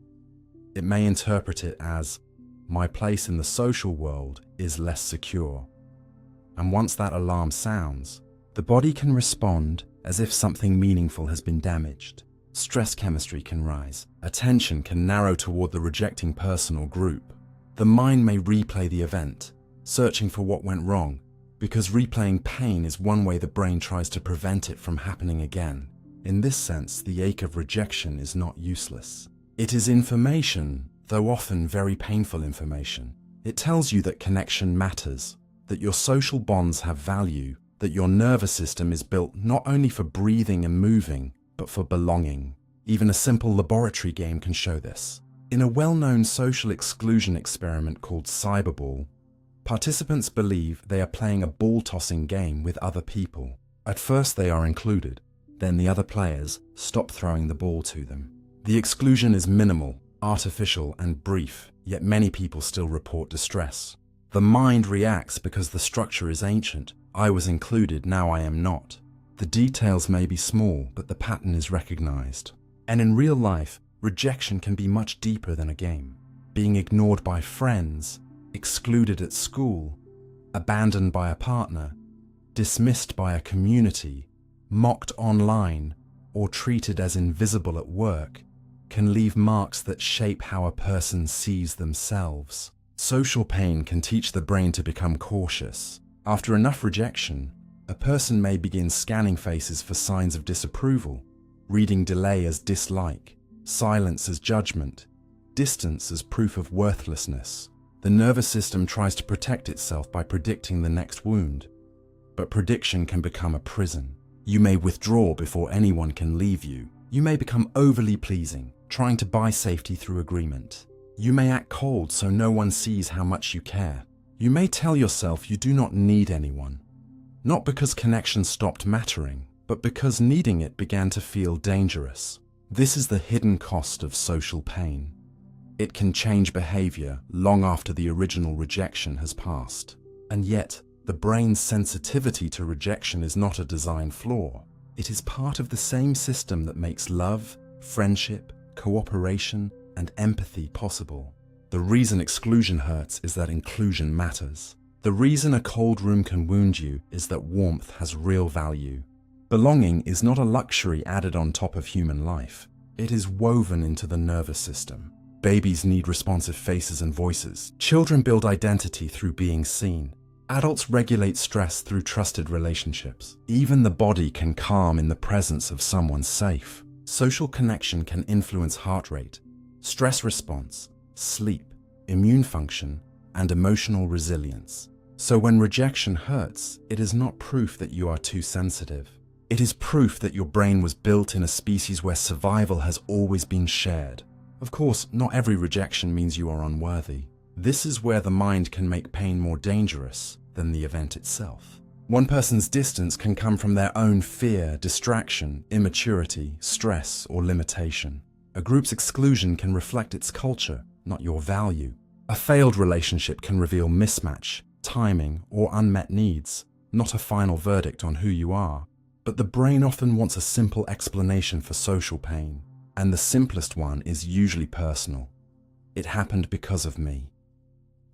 A: It may interpret it as, my place in the social world is less secure. And once that alarm sounds, the body can respond as if something meaningful has been damaged. Stress chemistry can rise. Attention can narrow toward the rejecting person or group. The mind may replay the event, searching for what went wrong, because replaying pain is one way the brain tries to prevent it from happening again. In this sense, the ache of rejection is not useless. It is information, though often very painful information. It tells you that connection matters, that your social bonds have value, that your nervous system is built not only for breathing and moving, but for belonging. Even a simple laboratory game can show this. In a well-known social exclusion experiment called Cyberball, participants believe they are playing a ball-tossing game with other people. At first they are included, then the other players stop throwing the ball to them. The exclusion is minimal, artificial, and brief, yet many people still report distress. The mind reacts because the structure is ancient. I was included, now I am not. The details may be small, but the pattern is recognized. And in real life, rejection can be much deeper than a game. Being ignored by friends, excluded at school, abandoned by a partner, dismissed by a community, mocked online, or treated as invisible at work can leave marks that shape how a person sees themselves. Social pain can teach the brain to become cautious. After enough rejection, a person may begin scanning faces for signs of disapproval, reading delay as dislike, silence as judgment, distance as proof of worthlessness. The nervous system tries to protect itself by predicting the next wound, but prediction can become a prison. You may withdraw before anyone can leave you. You may become overly pleasing, trying to buy safety through agreement. You may act cold so no one sees how much you care. You may tell yourself you do not need anyone, not because connection stopped mattering, but because needing it began to feel dangerous. This is the hidden cost of social pain. It can change behavior long after the original rejection has passed. And yet, the brain's sensitivity to rejection is not a design flaw. It is part of the same system that makes love, friendship, cooperation, and empathy possible. The reason exclusion hurts is that inclusion matters. The reason a cold room can wound you is that warmth has real value. Belonging is not a luxury added on top of human life. It is woven into the nervous system. Babies need responsive faces and voices. Children build identity through being seen. Adults regulate stress through trusted relationships. Even the body can calm in the presence of someone safe. Social connection can influence heart rate, stress response, sleep, immune function, and emotional resilience. So when rejection hurts, it is not proof that you are too sensitive. It is proof that your brain was built in a species where survival has always been shared. Of course, not every rejection means you are unworthy. This is where the mind can make pain more dangerous than the event itself. One person's distance can come from their own fear, distraction, immaturity, stress, or limitation. A group's exclusion can reflect its culture, not your value. A failed relationship can reveal mismatch, timing, or unmet needs, not a final verdict on who you are. But the brain often wants a simple explanation for social pain, and the simplest one is usually personal. It happened because of me.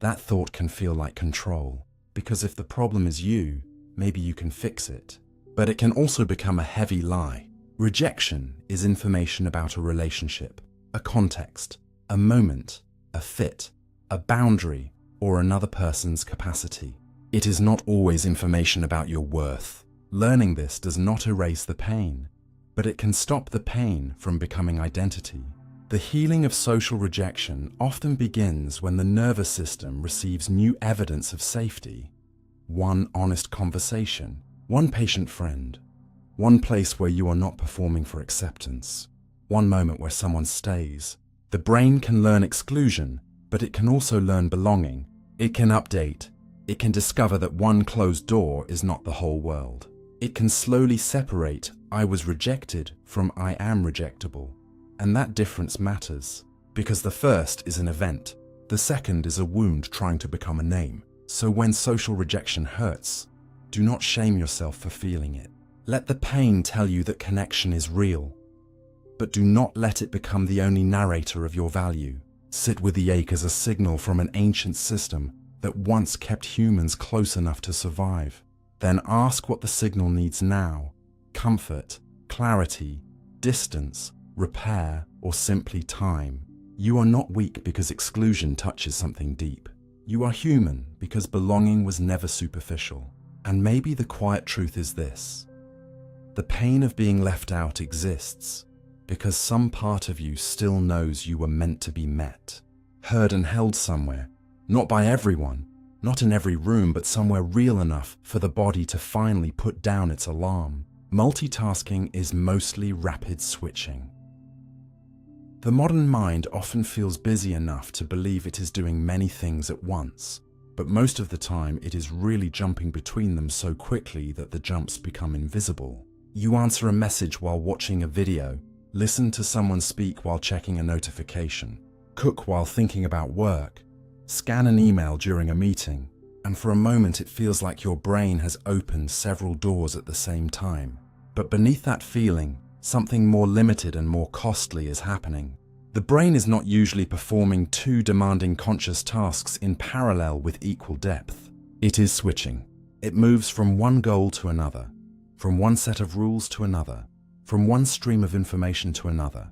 A: That thought can feel like control, because if the problem is you, maybe you can fix it. But it can also become a heavy lie. Rejection is information about a relationship, a context, a moment, a fit, a boundary, or another person's capacity. It is not always information about your worth. Learning this does not erase the pain, but it can stop the pain from becoming identity. The healing of social rejection often begins when the nervous system receives new evidence of safety. One honest conversation, one patient friend, one place where you are not performing for acceptance, one moment where someone stays. The brain can learn exclusion, but it can also learn belonging. It can update. It can discover that one closed door is not the whole world. It can slowly separate I was rejected from I am rejectable. And that difference matters, because the first is an event, the second is a wound trying to become a name. So when social rejection hurts, do not shame yourself for feeling it. Let the pain tell you that connection is real, but do not let it become the only narrator of your value. Sit with the ache as a signal from an ancient system that once kept humans close enough to survive. Then ask what the signal needs now: comfort, clarity, distance, repair, or simply time. You are not weak because exclusion touches something deep. You are human because belonging was never superficial. And maybe the quiet truth is this: the pain of being left out exists because some part of you still knows you were meant to be met, heard and held somewhere, not by everyone, not in every room, but somewhere real enough for the body to finally put down its alarm. Multitasking is mostly rapid switching. The modern mind often feels busy enough to believe it is doing many things at once, but most of the time it is really jumping between them so quickly that the jumps become invisible. You answer a message while watching a video, listen to someone speak while checking a notification, cook while thinking about work, Scan an email during a meeting, and for a moment it feels like your brain has opened several doors at the same time. But beneath that feeling, something more limited and more costly is happening. The brain is not usually performing two demanding conscious tasks in parallel with equal depth. It is switching. It moves from one goal to another, from one set of rules to another, from one stream of information to another,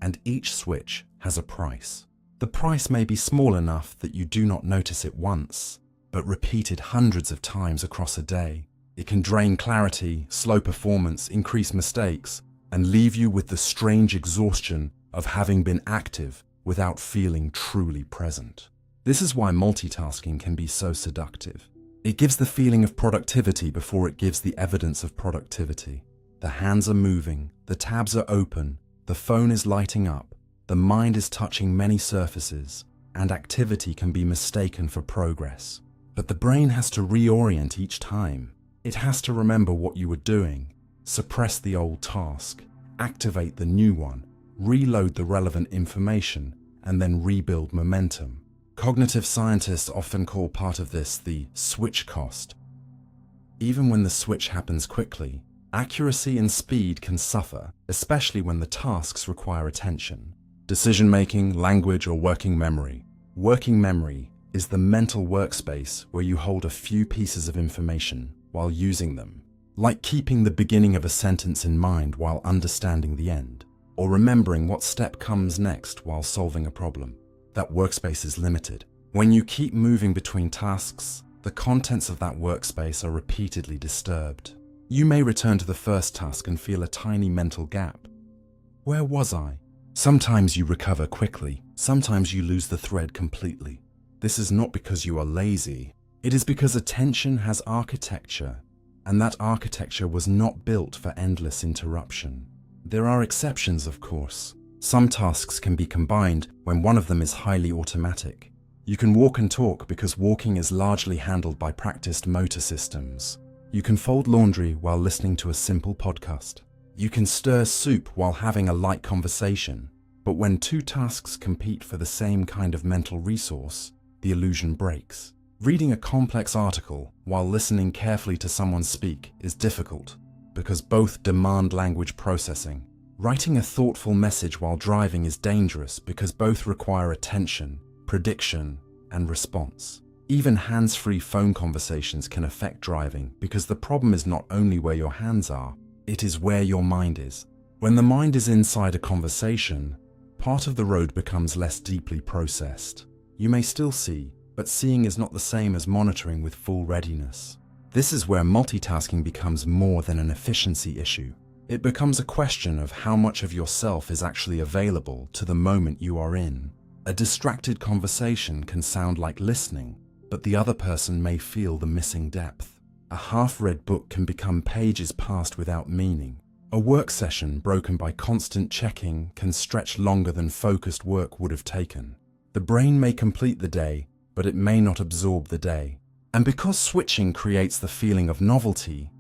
A: and each switch has a price. The price may be small enough that you do not notice it once, but repeated hundreds of times across a day, it can drain clarity, slow performance, increase mistakes, and leave you with the strange exhaustion of having been active without feeling truly present. This is why multitasking can be so seductive. It gives the feeling of productivity before it gives the evidence of productivity. The hands are moving, the tabs are open, the phone is lighting up, the mind is touching many surfaces, and activity can be mistaken for progress. But the brain has to reorient each time. It has to remember what you were doing, suppress the old task, activate the new one, reload the relevant information, and then rebuild momentum. Cognitive scientists often call part of this the switch cost. Even when the switch happens quickly, accuracy and speed can suffer, especially when the tasks require attention. Decision-making, language, or working memory. Working memory is the mental workspace where you hold a few pieces of information while using them, like keeping the beginning of a sentence in mind while understanding the end, or remembering what step comes next while solving a problem. That workspace is limited. When you keep moving between tasks, the contents of that workspace are repeatedly disturbed. You may return to the first task and feel a tiny mental gap. Where was I? Sometimes you recover quickly, sometimes you lose the thread completely. This is not because you are lazy, it is because attention has architecture, and that architecture was not built for endless interruption. There are exceptions, of course. Some tasks can be combined when one of them is highly automatic. You can walk and talk because walking is largely handled by practiced motor systems. You can fold laundry while listening to a simple podcast. You can stir soup while having a light conversation. But when two tasks compete for the same kind of mental resource, the illusion breaks. Reading a complex article while listening carefully to someone speak is difficult because both demand language processing. Writing a thoughtful message while driving is dangerous because both require attention, prediction, and response. Even hands-free phone conversations can affect driving because the problem is not only where your hands are, it is where your mind is. When the mind is inside a conversation, part of the road becomes less deeply processed. You may still see, but seeing is not the same as monitoring with full readiness. This is where multitasking becomes more than an efficiency issue. It becomes a question of how much of yourself is actually available to the moment you are in. A distracted conversation can sound like listening, but the other person may feel the missing depth. A half-read book can become pages passed without meaning. A work session broken by constant checking can stretch longer than focused work would have taken. The brain may complete the day, but it may not absorb the day. And because switching creates the feeling of novelty,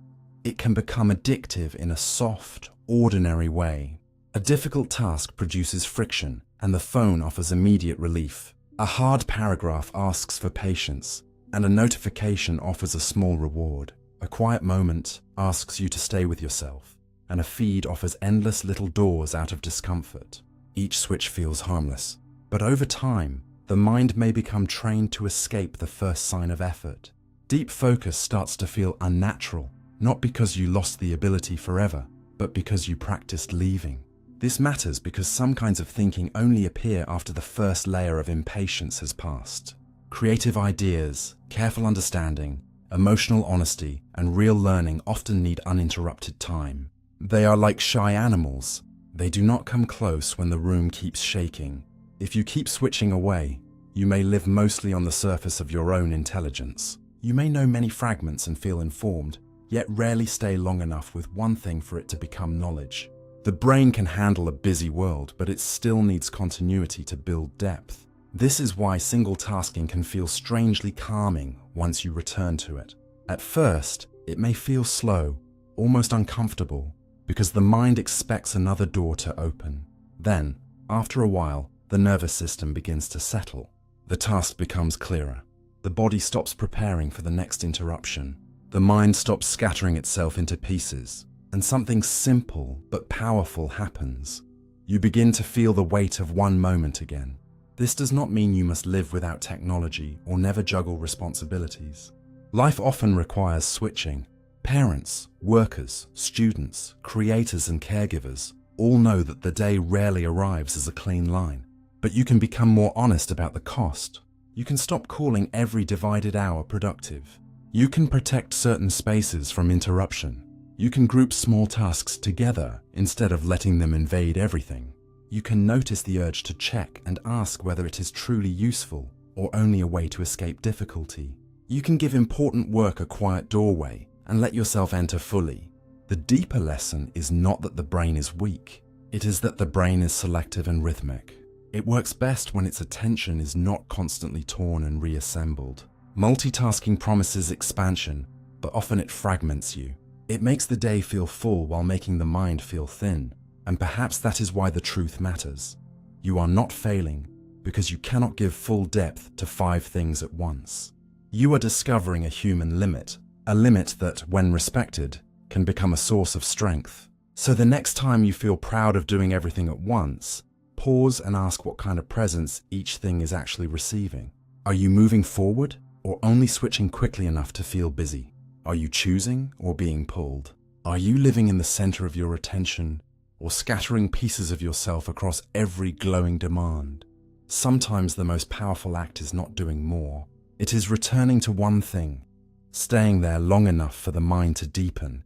A: it can become addictive in a soft, ordinary way. A difficult task produces friction, and the phone offers immediate relief. A hard paragraph asks for patience, and a notification offers a small reward. A quiet moment asks you to stay with yourself, and a feed offers endless little doors out of discomfort. Each switch feels harmless, but over time, the mind may become trained to escape the first sign of effort. Deep focus starts to feel unnatural, not because you lost the ability forever, but because you practiced leaving. This matters because some kinds of thinking only appear after the first layer of impatience has passed. Creative ideas, careful understanding, emotional honesty, and real learning often need uninterrupted time. They are like shy animals. They do not come close when the room keeps shaking. If you keep switching away, you may live mostly on the surface of your own intelligence. You may know many fragments and feel informed, yet rarely stay long enough with one thing for it to become knowledge. The brain can handle a busy world, but it still needs continuity to build depth. This is why single tasking can feel strangely calming once you return to it. At first, it may feel slow, almost uncomfortable, because the mind expects another door to open. Then, after a while, the nervous system begins to settle. The task becomes clearer. The body stops preparing for the next interruption. The mind stops scattering itself into pieces, and something simple but powerful happens. You begin to feel the weight of one moment again. This does not mean you must live without technology or never juggle responsibilities. Life often requires switching. Parents, workers, students, creators, and caregivers all know that the day rarely arrives as a clean line. But you can become more honest about the cost. You can stop calling every divided hour productive. You can protect certain spaces from interruption. You can group small tasks together instead of letting them invade everything. You can notice the urge to check and ask whether it is truly useful or only a way to escape difficulty. You can give important work a quiet doorway and let yourself enter fully. The deeper lesson is not that the brain is weak. It is that the brain is selective and rhythmic. It works best when its attention is not constantly torn and reassembled. Multitasking promises expansion, but often it fragments you. It makes the day feel full while making the mind feel thin. And perhaps that is why the truth matters. You are not failing because you cannot give full depth to 5 things at once. You are discovering a human limit, a limit that, when respected, can become a source of strength. So the next time you feel proud of doing everything at once, pause and ask what kind of presence each thing is actually receiving. Are you moving forward or only switching quickly enough to feel busy? Are you choosing or being pulled? Are you living in the center of your attention or scattering pieces of yourself across every glowing demand? Sometimes the most powerful act is not doing more. It is returning to one thing, staying there long enough for the mind to deepen,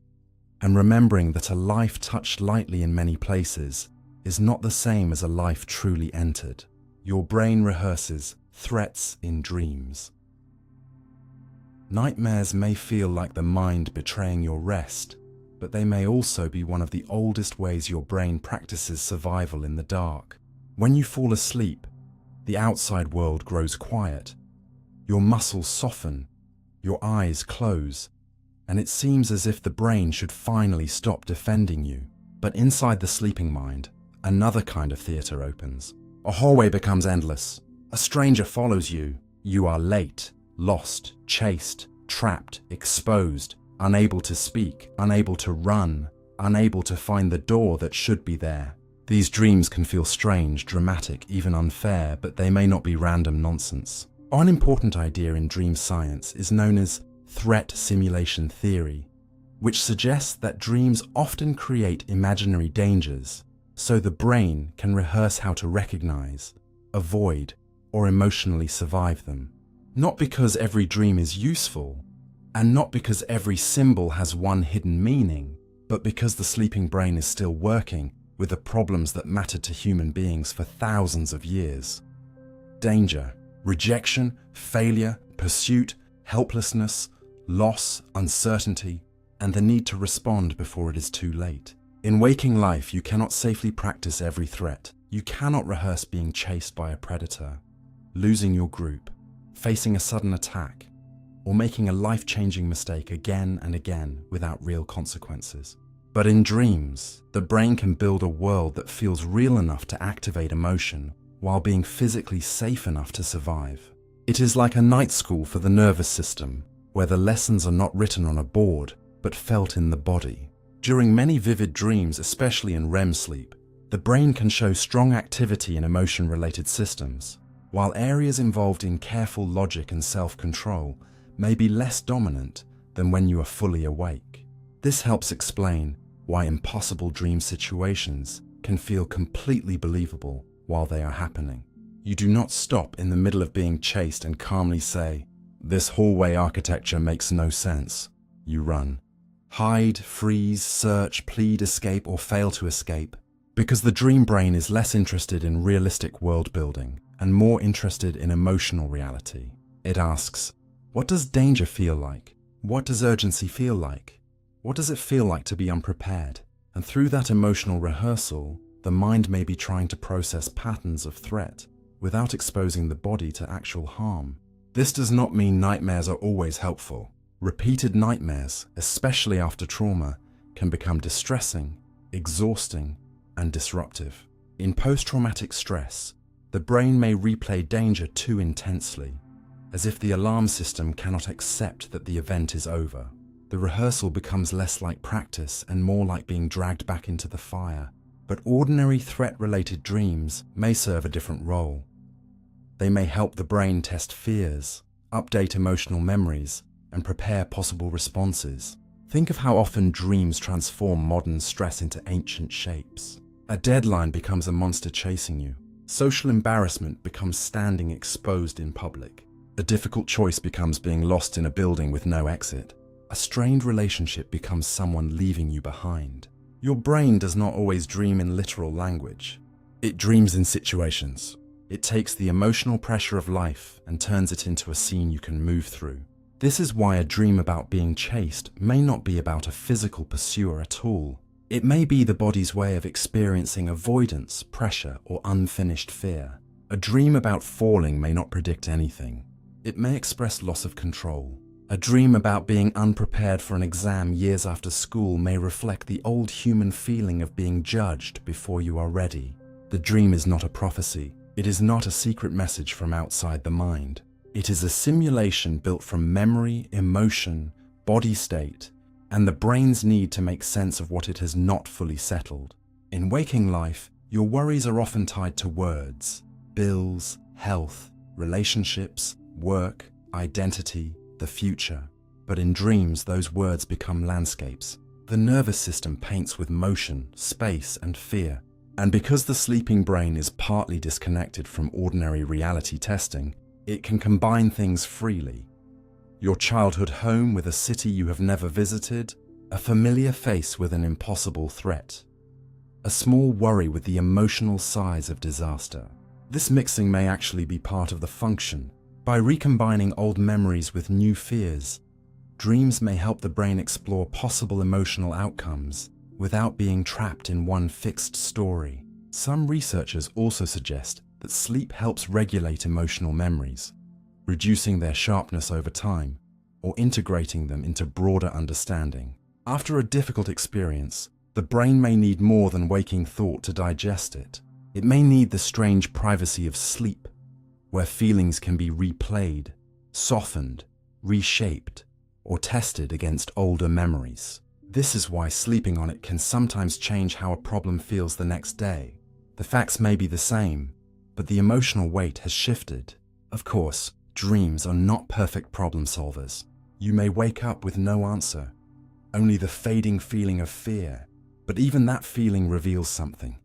A: and remembering that a life touched lightly in many places is not the same as a life truly entered. Your brain rehearses threats in dreams. Nightmares may feel like the mind betraying your rest, but they may also be one of the oldest ways your brain practices survival in the dark. When you fall asleep, the outside world grows quiet. Your muscles soften, your eyes close, and it seems as if the brain should finally stop defending you. But inside the sleeping mind, another kind of theater opens. A hallway becomes endless. A stranger follows you. You are late, lost, chased, trapped, exposed, unable to speak, unable to run, unable to find the door that should be there. These dreams can feel strange, dramatic, even unfair, but they may not be random nonsense. One important idea in dream science is known as threat simulation theory, which suggests that dreams often create imaginary dangers, so the brain can rehearse how to recognize, avoid, or emotionally survive them. Not because every dream is useful, and not because every symbol has one hidden meaning, but because the sleeping brain is still working with the problems that mattered to human beings for thousands of years. Danger, rejection, failure, pursuit, helplessness, loss, uncertainty, and the need to respond before it is too late. In waking life, you cannot safely practice every threat. You cannot rehearse being chased by a predator, losing your group, facing a sudden attack, or making a life-changing mistake again and again without real consequences. But in dreams, the brain can build a world that feels real enough to activate emotion while being physically safe enough to survive. It is like a night school for the nervous system, where the lessons are not written on a board, but felt in the body. During many vivid dreams, especially in REM sleep, the brain can show strong activity in emotion-related systems, while areas involved in careful logic and self-control may be less dominant than when you are fully awake. This helps explain why impossible dream situations can feel completely believable while they are happening. You do not stop in the middle of being chased and calmly say, "This hallway architecture makes no sense." You run. Hide, freeze, search, plead, escape, or fail to escape, because the dream brain is less interested in realistic world building and more interested in emotional reality. It asks, what does danger feel like? What does urgency feel like? What does it feel like to be unprepared? And through that emotional rehearsal, the mind may be trying to process patterns of threat without exposing the body to actual harm. This does not mean nightmares are always helpful. Repeated nightmares, especially after trauma, can become distressing, exhausting, and disruptive. In post-traumatic stress, The brain may replay danger too intensely, as if the alarm system cannot accept that the event is over. The rehearsal becomes less like practice and more like being dragged back into the fire. But ordinary threat-related dreams may serve a different role. They may help the brain test fears, update emotional memories, and prepare possible responses. Think of how often dreams transform modern stress into ancient shapes. A deadline becomes a monster chasing you. Social embarrassment becomes standing exposed in public. A difficult choice becomes being lost in a building with no exit. A strained relationship becomes someone leaving you behind. Your brain does not always dream in literal language. It dreams in situations. It takes the emotional pressure of life and turns it into a scene you can move through. This is why a dream about being chased may not be about a physical pursuer at all. It may be the body's way of experiencing avoidance, pressure, or unfinished fear. A dream about falling may not predict anything. It may express loss of control. A dream about being unprepared for an exam years after school may reflect the old human feeling of being judged before you are ready. The dream is not a prophecy. It is not a secret message from outside the mind. It is a simulation built from memory, emotion, body state, and the brain's need to make sense of what it has not fully settled. In waking life, your worries are often tied to words, bills, health, relationships, work, identity, the future. But in dreams, those words become landscapes. The nervous system paints with motion, space, and fear. And because the sleeping brain is partly disconnected from ordinary reality testing, it can combine things freely. Your childhood home with a city you have never visited, a familiar face with an impossible threat, a small worry with the emotional size of disaster. This mixing may actually be part of the function. By recombining old memories with new fears, dreams may help the brain explore possible emotional outcomes without being trapped in one fixed story. Some researchers also suggest that sleep helps regulate emotional memories, reducing their sharpness over time or integrating them into broader understanding. After a difficult experience, the brain may need more than waking thought to digest it. It may need the strange privacy of sleep, where feelings can be replayed, softened, reshaped, or tested against older memories. This is why sleeping on it can sometimes change how a problem feels the next day. The facts may be the same, but the emotional weight has shifted. Of course, dreams are not perfect problem solvers. You may wake up with no answer, only the fading feeling of fear, but even that feeling reveals something.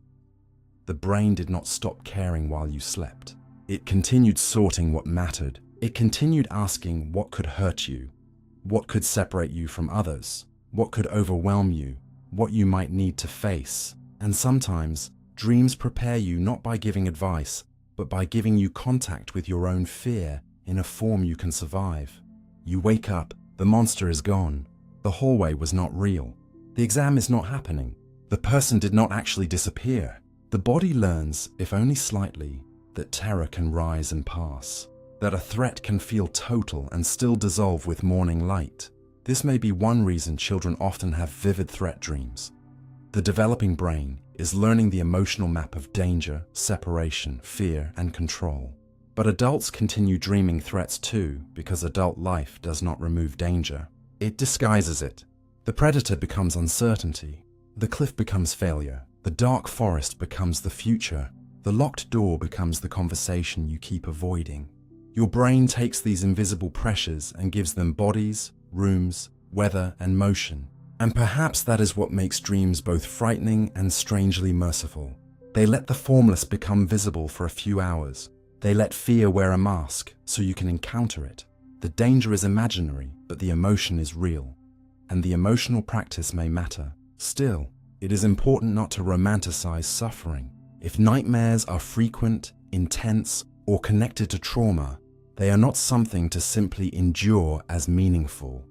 A: The brain did not stop caring while you slept. It continued sorting what mattered. It continued asking what could hurt you, what could separate you from others, what could overwhelm you, what you might need to face. And sometimes, dreams prepare you not by giving advice, but by giving you contact with your own fear in a form you can survive. You wake up, the monster is gone. The hallway was not real. The exam is not happening. The person did not actually disappear. The body learns, if only slightly, that terror can rise and pass, that a threat can feel total and still dissolve with morning light. This may be one reason children often have vivid threat dreams. The developing brain is learning the emotional map of danger, separation, fear, and control. But adults continue dreaming threats too, because adult life does not remove danger. It disguises it. The predator becomes uncertainty. The cliff becomes failure. The dark forest becomes the future. The locked door becomes the conversation you keep avoiding. Your brain takes these invisible pressures and gives them bodies, rooms, weather, and motion. And perhaps that is what makes dreams both frightening and strangely merciful. They let the formless become visible for a few hours. They let fear wear a mask so you can encounter it. The danger is imaginary, but the emotion is real. And the emotional practice may matter. Still, it is important not to romanticize suffering. If nightmares are frequent, intense, or connected to trauma, they are not something to simply endure as meaningful.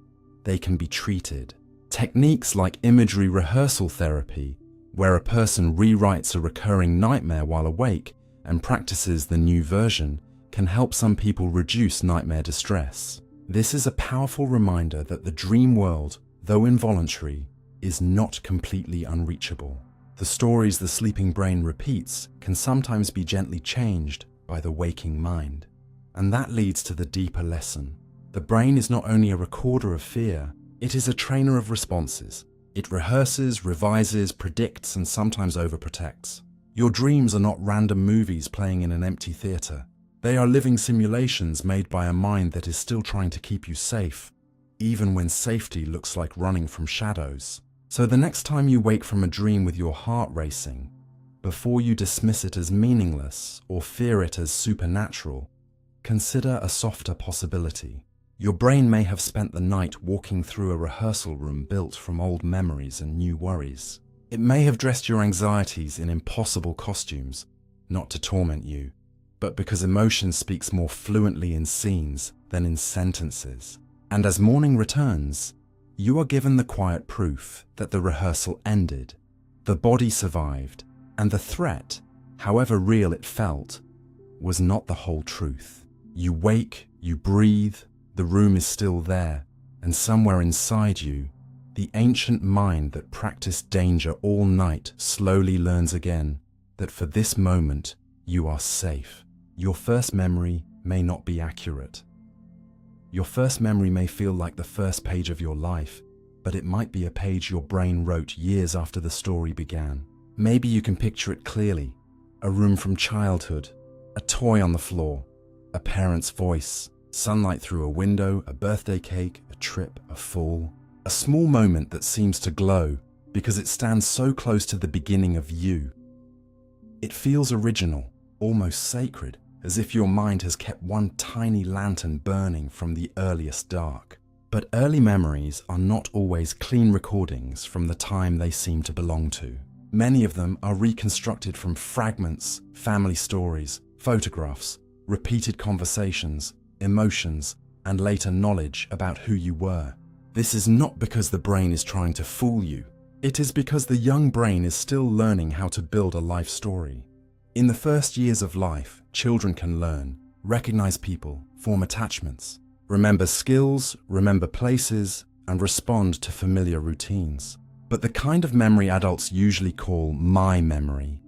A: They can be treated. Techniques like imagery rehearsal therapy, where a person rewrites a recurring nightmare while awake and practices the new version, can help some people reduce nightmare distress. This is a powerful reminder that the dream world, though involuntary, is not completely unreachable. The stories the sleeping brain repeats can sometimes be gently changed by the waking mind. And that leads to the deeper lesson. The brain is not only a recorder of fear, it is a trainer of responses. It rehearses, revises, predicts, and sometimes overprotects. Your dreams are not random movies playing in an empty theater. They are living simulations made by a mind that is still trying to keep you safe, even when safety looks like running from shadows. So the next time you wake from a dream with your heart racing, before you dismiss it as meaningless or fear it as supernatural, consider a softer possibility. Your brain may have spent the night walking through a rehearsal room built from old memories and new worries. It may have dressed your anxieties in impossible costumes, not to torment you, but because emotion speaks more fluently in scenes than in sentences. And as morning returns, you are given the quiet proof that the rehearsal ended, the body survived, and the threat, however real it felt, was not the whole truth. You wake, you breathe, the room is still there, and somewhere inside you, the ancient mind that practiced danger all night slowly learns again that for this moment you are safe. Your first memory may not be accurate. Your first memory may feel like the first page of your life, but it might be a page your brain wrote years after the story began. Maybe you can picture it clearly: a room from childhood, a toy on the floor, a parent's voice, sunlight through a window, a birthday cake, a trip, a fall. A small moment that seems to glow because it stands so close to the beginning of you. It feels original, almost sacred, as if your mind has kept one tiny lantern burning from the earliest dark. But early memories are not always clean recordings from the time they seem to belong to. Many of them are reconstructed from fragments, family stories, photographs, repeated conversations, emotions, and later knowledge about who you were. This is not because the brain is trying to fool you. It is because the young brain is still learning how to build a life story. In the first years of life, children can learn, recognize people, form attachments, remember skills, remember places, and respond to familiar routines. But the kind of memory adults usually call my memory,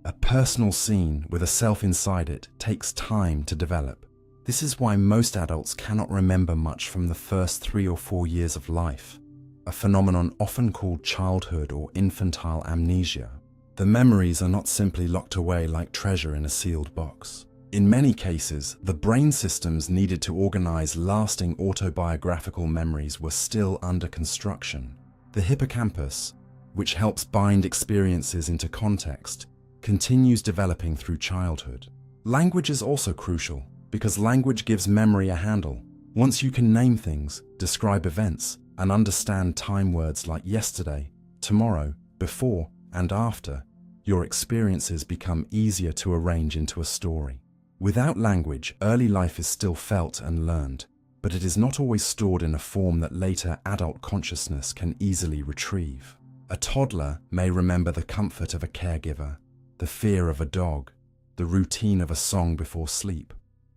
A: a personal scene with a self inside it, takes time to develop. This is why most adults cannot remember much from the first 3 or 4 years of life, a phenomenon often called childhood or infantile amnesia. The memories are not simply locked away like treasure in a sealed box. In many cases, the brain systems needed to organize lasting autobiographical memories were still under construction. The hippocampus, which helps bind experiences into context, continues developing through childhood. Language is also crucial, because language gives memory a handle. Once you can name things, describe events, and understand time words like yesterday, tomorrow, before, and after, your experiences become easier to arrange into a story. Without language, early life is still felt and learned, but it is not always stored in a form that later adult consciousness can easily retrieve. A toddler may remember the comfort of a caregiver, the fear of a dog, the routine of a song before sleep,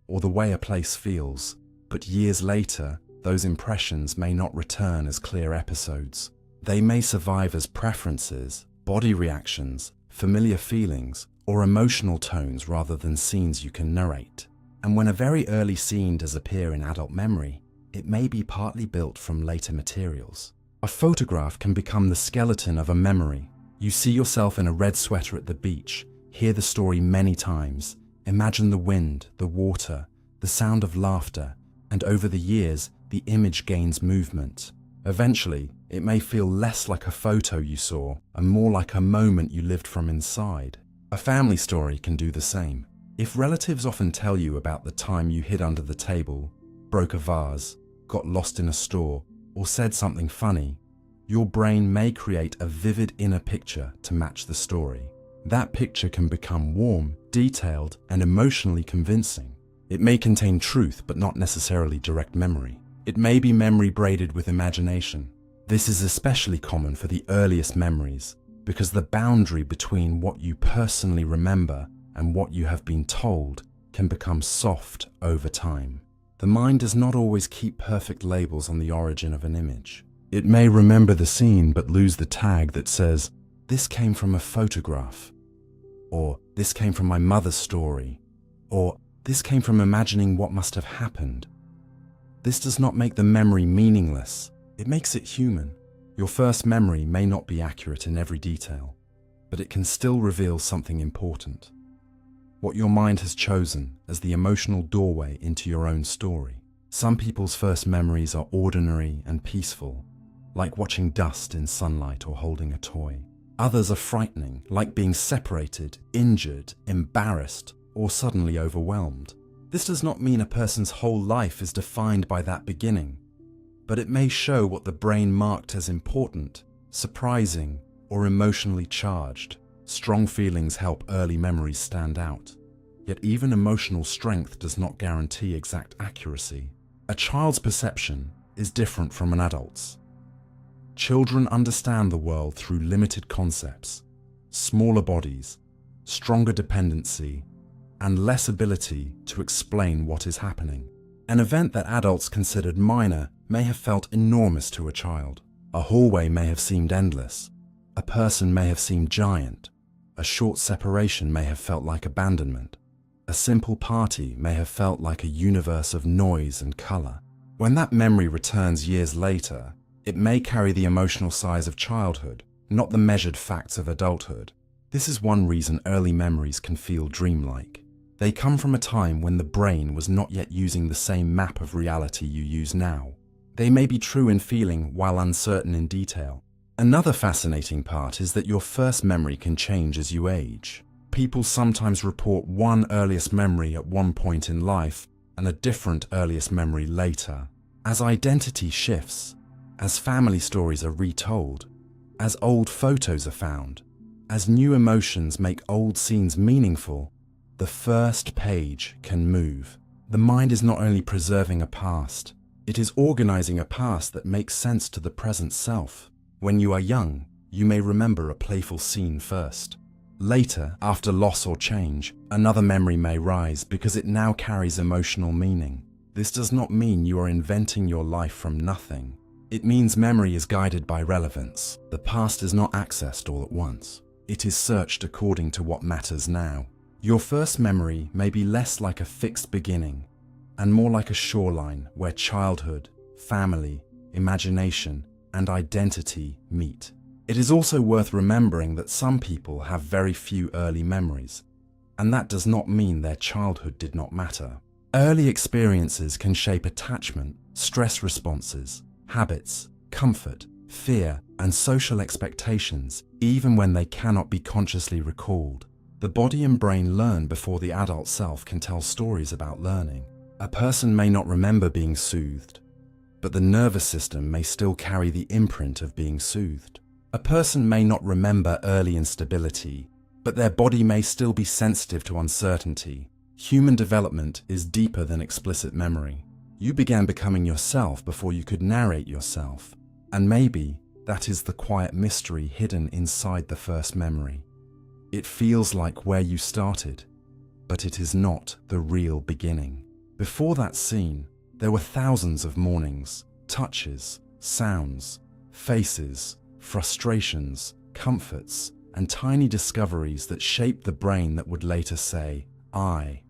A: or the way a place feels, but years later, those impressions may not return as clear episodes. They may survive as preferences, body reactions, familiar feelings, or emotional tones rather than scenes you can narrate. And when a very early scene does appear in adult memory, it may be partly built from later materials. A photograph can become the skeleton of a memory. You see yourself in a red sweater at the beach, hear the story many times, imagine the wind, the water, the sound of laughter, and over the years, the image gains movement. Eventually, it may feel less like a photo you saw and more like a moment you lived from inside. A family story can do the same. If relatives often tell you about the time you hid under the table, broke a vase, got lost in a store, or said something funny, your brain may create a vivid inner picture to match the story. That picture can become warm, detailed, and emotionally convincing. It may contain truth, but not necessarily direct memory. It may be memory braided with imagination. This is especially common for the earliest memories, because the boundary between what you personally remember and what you have been told can become soft over time. The mind does not always keep perfect labels on the origin of an image. It may remember the scene but lose the tag that says, this came from a photograph, or this came from my mother's story, or this came from imagining what must have happened. This does not make the memory meaningless, it makes it human. Your first memory may not be accurate in every detail, but it can still reveal something important. What your mind has chosen as the emotional doorway into your own story. Some people's first memories are ordinary and peaceful, like watching dust in sunlight or holding a toy. Others are frightening, like being separated, injured, embarrassed, or suddenly overwhelmed. This does not mean a person's whole life is defined by that beginning, but it may show what the brain marked as important, surprising, or emotionally charged. Strong feelings help early memories stand out. Yet even emotional strength does not guarantee exact accuracy. A child's perception is different from an adult's. Children understand the world through limited concepts, smaller bodies, stronger dependency, and less ability to explain what is happening. An event that adults considered minor may have felt enormous to a child. A hallway may have seemed endless. A person may have seemed giant. A short separation may have felt like abandonment. A simple party may have felt like a universe of noise and color. When that memory returns years later, it may carry the emotional size of childhood, not the measured facts of adulthood. This is one reason early memories can feel dreamlike. They come from a time when the brain was not yet using the same map of reality you use now. They may be true in feeling while uncertain in detail. Another fascinating part is that your first memory can change as you age. People sometimes report one earliest memory at one point in life and a different earliest memory later. As identity shifts, as family stories are retold, as old photos are found, as new emotions make old scenes meaningful, the first page can move. The mind is not only preserving a past, it is organizing a past that makes sense to the present self. When you are young, you may remember a playful scene first. Later, after loss or change, another memory may rise because it now carries emotional meaning. This does not mean you are inventing your life from nothing. It means memory is guided by relevance. The past is not accessed all at once. It is searched according to what matters now. Your first memory may be less like a fixed beginning and more like a shoreline where childhood, family, imagination, and identity meet. It is also worth remembering that some people have very few early memories, and that does not mean their childhood did not matter. Early experiences can shape attachment, stress responses, habits, comfort, fear, and social expectations, even when they cannot be consciously recalled. The body and brain learn before the adult self can tell stories about learning. A person may not remember being soothed, but the nervous system may still carry the imprint of being soothed. A person may not remember early instability, but their body may still be sensitive to uncertainty. Human development is deeper than explicit memory. You began becoming yourself before you could narrate yourself, and maybe that is the quiet mystery hidden inside the first memory. It feels like where you started, but it is not the real beginning. Before that scene, there were thousands of mornings, touches, sounds, faces, frustrations, comforts, and tiny discoveries that shaped the brain that would later say, I.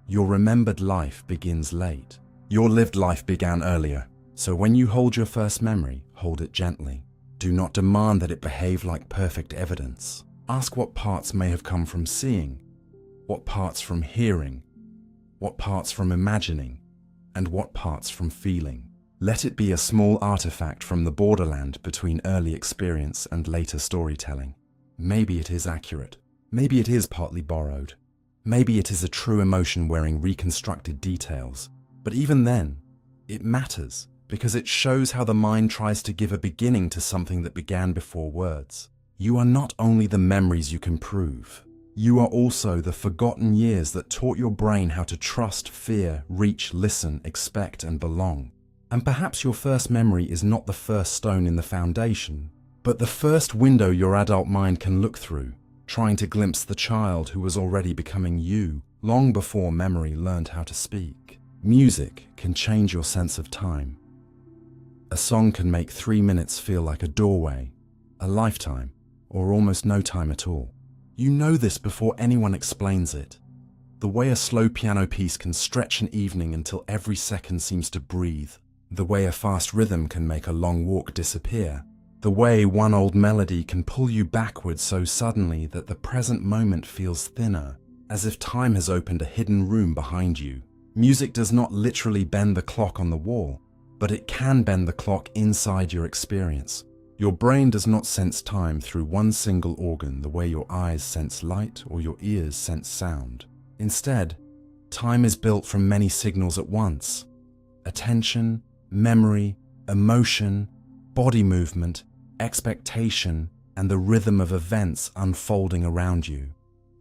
A: Your remembered life begins late. Your lived life began earlier, so when you hold your first memory, hold it gently. Do not demand that it behave like perfect evidence. Ask what parts may have come from seeing, what parts from hearing, what parts from imagining, and what parts from feeling. Let it be a small artifact from the borderland between early experience and later storytelling. Maybe it is accurate. Maybe it is partly borrowed. Maybe it is a true emotion wearing reconstructed details. But even then, it matters because it shows how the mind tries to give a beginning to something that began before words. You are not only the memories you can prove. You are also the forgotten years that taught your brain how to trust, fear, reach, listen, expect, and belong. And perhaps your first memory is not the first stone in the foundation, but the first window your adult mind can look through, trying to glimpse the child who was already becoming you long before memory learned how to speak. Music can change your sense of time. A song can make 3 minutes feel like a doorway, a lifetime, or almost no time at all. You know this before anyone explains it. The way a slow piano piece can stretch an evening until every second seems to breathe. The way a fast rhythm can make a long walk disappear. The way one old melody can pull you backwards so suddenly that the present moment feels thinner, as if time has opened a hidden room behind you. Music does not literally bend the clock on the wall, but it can bend the clock inside your experience. Your brain does not sense time through one single organ the way your eyes sense light or your ears sense sound. Instead, time is built from many signals at once. Attention, memory, emotion, body movement, expectation, and the rhythm of events unfolding around you.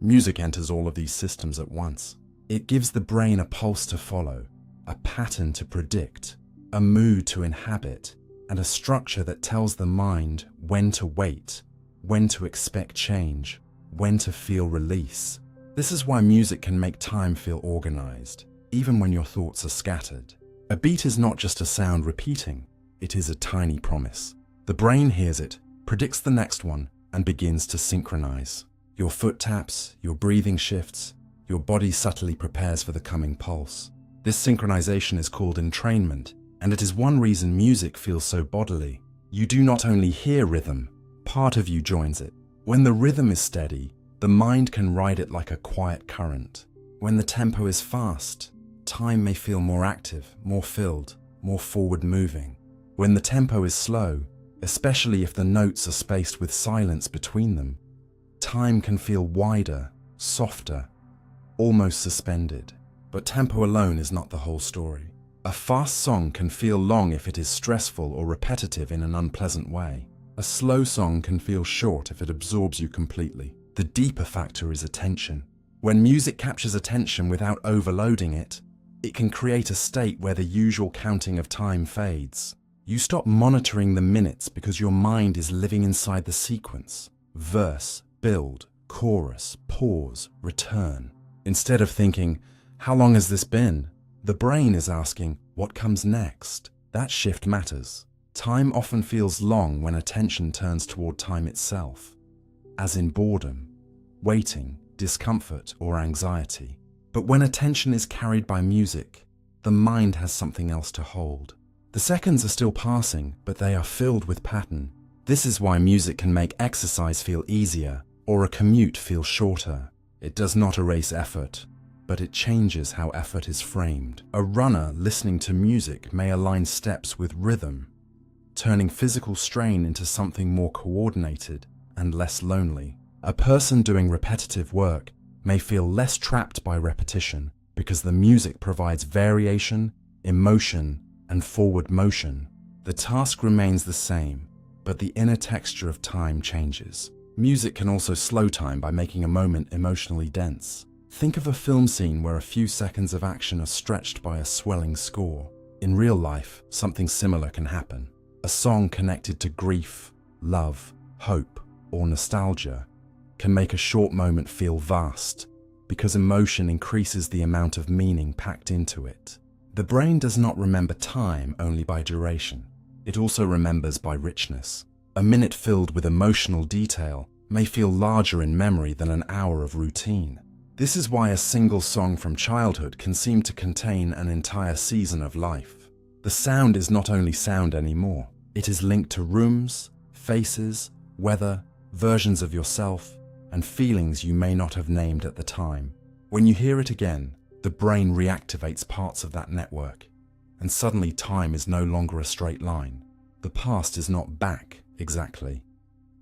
A: Music enters all of these systems at once. It gives the brain a pulse to follow, a pattern to predict, a mood to inhabit, and a structure that tells the mind when to wait, when to expect change, when to feel release. This is why music can make time feel organized, even when your thoughts are scattered. A beat is not just a sound repeating, it is a tiny promise. The brain hears it, predicts the next one, and begins to synchronize. Your foot taps, your breathing shifts, your body subtly prepares for the coming pulse. This synchronization is called entrainment, and it is one reason music feels so bodily. You do not only hear rhythm, part of you joins it. When the rhythm is steady, the mind can ride it like a quiet current. When the tempo is fast, time may feel more active, more filled, more forward-moving. When the tempo is slow, especially if the notes are spaced with silence between them, time can feel wider, softer, almost suspended. But tempo alone is not the whole story. A fast song can feel long if it is stressful or repetitive in an unpleasant way. A slow song can feel short if it absorbs you completely. The deeper factor is attention. When music captures attention without overloading it, it can create a state where the usual counting of time fades. You stop monitoring the minutes because your mind is living inside the sequence. Verse, build, chorus, pause, return. Instead of thinking, how long has this been? The brain is asking, what comes next? That shift matters. Time often feels long when attention turns toward time itself, as in boredom, waiting, discomfort, or anxiety. But when attention is carried by music, the mind has something else to hold. The seconds are still passing, but they are filled with pattern. This is why music can make exercise feel easier, or a commute feel shorter. It does not erase effort, but it changes how effort is framed. A runner listening to music may align steps with rhythm, turning physical strain into something more coordinated and less lonely. A person doing repetitive work may feel less trapped by repetition because the music provides variation, emotion, and forward motion. The task remains the same, but the inner texture of time changes. Music can also slow time by making a moment emotionally dense. Think of a film scene where a few seconds of action are stretched by a swelling score. In real life, something similar can happen. A song connected to grief, love, hope, or nostalgia can make a short moment feel vast because emotion increases the amount of meaning packed into it. The brain does not remember time only by duration. It also remembers by richness. A minute filled with emotional detail may feel larger in memory than an hour of routine. This is why a single song from childhood can seem to contain an entire season of life. The sound is not only sound anymore. It is linked to rooms, faces, weather, versions of yourself, and feelings you may not have named at the time. When you hear it again, the brain reactivates parts of that network, and suddenly time is no longer a straight line. The past is not back exactly,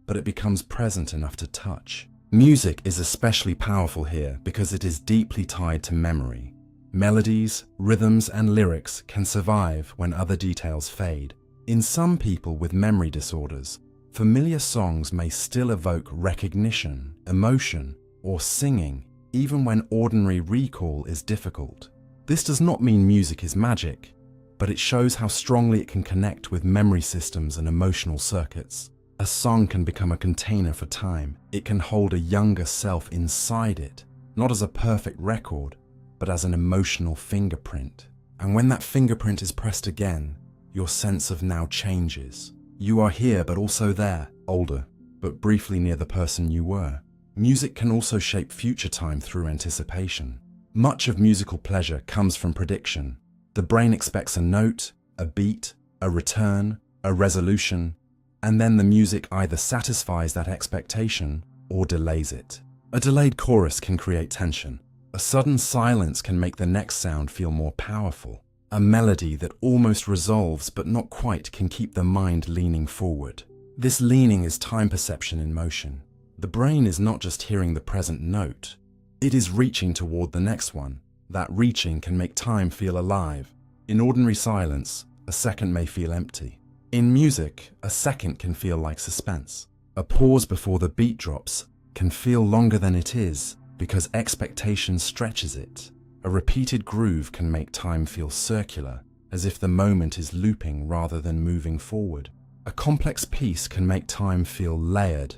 A: but it becomes present enough to touch. Music is especially powerful here because it is deeply tied to memory. Melodies, rhythms, and lyrics can survive when other details fade. In some people with memory disorders, familiar songs may still evoke recognition, emotion, or singing, even when ordinary recall is difficult. This does not mean music is magic, but it shows how strongly it can connect with memory systems and emotional circuits. A song can become a container for time. It can hold a younger self inside it, not as a perfect record, but as an emotional fingerprint. And when that fingerprint is pressed again, your sense of now changes. You are here, but also there, older, but briefly near the person you were. Music can also shape future time through anticipation. Much of musical pleasure comes from prediction. The brain expects a note, a beat, a return, a resolution, and then the music either satisfies that expectation or delays it. A delayed chorus can create tension. A sudden silence can make the next sound feel more powerful. A melody that almost resolves but not quite can keep the mind leaning forward. This leaning is time perception in motion. The brain is not just hearing the present note, it is reaching toward the next one. That reaching can make time feel alive. In ordinary silence, a second may feel empty. In music, a second can feel like suspense. A pause before the beat drops can feel longer than it is because expectation stretches it. A repeated groove can make time feel circular, as if the moment is looping rather than moving forward. A complex piece can make time feel layered,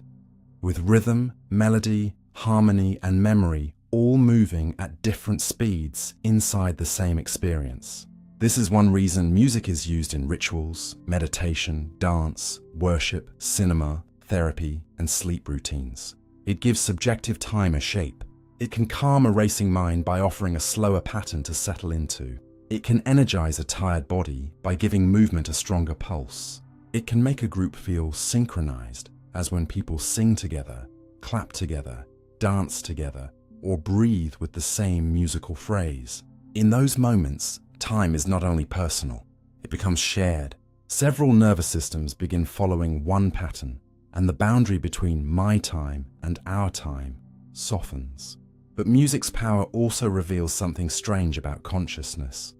A: with rhythm, melody, harmony, and memory all moving at different speeds inside the same experience. This is one reason music is used in rituals, meditation, dance, worship, cinema, therapy, and sleep routines. It gives subjective time a shape. It can calm a racing mind by offering a slower pattern to settle into. It can energize a tired body by giving movement a stronger pulse. It can make a group feel synchronized, as when people sing together, clap together, dance together, or breathe with the same musical phrase. In those moments, time is not only personal, it becomes shared. Several nervous systems begin following one pattern, and the boundary between my time and our time softens. But music's power also reveals something strange about consciousness.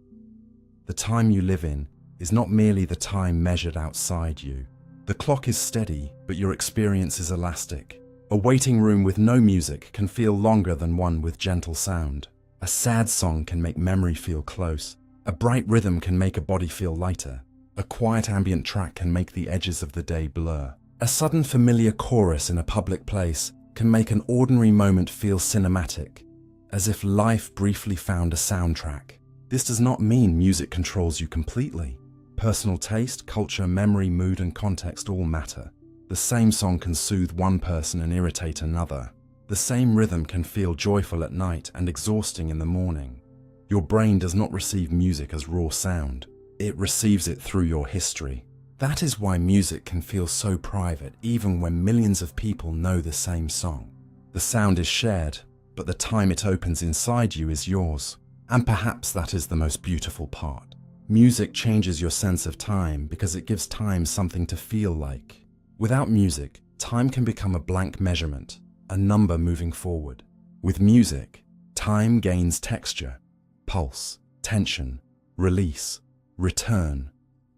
A: The time you live in is not merely the time measured outside you. The clock is steady, but your experience is elastic. A waiting room with no music can feel longer than one with gentle sound. A sad song can make memory feel close. A bright rhythm can make a body feel lighter. A quiet ambient track can make the edges of the day blur. A sudden familiar chorus in a public place can make an ordinary moment feel cinematic, as if life briefly found a soundtrack. This does not mean music controls you completely. Personal taste, culture, memory, mood, and context all matter. The same song can soothe one person and irritate another. The same rhythm can feel joyful at night and exhausting in the morning. Your brain does not receive music as raw sound. It receives it through your history. That is why music can feel so private even when millions of people know the same song. The sound is shared, but the time it opens inside you is yours. And perhaps that is the most beautiful part. Music changes your sense of time because it gives time something to feel like. Without music, time can become a blank measurement, a number moving forward. With music, time gains texture, pulse, tension, release, return,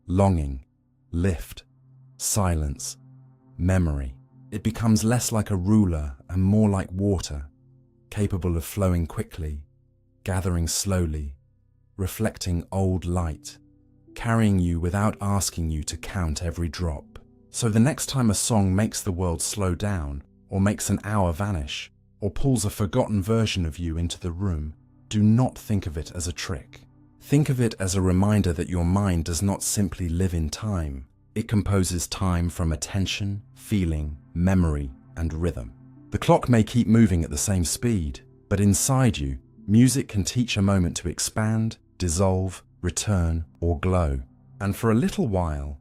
A: longing, lift, silence, memory. It becomes less like a ruler and more like water, capable of flowing quickly, gathering slowly, reflecting old light, carrying you without asking you to count every drop. So the next time a song makes the world slow down, or makes an hour vanish, or pulls a forgotten version of you into the room, do not think of it as a trick. Think of it as a reminder that your mind does not simply live in time. It composes time from attention, feeling, memory, and rhythm. The clock may keep moving at the same speed, but inside you, music can teach a moment to expand, dissolve, return, or glow. And for a little while,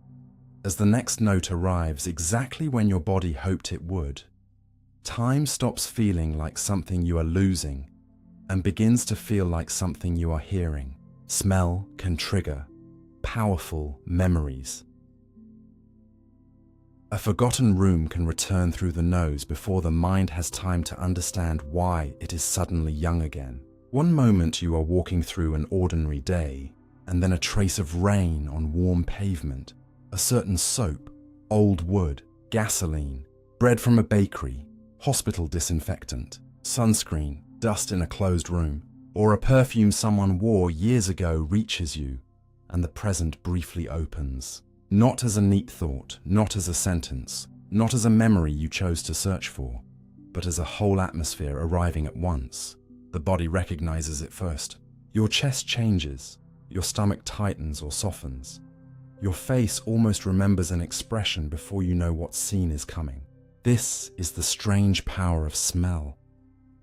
A: as the next note arrives exactly when your body hoped it would, time stops feeling like something you are losing and begins to feel like something you are hearing. Smell can trigger powerful memories. A forgotten room can return through the nose before the mind has time to understand why it is suddenly young again. One moment you are walking through an ordinary day, and then a trace of rain on warm pavement, a certain soap, old wood, gasoline, bread from a bakery, hospital disinfectant, sunscreen, dust in a closed room, or a perfume someone wore years ago reaches you, and the present briefly opens. Not as a neat thought, not as a sentence, not as a memory you chose to search for, but as a whole atmosphere arriving at once. The body recognizes it first. Your chest changes, your stomach tightens or softens. Your face almost remembers an expression before you know what scene is coming. This is the strange power of smell.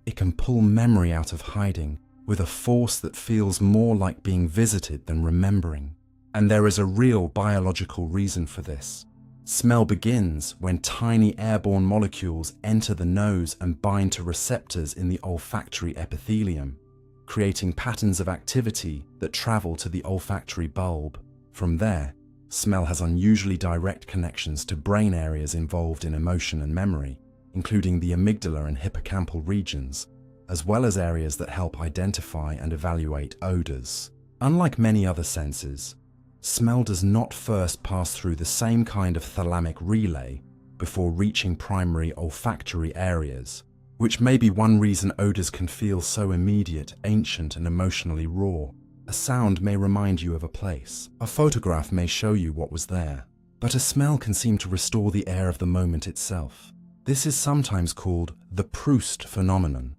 A: It can pull memory out of hiding with a force that feels more like being visited than remembering. And there is a real biological reason for this. Smell begins when tiny airborne molecules enter the nose and bind to receptors in the olfactory epithelium, creating patterns of activity that travel to the olfactory bulb. From there, smell has unusually direct connections to brain areas involved in emotion and memory, including the amygdala and hippocampal regions, as well as areas that help identify and evaluate odors. Unlike many other senses, smell does not first pass through the same kind of thalamic relay before reaching primary olfactory areas, which may be one reason odors can feel so immediate, ancient, and emotionally raw. A sound may remind you of a place. A photograph may show you what was there. But a smell can seem to restore the air of the moment itself. This is sometimes called the Proust phenomenon,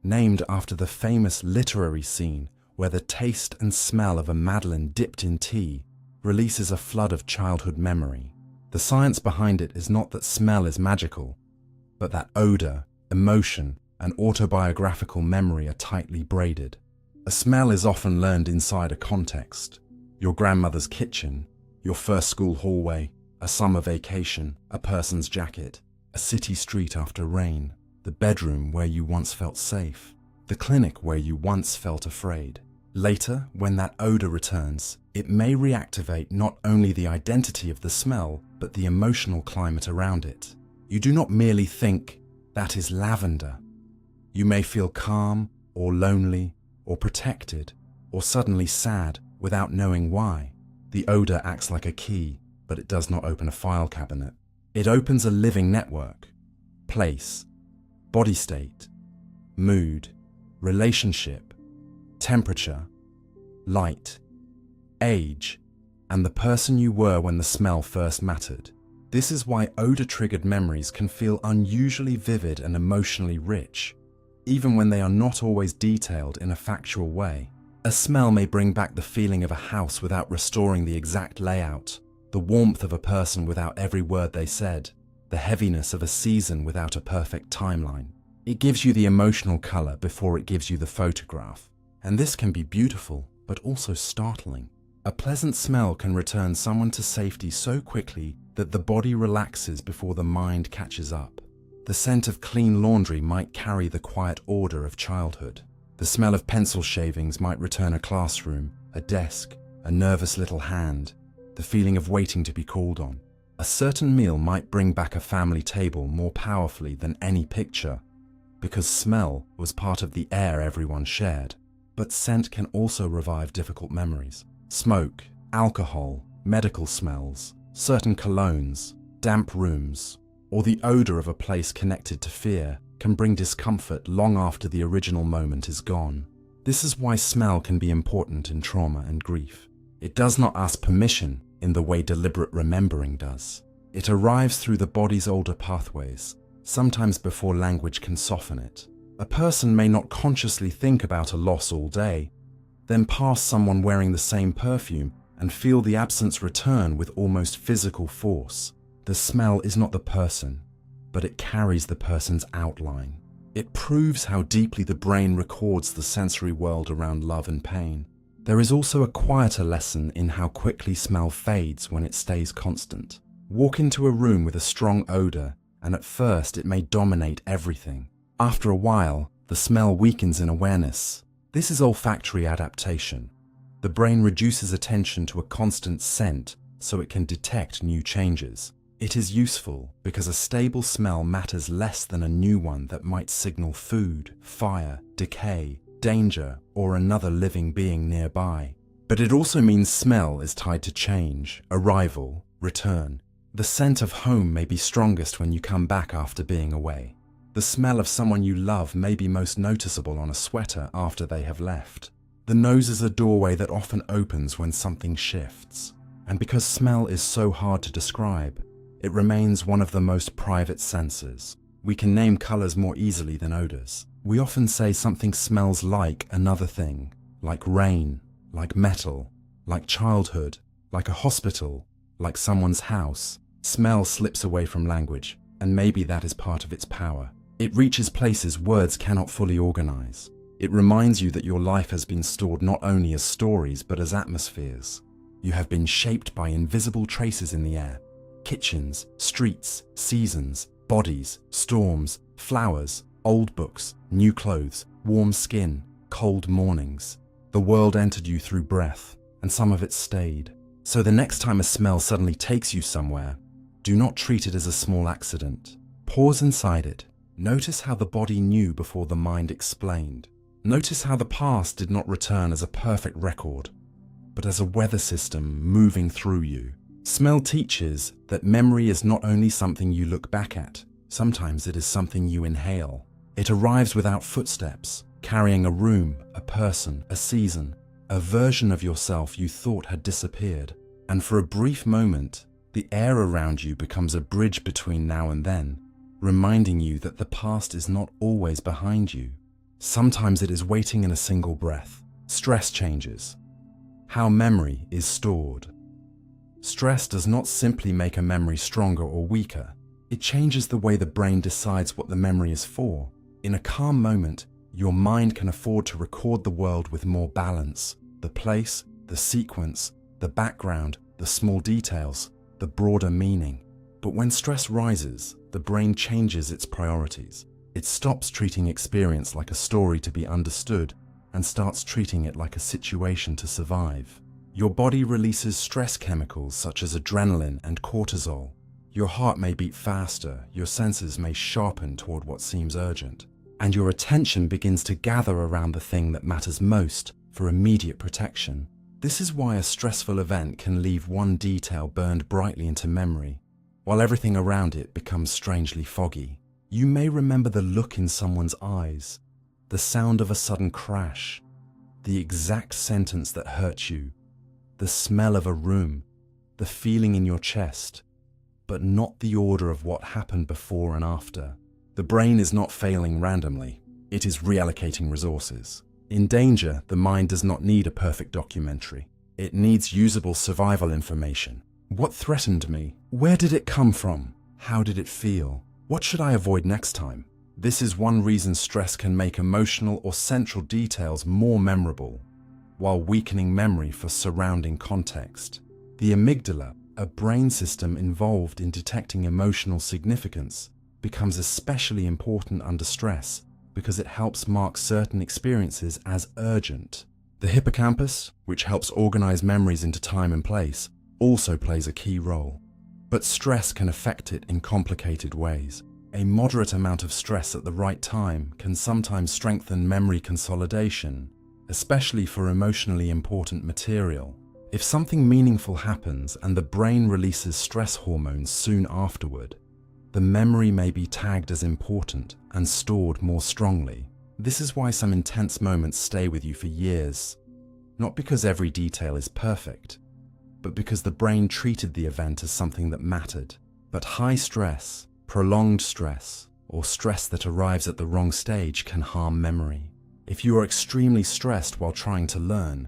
A: named after the famous literary scene where the taste and smell of a madeleine dipped in tea releases a flood of childhood memory. The science behind it is not that smell is magical, but that odor, emotion, and autobiographical memory are tightly braided. A smell is often learned inside a context: your grandmother's kitchen, your first school hallway, a summer vacation, a person's jacket, a city street after rain, the bedroom where you once felt safe, the clinic where you once felt afraid. Later, when that odor returns, it may reactivate not only the identity of the smell, but the emotional climate around it. You do not merely think, "That is lavender." You may feel calm, or lonely, or protected, or suddenly sad without knowing why. The odor acts like a key, but it does not open a file cabinet. It opens a living network: place, body state, mood, relationship, temperature, light, age, and the person you were when the smell first mattered. This is why odor-triggered memories can feel unusually vivid and emotionally rich, even when they are not always detailed in a factual way. A smell may bring back the feeling of a house without restoring the exact layout, the warmth of a person without every word they said, the heaviness of a season without a perfect timeline. It gives you the emotional color before it gives you the photograph. And this can be beautiful, but also startling. A pleasant smell can return someone to safety so quickly that the body relaxes before the mind catches up. The scent of clean laundry might carry the quiet order of childhood. The smell of pencil shavings might return a classroom, a desk, a nervous little hand, the feeling of waiting to be called on. A certain meal might bring back a family table more powerfully than any picture, because smell was part of the air everyone shared. But scent can also revive difficult memories. Smoke, alcohol, medical smells, certain colognes, damp rooms, or the odor of a place connected to fear can bring discomfort long after the original moment is gone. This is why smell can be important in trauma and grief. It does not ask permission in the way deliberate remembering does. It arrives through the body's older pathways, sometimes before language can soften it. A person may not consciously think about a loss all day, then pass someone wearing the same perfume and feel the absence return with almost physical force. The smell is not the person, but it carries the person's outline. It proves how deeply the brain records the sensory world around love and pain. There is also a quieter lesson in how quickly smell fades when it stays constant. Walk into a room with a strong odor, and at first it may dominate everything. After a while, the smell weakens in awareness. This is olfactory adaptation. The brain reduces attention to a constant scent so it can detect new changes. It is useful because a stable smell matters less than a new one that might signal food, fire, decay, danger, or another living being nearby. But it also means smell is tied to change, arrival, return. The scent of home may be strongest when you come back after being away. The smell of someone you love may be most noticeable on a sweater after they have left. The nose is a doorway that often opens when something shifts. And because smell is so hard to describe, it remains one of the most private senses. We can name colors more easily than odors. We often say something smells like another thing, like rain, like metal, like childhood, like a hospital, like someone's house. Smell slips away from language. and maybe that is part of its power. It reaches places words cannot fully organize. It reminds you that your life has been stored not only as stories but as atmospheres. You have been shaped by invisible traces in the air. Kitchens, streets, seasons, bodies, storms, flowers, old books, new clothes, warm skin, cold mornings. The world entered you through breath, and some of it stayed. So the next time a smell suddenly takes you somewhere, do not treat it as a small accident. Pause inside it. Notice how the body knew before the mind explained. Notice how the past did not return as a perfect record, but as a weather system moving through you. Smell teaches that memory is not only something you look back at, sometimes it is something you inhale. It arrives without footsteps, carrying a room, a person, a season, a version of yourself you thought had disappeared. And for a brief moment, the air around you becomes a bridge between now and then, reminding you that the past is not always behind you. Sometimes it is waiting in a single breath. Stress changes how memory is stored. Stress does not simply make a memory stronger or weaker. It changes the way the brain decides what the memory is for. In a calm moment, your mind can afford to record the world with more balance. The place, the sequence, the background, the small details, the broader meaning. But when stress rises, the brain changes its priorities. It stops treating experience like a story to be understood and starts treating it like a situation to survive. Your body releases stress chemicals such as adrenaline and cortisol. Your heart may beat faster, your senses may sharpen toward what seems urgent, and your attention begins to gather around the thing that matters most for immediate protection. This is why a stressful event can leave one detail burned brightly into memory, while everything around it becomes strangely foggy. You may remember the look in someone's eyes, the sound of a sudden crash, the exact sentence that hurt you, the smell of a room, the feeling in your chest, but not the order of what happened before and after. The brain is not failing randomly, it is reallocating resources. In danger, the mind does not need a perfect documentary. It needs usable survival information. What threatened me? Where did it come from? How did it feel? What should I avoid next time? This is one reason stress can make emotional or central details more memorable, while weakening memory for surrounding context. The amygdala, a brain system involved in detecting emotional significance, becomes especially important under stress because it helps mark certain experiences as urgent. The hippocampus, which helps organize memories into time and place, also plays a key role. But stress can affect it in complicated ways. A moderate amount of stress at the right time can sometimes strengthen memory consolidation, especially for emotionally important material. If something meaningful happens and the brain releases stress hormones soon afterward, the memory may be tagged as important and stored more strongly. This is why some intense moments stay with you for years, not because every detail is perfect, but because the brain treated the event as something that mattered. But high stress, prolonged stress, or stress that arrives at the wrong stage can harm memory. If you are extremely stressed while trying to learn,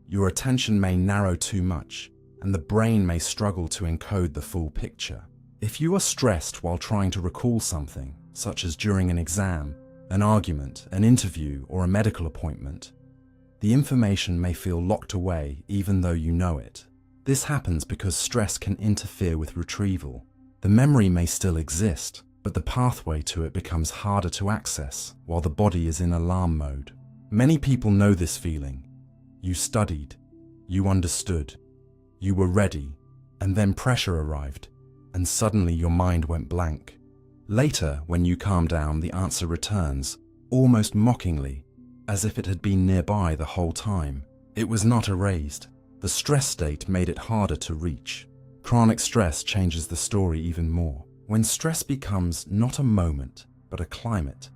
A: your attention may narrow too much, and the brain may struggle to encode the full picture. If you are stressed while trying to recall something, such as during an exam, an argument, an interview, or a medical appointment, the information may feel locked away even though you know it. This happens because stress can interfere with retrieval. The memory may still exist, but the pathway to it becomes harder to access while the body is in alarm mode. Many people know this feeling. You studied, you understood, you were ready, and then pressure arrived, and suddenly your mind went blank. Later, when you calm down, the answer returns, almost mockingly, as if it had been nearby the whole time. It was not erased. The stress state made it harder to reach. Chronic stress changes the story even more. When stress becomes not a moment, but a climate,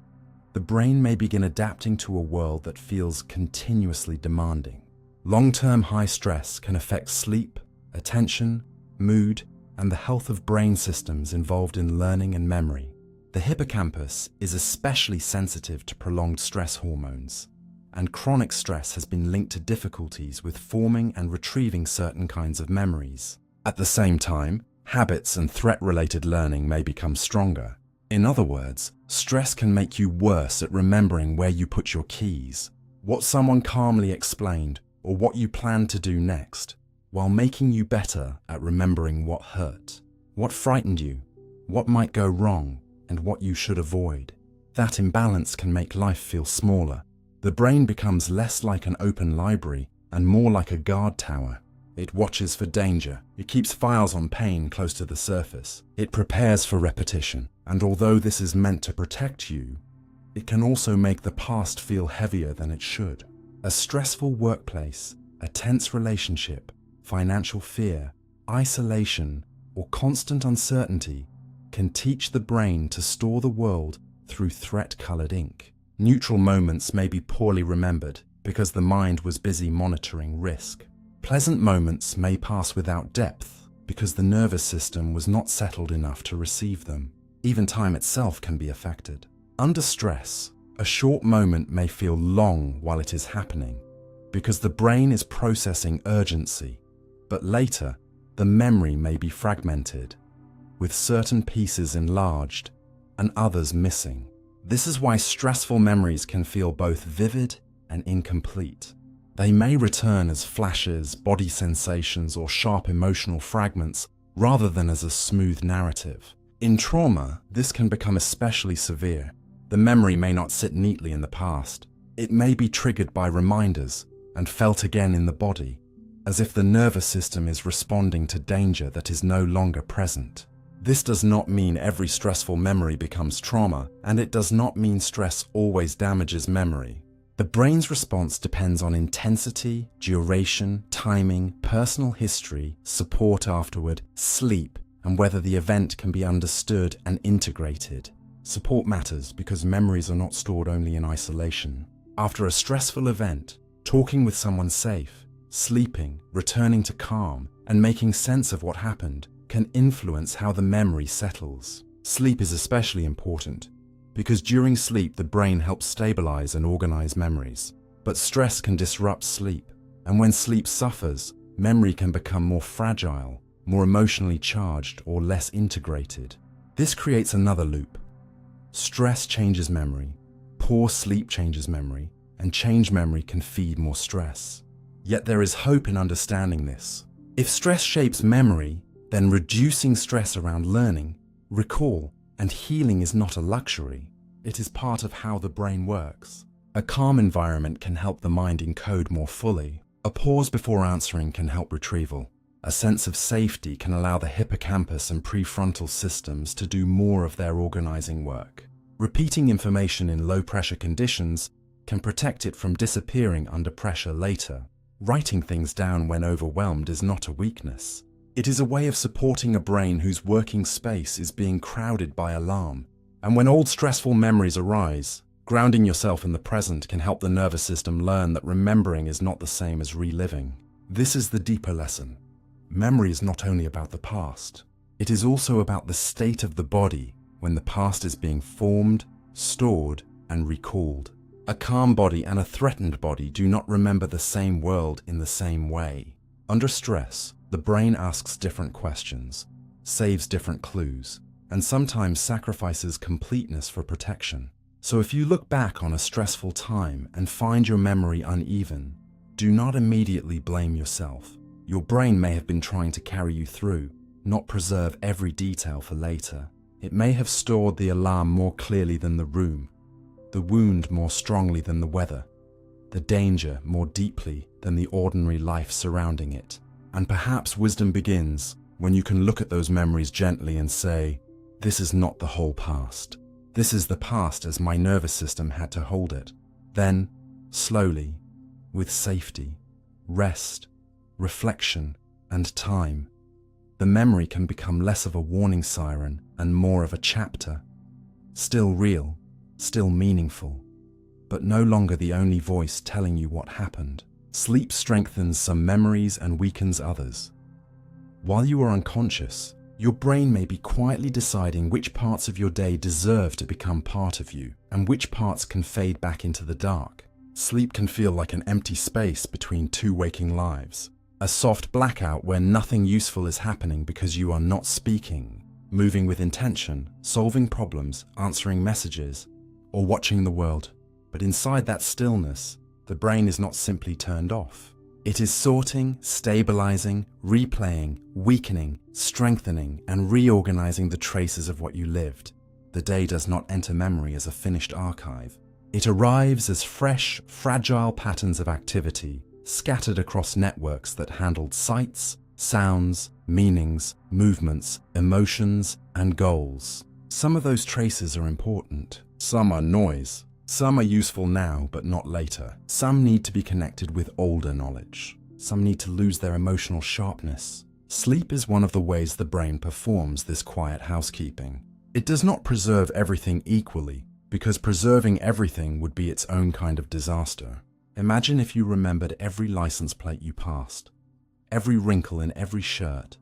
A: the brain may begin adapting to a world that feels continuously demanding. Long-term high stress can affect sleep, attention, mood, and the health of brain systems involved in learning and memory. The hippocampus is especially sensitive to prolonged stress hormones, and chronic stress has been linked to difficulties with forming and retrieving certain kinds of memories. At the same time, Habits and threat-related learning may become stronger. In other words, stress can make you worse at remembering where you put your keys, what someone calmly explained, or what you plan to do next, while making you better at remembering what hurt, what frightened you, what might go wrong, and what you should avoid. That imbalance can make life feel smaller. The brain becomes less like an open library and more like a guard tower. It watches for danger. It keeps files on pain close to the surface. It prepares for repetition. And although this is meant to protect you, it can also make the past feel heavier than it should. A stressful workplace, a tense relationship, financial fear, isolation, or constant uncertainty can teach the brain to store the world through threat-colored ink. Neutral moments may be poorly remembered because the mind was busy monitoring risk. Pleasant moments may pass without depth because the nervous system was not settled enough to receive them. Even time itself can be affected. Under stress, a short moment may feel long while it is happening because the brain is processing urgency, but later, the memory may be fragmented, with certain pieces enlarged and others missing. This is why stressful memories can feel both vivid and incomplete. They may return as flashes, body sensations, or sharp emotional fragments rather than as a smooth narrative. In trauma, this can become especially severe. The memory may not sit neatly in the past. It may be triggered by reminders and felt again in the body, as if the nervous system is responding to danger that is no longer present. This does not mean every stressful memory becomes trauma, and it does not mean stress always damages memory. The brain's response depends on intensity, duration, timing, personal history, support afterward, sleep, and whether the event can be understood and integrated. Support matters because memories are not stored only in isolation. After a stressful event, talking with someone safe, sleeping, returning to calm, and making sense of what happened can influence how the memory settles. Sleep is especially important because during sleep the brain helps stabilize and organize memories. But stress can disrupt sleep, and when sleep suffers, memory can become more fragile, more emotionally charged, or less integrated. This creates another loop. Stress changes memory, poor sleep changes memory, and changed memory can feed more stress. Yet there is hope in understanding this. If stress shapes memory, then reducing stress around learning, recall, and healing is not a luxury. It is part of how the brain works. A calm environment can help the mind encode more fully. A pause before answering can help retrieval. A sense of safety can allow the hippocampus and prefrontal systems to do more of their organizing work. Repeating information in low-pressure conditions can protect it from disappearing under pressure later. Writing things down when overwhelmed is not a weakness. It is a way of supporting a brain whose working space is being crowded by alarm. And when old stressful memories arise, grounding yourself in the present can help the nervous system learn that remembering is not the same as reliving. This is the deeper lesson. Memory is not only about the past. It is also about the state of the body when the past is being formed, stored, and recalled. A calm body and a threatened body do not remember the same world in the same way. Under stress, the brain asks different questions, saves different clues, and sometimes sacrifices completeness for protection. So if you look back on a stressful time and find your memory uneven, do not immediately blame yourself. Your brain may have been trying to carry you through, not preserve every detail for later. It may have stored the alarm more clearly than the room, the wound more strongly than the weather, the danger more deeply than the ordinary life surrounding it. And perhaps wisdom begins when you can look at those memories gently and say, this is not the whole past. This is the past as my nervous system had to hold it. Then, slowly, with safety, rest, reflection, and time, the memory can become less of a warning siren and more of a chapter. Still real, still meaningful, but no longer the only voice telling you what happened. Sleep strengthens some memories and weakens others. While you are unconscious, your brain may be quietly deciding which parts of your day deserve to become part of you and which parts can fade back into the dark. Sleep can feel like an empty space between two waking lives. A soft blackout where nothing useful is happening because you are not speaking, moving with intention, solving problems, answering messages, or watching the world. But inside that stillness, the brain is not simply turned off. It is sorting, stabilizing, replaying, weakening, strengthening, and reorganizing the traces of what you lived. The day does not enter memory as a finished archive. It arrives as fresh, fragile patterns of activity scattered across networks that handled sights, sounds, meanings, movements, emotions, and goals. Some of those traces are important. Some are noise. Some are useful now, but not later. Some need to be connected with older knowledge. Some need to lose their emotional sharpness. Sleep is one of the ways the brain performs this quiet housekeeping. It does not preserve everything equally, because preserving everything would be its own kind of disaster. Imagine if you remembered every license plate you passed, every wrinkle in every shirt,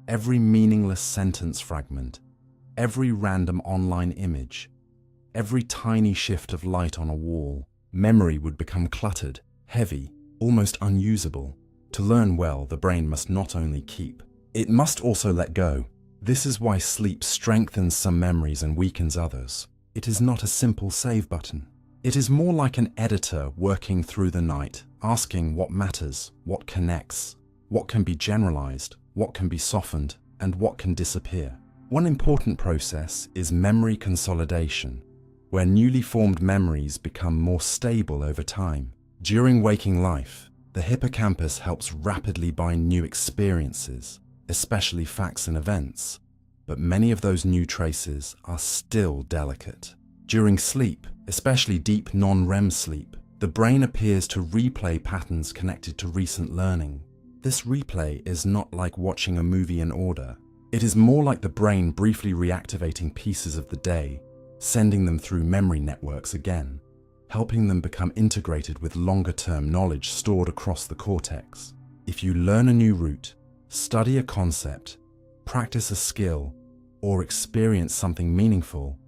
A: every meaningless sentence fragment, every random online image, every tiny shift of light on a wall. Memory would become cluttered, heavy, almost unusable. To learn well, the brain must not only keep, it must also let go. This is why sleep strengthens some memories and weakens others. It is not a simple save button. It is more like an editor working through the night, asking what matters, what connects, what can be generalized, what can be softened, and what can disappear. One important process is memory consolidation, where newly formed memories become more stable over time. During waking life, the hippocampus helps rapidly bind new experiences, especially facts and events, but many of those new traces are still delicate. During sleep, especially deep non-REM sleep, the brain appears to replay patterns connected to recent learning. This replay is not like watching a movie in order. It is more like the brain briefly reactivating pieces of the day, sending them through memory networks again, helping them become integrated with longer-term knowledge stored across the cortex. If you learn a new route, study a concept, practice a skill, or experience something meaningful,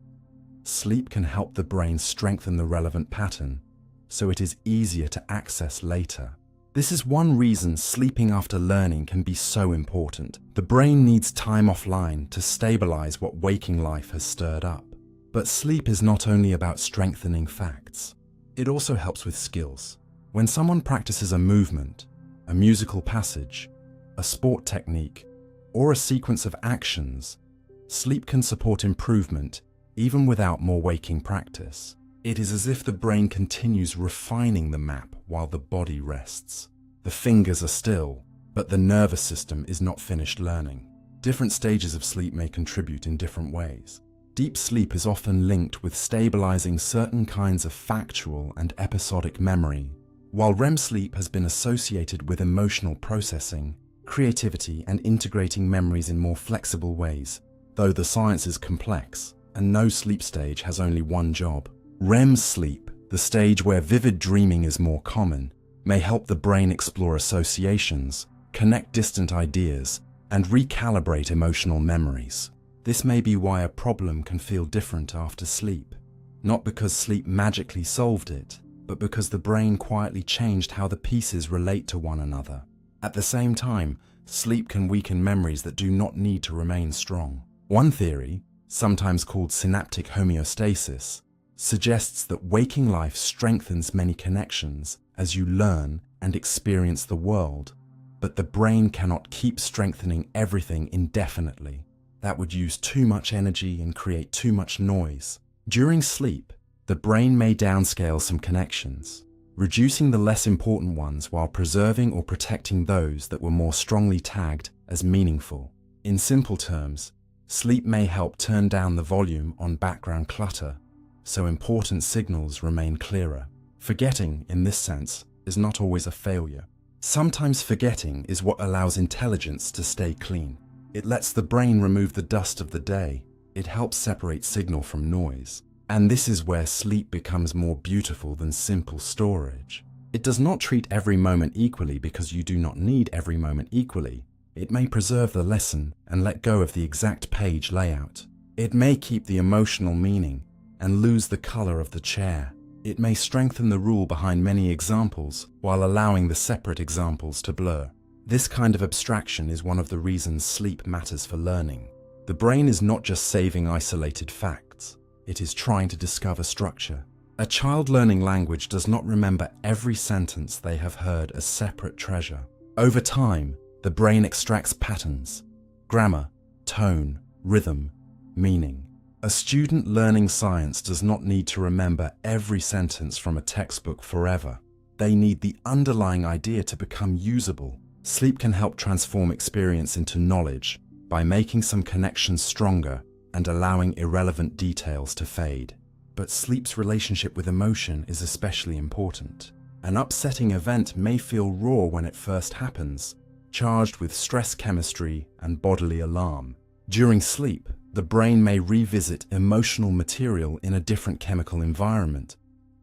A: sleep can help the brain strengthen the relevant pattern, so it is easier to access later. This is one reason sleeping after learning can be so important. The brain needs time offline to stabilize what waking life has stirred up. But sleep is not only about strengthening facts. It also helps with skills. When someone practices a movement, a musical passage, a sport technique, or a sequence of actions, sleep can support improvement even without more waking practice. It is as if the brain continues refining the map while the body rests. The fingers are still, but the nervous system is not finished learning. Different stages of sleep may contribute in different ways. Deep sleep is often linked with stabilizing certain kinds of factual and episodic memory, while REM sleep has been associated with emotional processing, creativity, and integrating memories in more flexible ways. Though the science is complex, and no sleep stage has only one job. REM sleep, the stage where vivid dreaming is more common, may help the brain explore associations, connect distant ideas, and recalibrate emotional memories. This may be why a problem can feel different after sleep, not because sleep magically solved it, but because the brain quietly changed how the pieces relate to one another. At the same time, sleep can weaken memories that do not need to remain strong. One theory, sometimes called synaptic homeostasis, suggests that waking life strengthens many connections as you learn and experience the world, but the brain cannot keep strengthening everything indefinitely. That would use too much energy and create too much noise. During sleep, the brain may downscale some connections, reducing the less important ones while preserving or protecting those that were more strongly tagged as meaningful. In simple terms, sleep may help turn down the volume on background clutter, so important signals remain clearer. Forgetting, in this sense, is not always a failure. Sometimes forgetting is what allows intelligence to stay clean. It lets the brain remove the dust of the day. It helps separate signal from noise. And this is where sleep becomes more beautiful than simple storage. It does not treat every moment equally because you do not need every moment equally. It may preserve the lesson and let go of the exact page layout. It may keep the emotional meaning and lose the color of the chair. It may strengthen the rule behind many examples while allowing the separate examples to blur. This kind of abstraction is one of the reasons sleep matters for learning. The brain is not just saving isolated facts, it is trying to discover structure. A child learning language does not remember every sentence they have heard as separate treasure. Over time, the brain extracts patterns, grammar, tone, rhythm, meaning. A student learning science does not need to remember every sentence from a textbook forever. They need the underlying idea to become usable. Sleep can help transform experience into knowledge by making some connections stronger and allowing irrelevant details to fade. But sleep's relationship with emotion is especially important. An upsetting event may feel raw when it first happens, charged with stress chemistry and bodily alarm. During sleep, the brain may revisit emotional material in a different chemical environment,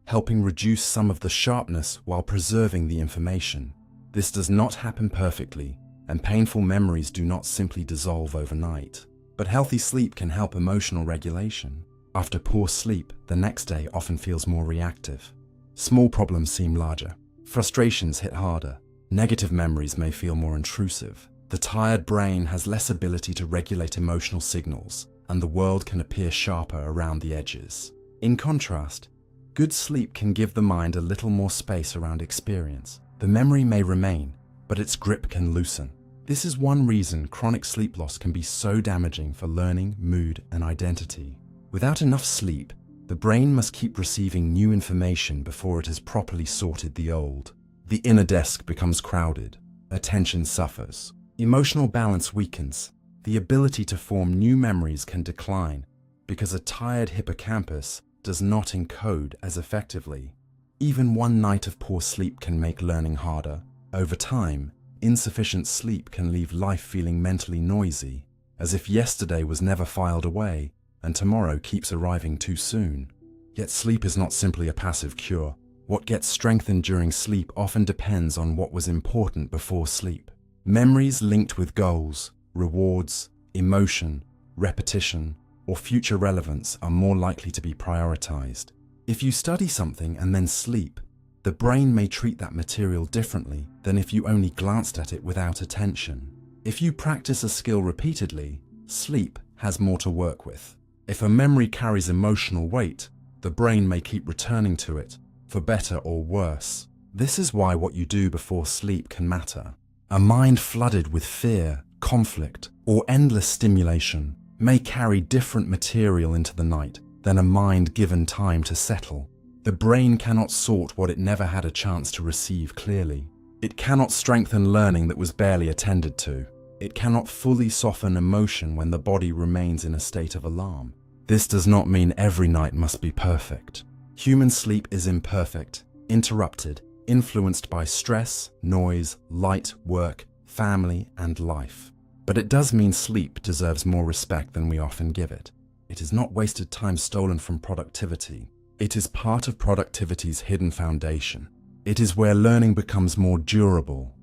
A: helping reduce some of the sharpness while preserving the information. This does not happen perfectly, and painful memories do not simply dissolve overnight. But healthy sleep can help emotional regulation. After poor sleep, the next day often feels more reactive. Small problems seem larger. Frustrations hit harder. Negative memories may feel more intrusive. The tired brain has less ability to regulate emotional signals, and the world can appear sharper around the edges. In contrast, good sleep can give the mind a little more space around experience. The memory may remain, but its grip can loosen. This is one reason chronic sleep loss can be so damaging for learning, mood, and identity. Without enough sleep, the brain must keep receiving new information before it has properly sorted the old. The inner desk becomes crowded. Attention suffers. Emotional balance weakens. The ability to form new memories can decline because a tired hippocampus does not encode as effectively. Even one night of poor sleep can make learning harder. Over time, insufficient sleep can leave life feeling mentally noisy, as if yesterday was never filed away and tomorrow keeps arriving too soon. Yet sleep is not simply a passive cure. What gets strengthened during sleep often depends on what was important before sleep. Memories linked with goals, rewards, emotion, repetition, or future relevance are more likely to be prioritized. If you study something and then sleep, the brain may treat that material differently than if you only glanced at it without attention. If you practice a skill repeatedly, sleep has more to work with. If a memory carries emotional weight, the brain may keep returning to it, for better or worse. This is why what you do before sleep can matter. A mind flooded with fear, conflict, or endless stimulation may carry different material into the night than a mind given time to settle. The brain cannot sort what it never had a chance to receive clearly. It cannot strengthen learning that was barely attended to. It cannot fully soften emotion when the body remains in a state of alarm. This does not mean every night must be perfect. Human sleep is imperfect, interrupted, influenced by stress, noise, light, work, family, and life. But it does mean sleep deserves more respect than we often give it. It is not wasted time stolen from productivity. It is part of productivity's hidden foundation. It is where learning becomes more durable,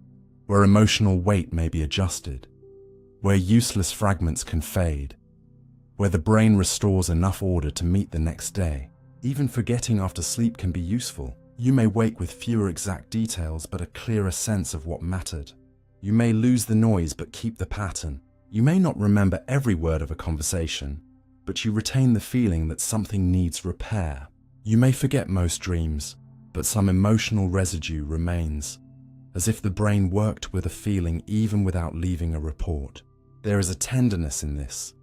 A: where emotional weight may be adjusted, where useless fragments can fade, where the brain restores enough order to meet the next day. Even forgetting after sleep can be useful. You may wake with fewer exact details but a clearer sense of what mattered. You may lose the noise but keep the pattern. You may not remember every word of a conversation, but you retain the feeling that something needs repair. You may forget most dreams, but some emotional residue remains, as if the brain worked with a feeling even without leaving a report. There is a tenderness in this.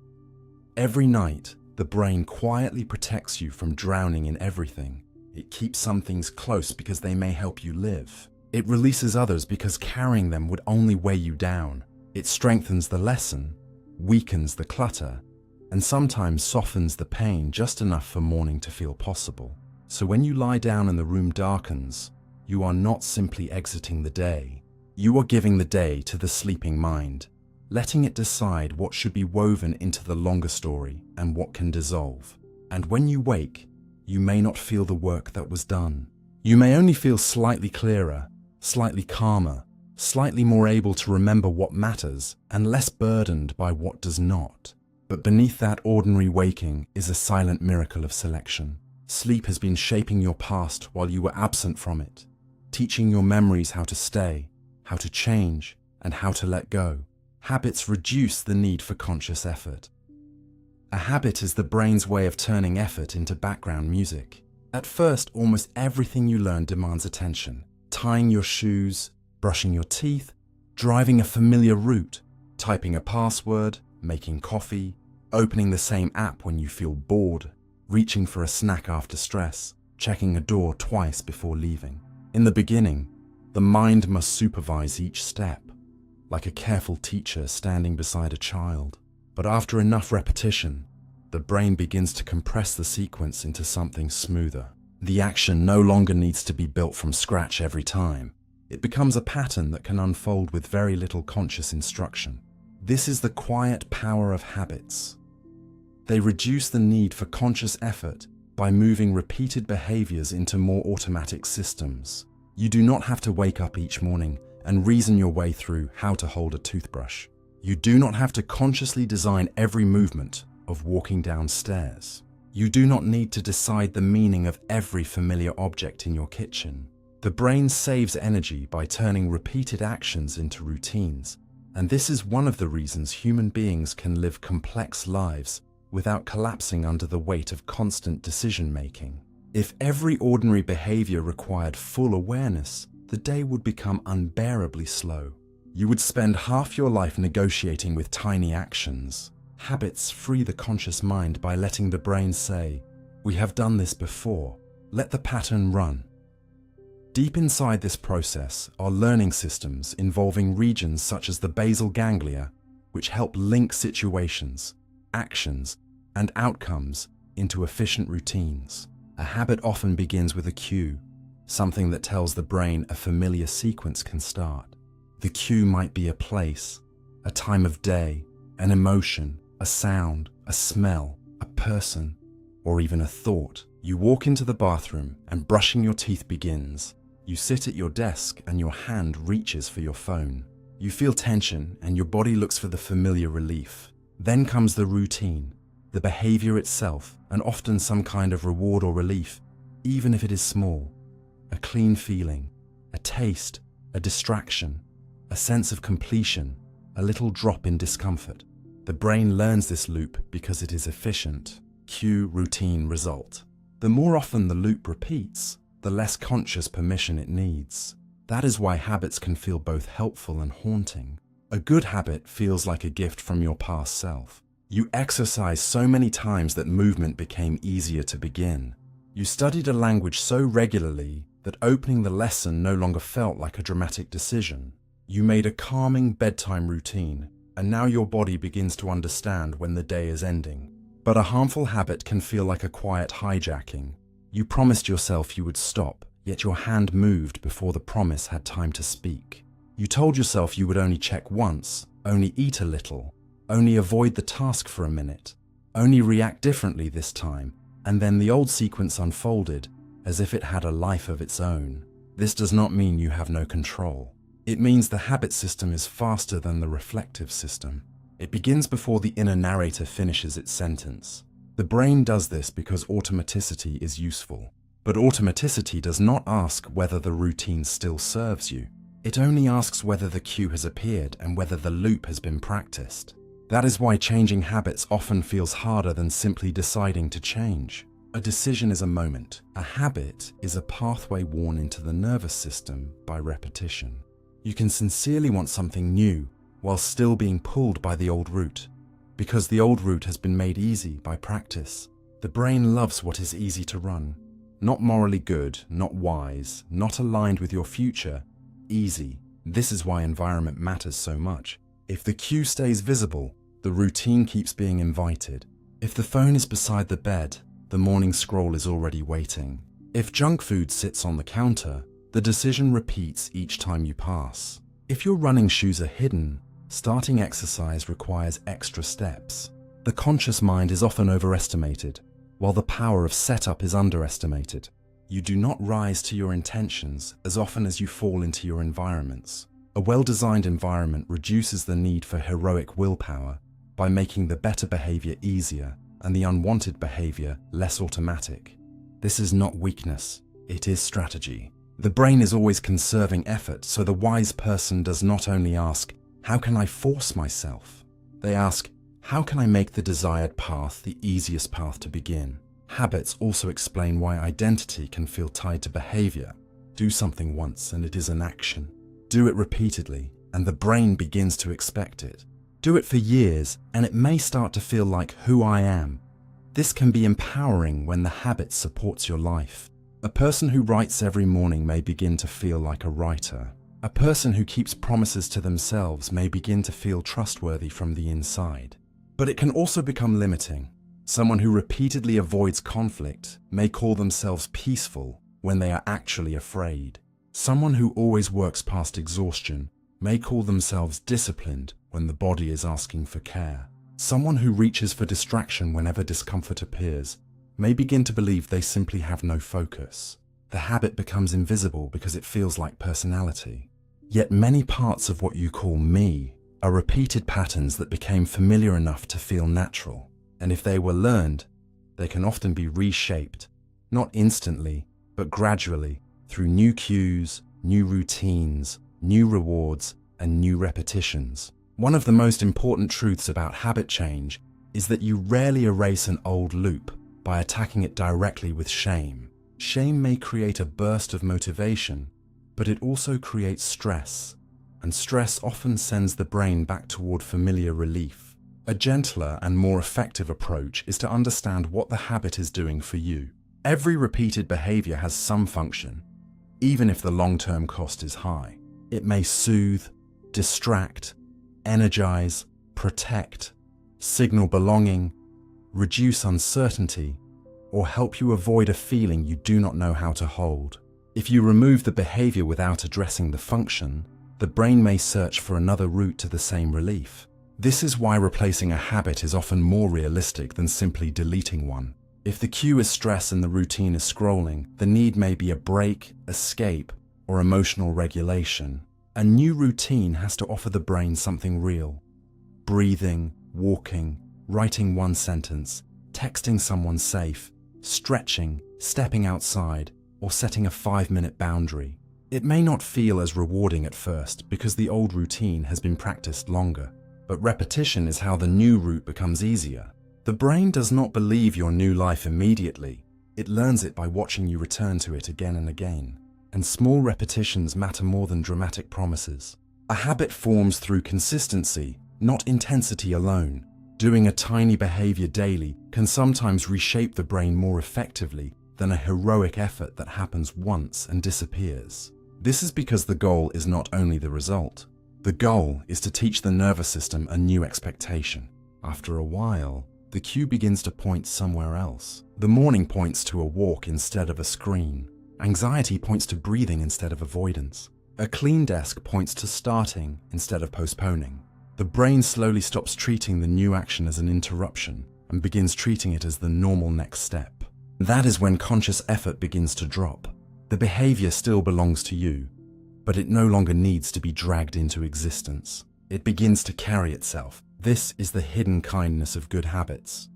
A: Every night, the brain quietly protects you from drowning in everything. It keeps some things close because they may help you live. It releases others because carrying them would only weigh you down. It strengthens the lesson, weakens the clutter, and sometimes softens the pain just enough for morning to feel possible. So when you lie down and the room darkens, you are not simply exiting the day. You are giving the day to the sleeping mind, letting it decide what should be woven into the longer story and what can dissolve. And when you wake, you may not feel the work that was done. You may only feel slightly clearer, slightly calmer, slightly more able to remember what matters and less burdened by what does not. But beneath that ordinary waking is a silent miracle of selection. Sleep has been shaping your past while you were absent from it, teaching your memories how to stay, how to change, and how to let go. Habits reduce the need for conscious effort. A habit is the brain's way of turning effort into background music. At first, almost everything you learn demands attention. Tying your shoes, brushing your teeth, driving a familiar route, typing a password, making coffee, opening the same app when you feel bored, reaching for a snack after stress, checking a door twice before leaving. In the beginning, the mind must supervise each step, like a careful teacher standing beside a child. But after enough repetition, the brain begins to compress the sequence into something smoother. The action no longer needs to be built from scratch every time. It becomes a pattern that can unfold with very little conscious instruction. This is the quiet power of habits. They reduce the need for conscious effort by moving repeated behaviors into more automatic systems. You do not have to wake up each morning and reason your way through how to hold a toothbrush. You do not have to consciously design every movement of walking downstairs. You do not need to decide the meaning of every familiar object in your kitchen. The brain saves energy by turning repeated actions into routines, and this is one of the reasons human beings can live complex lives without collapsing under the weight of constant decision-making. If every ordinary behavior required full awareness, the day would become unbearably slow. You would spend half your life negotiating with tiny actions. Habits free the conscious mind by letting the brain say, "We have done this before. Let the pattern run." Deep inside this process are learning systems involving regions such as the basal ganglia, which help link situations, actions, and outcomes into efficient routines. A habit often begins with a cue, something that tells the brain a familiar sequence can start. The cue might be a place, a time of day, an emotion, a sound, a smell, a person, or even a thought. You walk into the bathroom and brushing your teeth begins. You sit at your desk and your hand reaches for your phone. You feel tension and your body looks for the familiar relief. Then comes the routine, the behavior itself, and often some kind of reward or relief, even if it is small. A clean feeling, a taste, a distraction, a sense of completion, a little drop in discomfort. The brain learns this loop because it is efficient. Cue, routine, result. The more often the loop repeats, the less conscious permission it needs. That is why habits can feel both helpful and haunting. A good habit feels like a gift from your past self. You exercised so many times that movement became easier to begin. You studied a language so regularly that opening the lesson no longer felt like a dramatic decision. You made a calming bedtime routine, and now your body begins to understand when the day is ending. But a harmful habit can feel like a quiet hijacking. You promised yourself you would stop, yet your hand moved before the promise had time to speak. You told yourself you would only check once, only eat a little, only avoid the task for a minute, only react differently this time, and then the old sequence unfolded as if it had a life of its own. This does not mean you have no control. It means the habit system is faster than the reflective system. It begins before the inner narrator finishes its sentence. The brain does this because automaticity is useful. But automaticity does not ask whether the routine still serves you. It only asks whether the cue has appeared and whether the loop has been practiced. That is why changing habits often feels harder than simply deciding to change. A decision is a moment. A habit is a pathway worn into the nervous system by repetition. You can sincerely want something new while still being pulled by the old route, because the old route has been made easy by practice. The brain loves what is easy to run. Not morally good, not wise, not aligned with your future. Easy. This is why environment matters so much. If the cue stays visible, the routine keeps being invited. If the phone is beside the bed, the morning scroll is already waiting. If junk food sits on the counter, the decision repeats each time you pass. If your running shoes are hidden, starting exercise requires extra steps. The conscious mind is often overestimated, while the power of setup is underestimated. You do not rise to your intentions as often as you fall into your environments. A well-designed environment reduces the need for heroic willpower by making the better behavior easier and the unwanted behavior less automatic. This is not weakness, it is strategy. The brain is always conserving effort, so the wise person does not only ask, How can I force myself? They ask, how can I make the desired path the easiest path to begin? Habits also explain why identity can feel tied to behavior. Do something once and it is an action. Do it repeatedly and the brain begins to expect it. Do it for years and it may start to feel like who I am. This can be empowering when the habit supports your life. A person who writes every morning may begin to feel like a writer. A person who keeps promises to themselves may begin to feel trustworthy from the inside. But it can also become limiting. Someone who repeatedly avoids conflict may call themselves peaceful when they are actually afraid. Someone who always works past exhaustion may call themselves disciplined when the body is asking for care. Someone who reaches for distraction whenever discomfort appears may begin to believe they simply have no focus. The habit becomes invisible because it feels like personality. Yet many parts of what you call me are repeated patterns that became familiar enough to feel natural. And if they were learned, they can often be reshaped, not instantly, but gradually through new cues, new routines, new rewards, and new repetitions. One of the most important truths about habit change is that you rarely erase an old loop by attacking it directly with shame. Shame may create a burst of motivation, but it also creates stress, and stress often sends the brain back toward familiar relief. A gentler and more effective approach is to understand what the habit is doing for you. Every repeated behavior has some function, even if the long-term cost is high. It may soothe, distract, energize, protect, signal belonging, reduce uncertainty, or help you avoid a feeling you do not know how to hold. If you remove the behavior without addressing the function, the brain may search for another route to the same relief. This is why replacing a habit is often more realistic than simply deleting one. If the cue is stress and the routine is scrolling, the need may be a break, escape, or emotional regulation. A new routine has to offer the brain something real. Breathing, walking, writing one sentence, texting someone safe, stretching, stepping outside, or setting a 5-minute boundary. It may not feel as rewarding at first because the old routine has been practiced longer, but repetition is how the new route becomes easier. The brain does not believe your new life immediately. It learns it by watching you return to it again and again. And small repetitions matter more than dramatic promises. A habit forms through consistency, not intensity alone. Doing a tiny behavior daily can sometimes reshape the brain more effectively than a heroic effort that happens once and disappears. This is because the goal is not only the result. The goal is to teach the nervous system a new expectation. After a while, the cue begins to point somewhere else. The morning points to a walk instead of a screen. Anxiety points to breathing instead of avoidance. A clean desk points to starting instead of postponing. The brain slowly stops treating the new action as an interruption and begins treating it as the normal next step. That is when conscious effort begins to drop. The behavior still belongs to you, but it no longer needs to be dragged into existence. It begins to carry itself. This is the hidden kindness of good habits.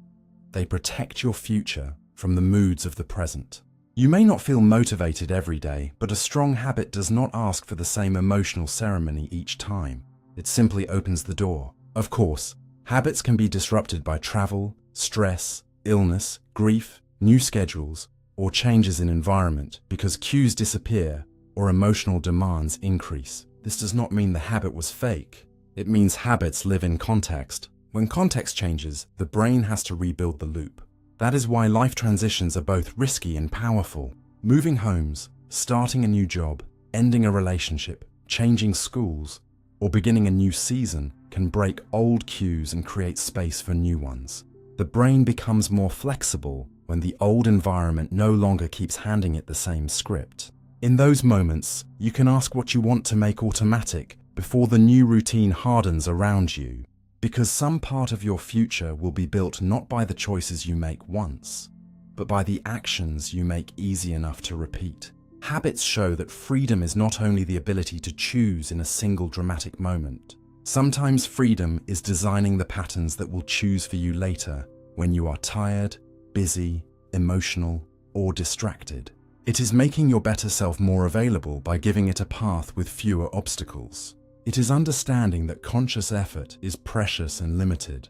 A: They protect your future from the moods of the present. You may not feel motivated every day, but a strong habit does not ask for the same emotional ceremony each time. It simply opens the door. Of course, habits can be disrupted by travel, stress, illness, grief, new schedules, or changes in environment because cues disappear or emotional demands increase. This does not mean the habit was fake. It means habits live in context. When context changes, the brain has to rebuild the loop. That is why life transitions are both risky and powerful. Moving homes, starting a new job, ending a relationship, changing schools, or beginning a new season can break old cues and create space for new ones. The brain becomes more flexible when the old environment no longer keeps handing it the same script. In those moments, you can ask what you want to make automatic before the new routine hardens around you. Because some part of your future will be built not by the choices you make once, but by the actions you make easy enough to repeat. Habits show that freedom is not only the ability to choose in a single dramatic moment. Sometimes freedom is designing the patterns that will choose for you later when you are tired, busy, emotional, or distracted. It is making your better self more available by giving it a path with fewer obstacles. It is understanding that conscious effort is precious and limited,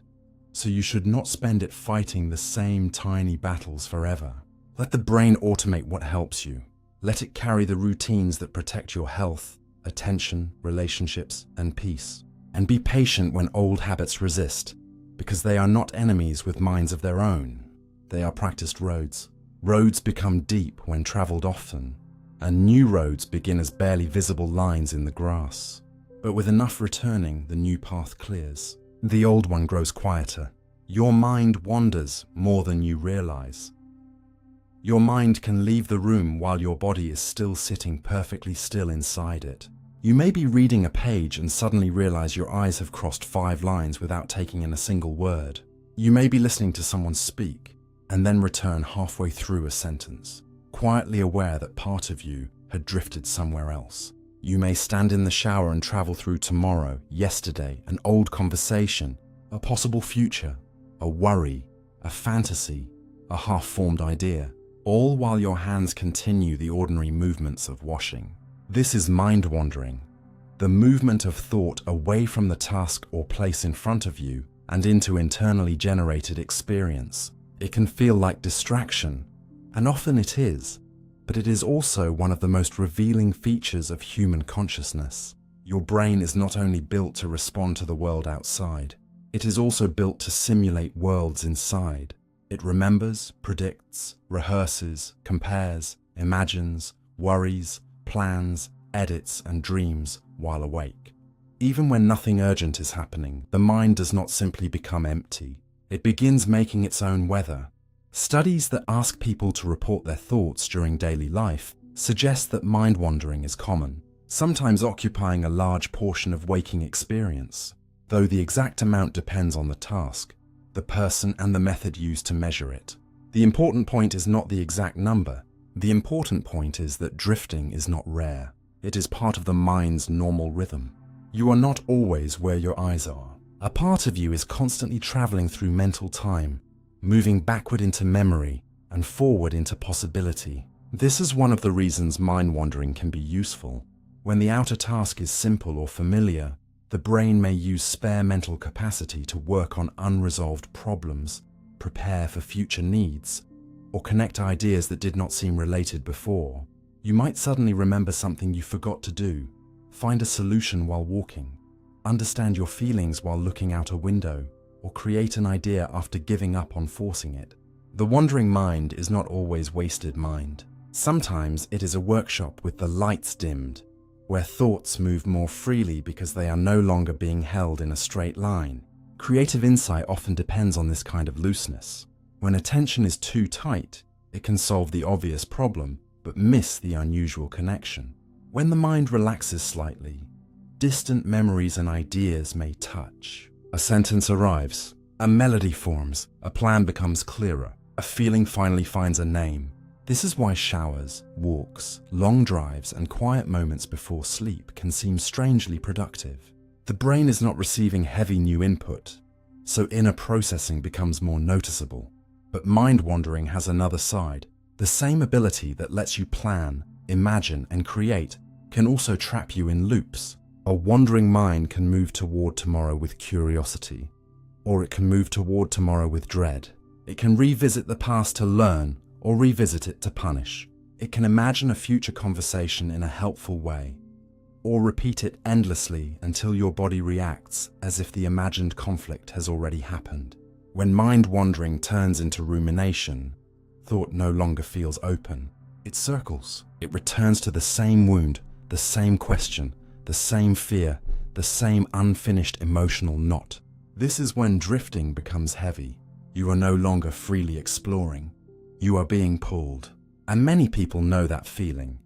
A: so you should not spend it fighting the same tiny battles forever. Let the brain automate what helps you. Let it carry the routines that protect your health, attention, relationships, and peace. And be patient when old habits resist, because they are not enemies with minds of their own. They are practiced roads. Roads become deep when traveled often, and new roads begin as barely visible lines in the grass. But with enough returning, the new path clears. The old one grows quieter. Your mind wanders more than you realize. Your mind can leave the room while your body is still sitting perfectly still inside it. You may be reading a page and suddenly realize your eyes have crossed 5 lines without taking in a single word. You may be listening to someone speak and then return halfway through a sentence, quietly aware that part of you had drifted somewhere else. You may stand in the shower and travel through tomorrow, yesterday, an old conversation, a possible future, a worry, a fantasy, a half-formed idea, all while your hands continue the ordinary movements of washing. This is mind wandering, the movement of thought away from the task or place in front of you and into internally generated experience. It can feel like distraction, and often it is, but it is also one of the most revealing features of human consciousness. Your brain is not only built to respond to the world outside, it is also built to simulate worlds inside. It remembers, predicts, rehearses, compares, imagines, worries, plans, edits, and dreams while awake. Even when nothing urgent is happening, the mind does not simply become empty. It begins making its own weather. Studies that ask people to report their thoughts during daily life suggest that mind wandering is common, sometimes occupying a large portion of waking experience, though the exact amount depends on the task, the person, and the method used to measure it. The important point is not the exact number. The important point is that drifting is not rare. It is part of the mind's normal rhythm. You are not always where your eyes are. A part of you is constantly traveling through mental time, moving backward into memory and forward into possibility. This is one of the reasons mind wandering can be useful. When the outer task is simple or familiar, the brain may use spare mental capacity to work on unresolved problems, prepare for future needs, or connect ideas that did not seem related before. You might suddenly remember something you forgot to do, find a solution while walking, understand your feelings while looking out a window, or create an idea after giving up on forcing it. The wandering mind is not always wasted mind. Sometimes it is a workshop with the lights dimmed, where thoughts move more freely because they are no longer being held in a straight line. Creative insight often depends on this kind of looseness. When attention is too tight, it can solve the obvious problem, but miss the unusual connection. When the mind relaxes slightly, distant memories and ideas may touch. A sentence arrives, a melody forms, a plan becomes clearer, a feeling finally finds a name. This is why showers, walks, long drives, and quiet moments before sleep can seem strangely productive. The brain is not receiving heavy new input, so inner processing becomes more noticeable. But mind wandering has another side. The same ability that lets you plan, imagine, and create can also trap you in loops. A wandering mind can move toward tomorrow with curiosity, or it can move toward tomorrow with dread. It can revisit the past to learn, or revisit it to punish. It can imagine a future conversation in a helpful way, or repeat it endlessly until your body reacts as if the imagined conflict has already happened. When mind wandering turns into rumination, thought no longer feels open. It circles. It returns to the same wound, the same question, the same fear, the same unfinished emotional knot. This is when drifting becomes heavy. You are no longer freely exploring. You are being pulled. And many people know that feeling.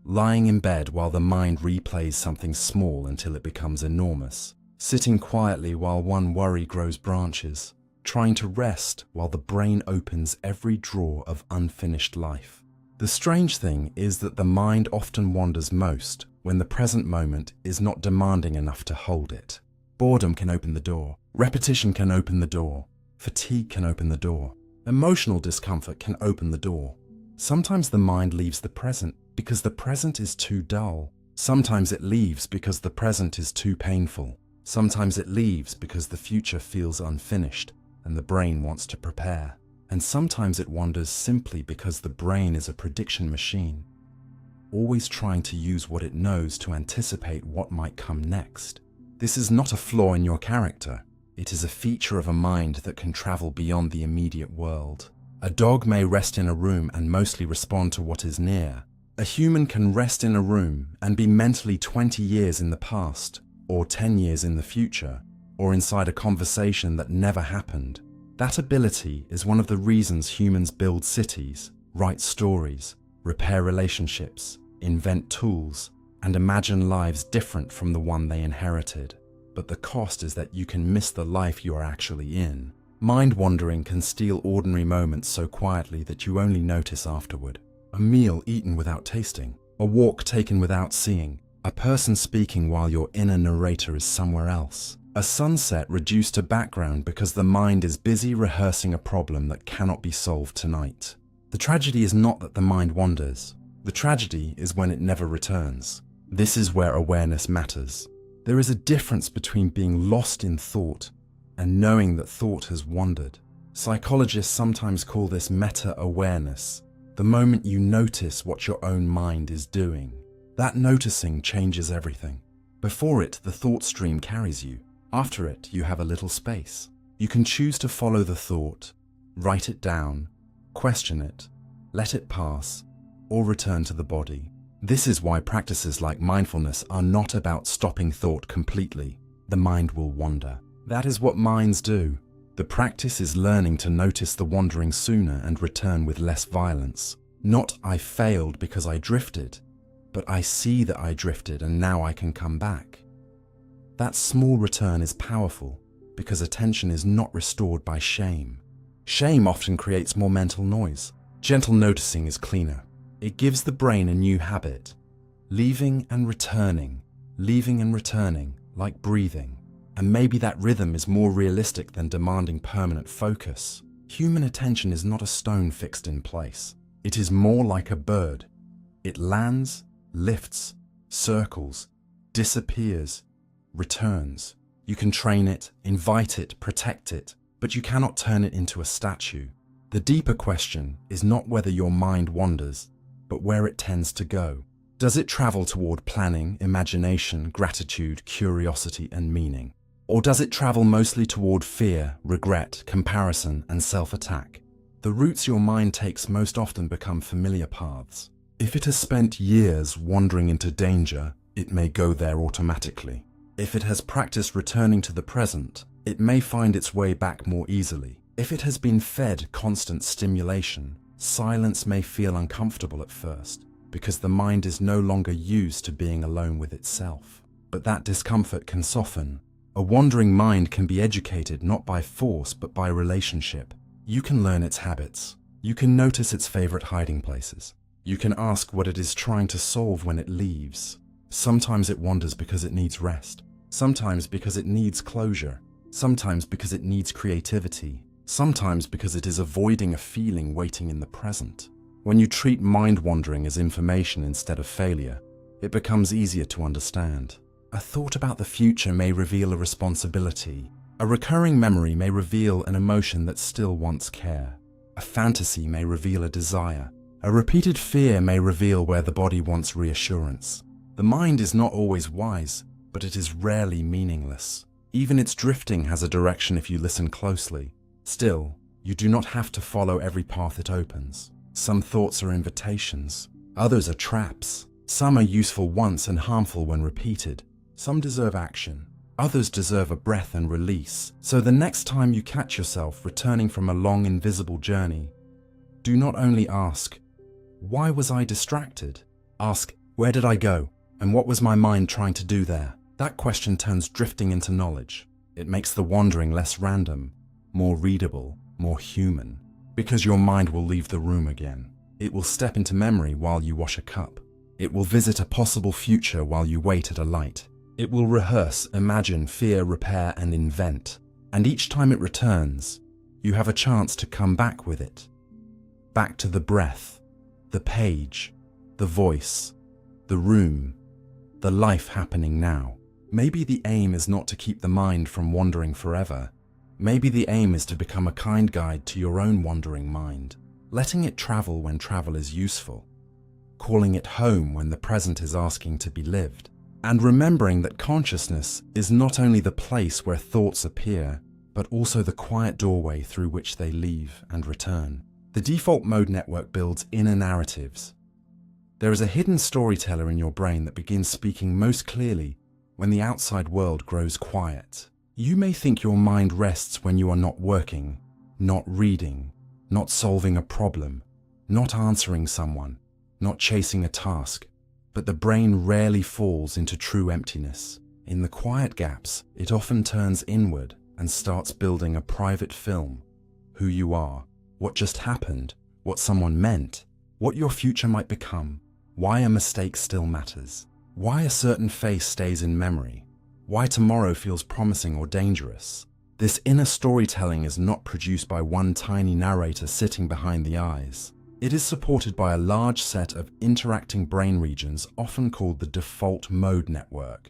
A: Lying in bed while the mind replays something small until it becomes enormous. Sitting quietly while one worry grows branches. Trying to rest while the brain opens every drawer of unfinished life. The strange thing is that the mind often wanders most when the present moment is not demanding enough to hold it. Boredom can open the door. Repetition can open the door. Fatigue can open the door. Emotional discomfort can open the door. Sometimes the mind leaves the present because the present is too dull. Sometimes it leaves because the present is too painful. Sometimes it leaves because the future feels unfinished and the brain wants to prepare. And sometimes it wanders simply because the brain is a prediction machine, always trying to use what it knows to anticipate what might come next. This is not a flaw in your character. It is a feature of a mind that can travel beyond the immediate world. A dog may rest in a room and mostly respond to what is near. A human can rest in a room and be mentally 20 years in the past, or 10 years in the future, or inside a conversation that never happened. That ability is one of the reasons humans build cities, write stories, repair relationships, invent tools, and imagine lives different from the one they inherited. But the cost is that you can miss the life you are actually in. Mind wandering can steal ordinary moments so quietly that you only notice afterward. A meal eaten without tasting, a walk taken without seeing, a person speaking while your inner narrator is somewhere else. A sunset reduced to background because the mind is busy rehearsing a problem that cannot be solved tonight. The tragedy is not that the mind wanders. The tragedy is when it never returns. This is where awareness matters. There is a difference between being lost in thought and knowing that thought has wandered. Psychologists sometimes call this meta-awareness, the moment you notice what your own mind is doing. That noticing changes everything. Before it, the thought stream carries you. After it, you have a little space. You can choose to follow the thought, write it down, question it, let it pass, or return to the body. This is why practices like mindfulness are not about stopping thought completely. The mind will wander. That is what minds do. The practice is learning to notice the wandering sooner and return with less violence. Not I failed because I drifted, but I see that I drifted and now I can come back. That small return is powerful because attention is not restored by shame. Shame often creates more mental noise. Gentle noticing is cleaner. It gives the brain a new habit. Leaving and returning, like breathing. And maybe that rhythm is more realistic than demanding permanent focus. Human attention is not a stone fixed in place. It is more like a bird. It lands, lifts, circles, disappears, returns. You can train it, invite it, protect it, but you cannot turn it into a statue. The deeper question is not whether your mind wanders, but where it tends to go. Does it travel toward planning, imagination, gratitude, curiosity, and meaning? Or does it travel mostly toward fear, regret, comparison, and self-attack? The routes your mind takes most often become familiar paths. If it has spent years wandering into danger, it may go there automatically. If it has practiced returning to the present, it may find its way back more easily. If it has been fed constant stimulation, silence may feel uncomfortable at first, because the mind is no longer used to being alone with itself. But that discomfort can soften. A wandering mind can be educated not by force but by relationship. You can learn its habits. You can notice its favorite hiding places. You can ask what it is trying to solve when it leaves. Sometimes it wanders because it needs rest. Sometimes because it needs closure. Sometimes because it needs creativity. Sometimes because it is avoiding a feeling waiting in the present. When you treat mind wandering as information instead of failure, it becomes easier to understand. A thought about the future may reveal a responsibility. A recurring memory may reveal an emotion that still wants care. A fantasy may reveal a desire. A repeated fear may reveal where the body wants reassurance. The mind is not always wise, but it is rarely meaningless. Even its drifting has a direction if you listen closely. Still, you do not have to follow every path it opens. Some thoughts are invitations. Others are traps. Some are useful once and harmful when repeated. Some deserve action. Others deserve a breath and release. So the next time you catch yourself returning from a long invisible journey, do not only ask, "Why was I distracted?" Ask, "Where did I go? And what was my mind trying to do there?" That question turns drifting into knowledge. It makes the wandering less random, more readable, more human. Because your mind will leave the room again. It will step into memory while you wash a cup. It will visit a possible future while you wait at a light. It will rehearse, imagine, fear, repair, and invent. And each time it returns, you have a chance to come back with it. Back to the breath, the page, the voice, the room, the life happening now. Maybe the aim is not to keep the mind from wandering forever. Maybe the aim is to become a kind guide to your own wandering mind, letting it travel when travel is useful, calling it home when the present is asking to be lived, and remembering that consciousness is not only the place where thoughts appear, but also the quiet doorway through which they leave and return. The default mode network builds inner narratives. There is a hidden storyteller in your brain that begins speaking most clearly when the outside world grows quiet. You may think your mind rests when you are not working, not reading, not solving a problem, not answering someone, not chasing a task, but the brain rarely falls into true emptiness. In the quiet gaps, it often turns inward and starts building a private film. Who you are, what just happened, what someone meant, what your future might become, why a mistake still matters, why a certain face stays in memory, why tomorrow feels promising or dangerous. This inner storytelling is not produced by one tiny narrator sitting behind the eyes. It is supported by a large set of interacting brain regions often called the default mode network,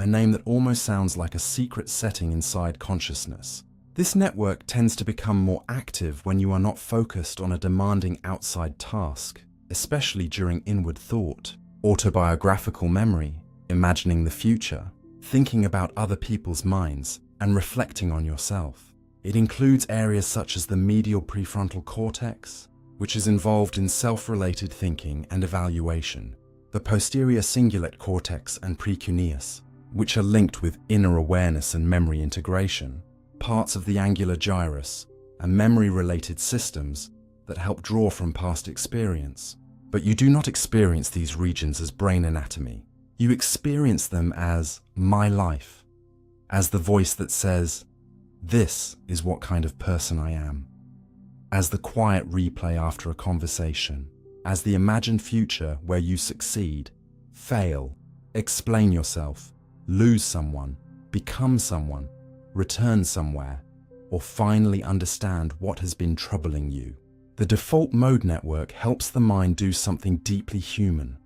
A: a name that almost sounds like a secret setting inside consciousness. This network tends to become more active when you are not focused on a demanding outside task, especially during inward thought, autobiographical memory, imagining the future, thinking about other people's minds, and reflecting on yourself. It includes areas such as the medial prefrontal cortex, which is involved in self-related thinking and evaluation, the posterior cingulate cortex and precuneus, which are linked with inner awareness and memory integration, parts of the angular gyrus, and memory-related systems that help draw from past experience. But you do not experience these regions as brain anatomy. You experience them as my life, as the voice that says, this is what kind of person I am, as the quiet replay after a conversation, as the imagined future where you succeed, fail, explain yourself, lose someone, become someone, return somewhere, or finally understand what has been troubling you. The default mode network helps the mind do something deeply human.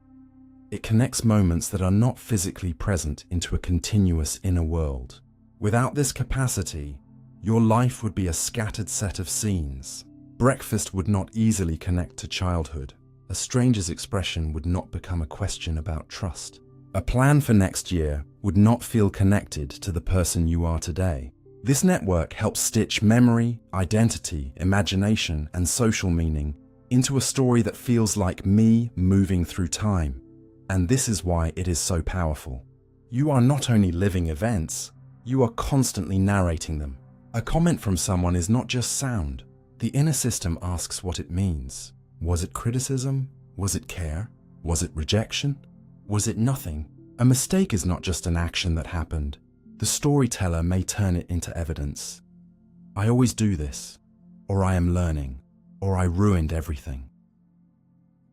A: It connects moments that are not physically present into a continuous inner world. Without this capacity, your life would be a scattered set of scenes. Breakfast would not easily connect to childhood. A stranger's expression would not become a question about trust. A plan for next year would not feel connected to the person you are today. This network helps stitch memory, identity, imagination, and social meaning into a story that feels like me moving through time. And this is why it is so powerful. You are not only living events, you are constantly narrating them. A comment from someone is not just sound. The inner system asks what it means. Was it criticism? Was it care? Was it rejection? Was it nothing? A mistake is not just an action that happened. The storyteller may turn it into evidence. I always do this, or I am learning, or I ruined everything.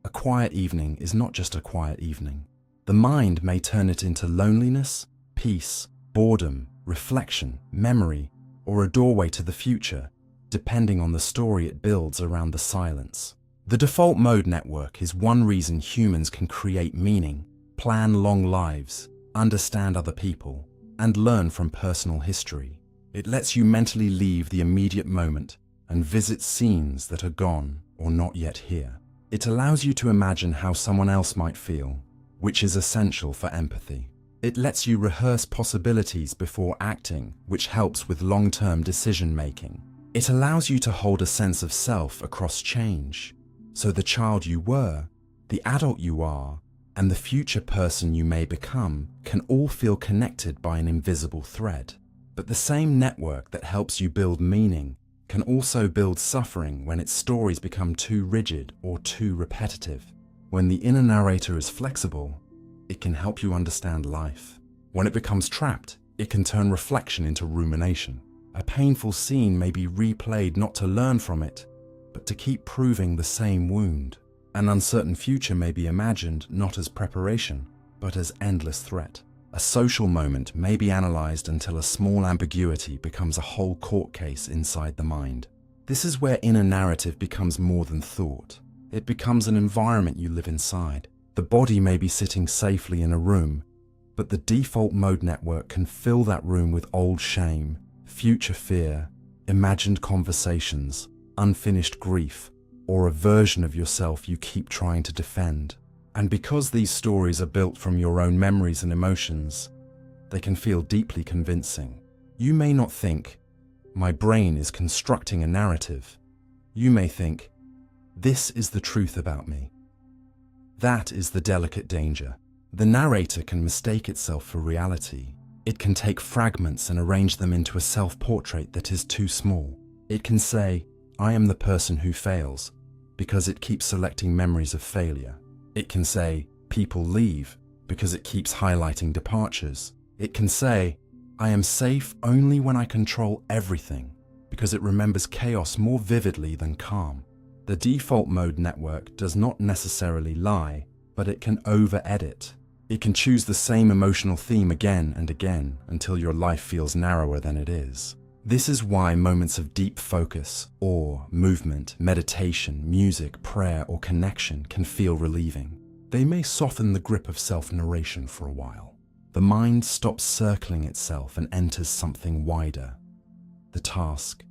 A: A quiet evening is not just a quiet evening. The mind may turn it into loneliness, peace, boredom, reflection, memory, or a doorway to the future, depending on the story it builds around the silence. The default mode network is one reason humans can create meaning, plan long lives, understand other people, and learn from personal history. It lets you mentally leave the immediate moment and visit scenes that are gone or not yet here. It allows you to imagine how someone else might feel, which is essential for empathy. It lets you rehearse possibilities before acting, which helps with long-term decision-making. It allows you to hold a sense of self across change, so the child you were, the adult you are, and the future person you may become can all feel connected by an invisible thread. But the same network that helps you build meaning can also build suffering when its stories become too rigid or too repetitive. When the inner narrator is flexible, it can help you understand life. When it becomes trapped, it can turn reflection into rumination. A painful scene may be replayed not to learn from it, but to keep proving the same wound. An uncertain future may be imagined not as preparation, but as endless threat. A social moment may be analyzed until a small ambiguity becomes a whole court case inside the mind. This is where inner narrative becomes more than thought. It becomes an environment you live inside. The body may be sitting safely in a room, But the default mode network can fill that room with old shame, future fear, imagined conversations, unfinished grief, or a version of yourself you keep trying to defend. And because these stories are built from your own memories and emotions, they can feel deeply convincing. You may not think, "My brain is constructing a narrative." You may think, "This is the truth about me." That is the delicate danger. The narrator can mistake itself for reality. It can take fragments and arrange them into a self-portrait that is too small. It can say, "I am the person who fails," because it keeps selecting memories of failure. It can say, "People leave," because it keeps highlighting departures. It can say, "I am safe only when I control everything," because it remembers chaos more vividly than calm. The default mode network does not necessarily lie, but it can over-edit. It can choose the same emotional theme again and again until your life feels narrower than it is. This is why moments of deep focus, awe, movement, meditation, music, prayer, or connection can feel relieving. They may soften the grip of self-narration for a while. The mind stops circling itself and enters something wider. The task,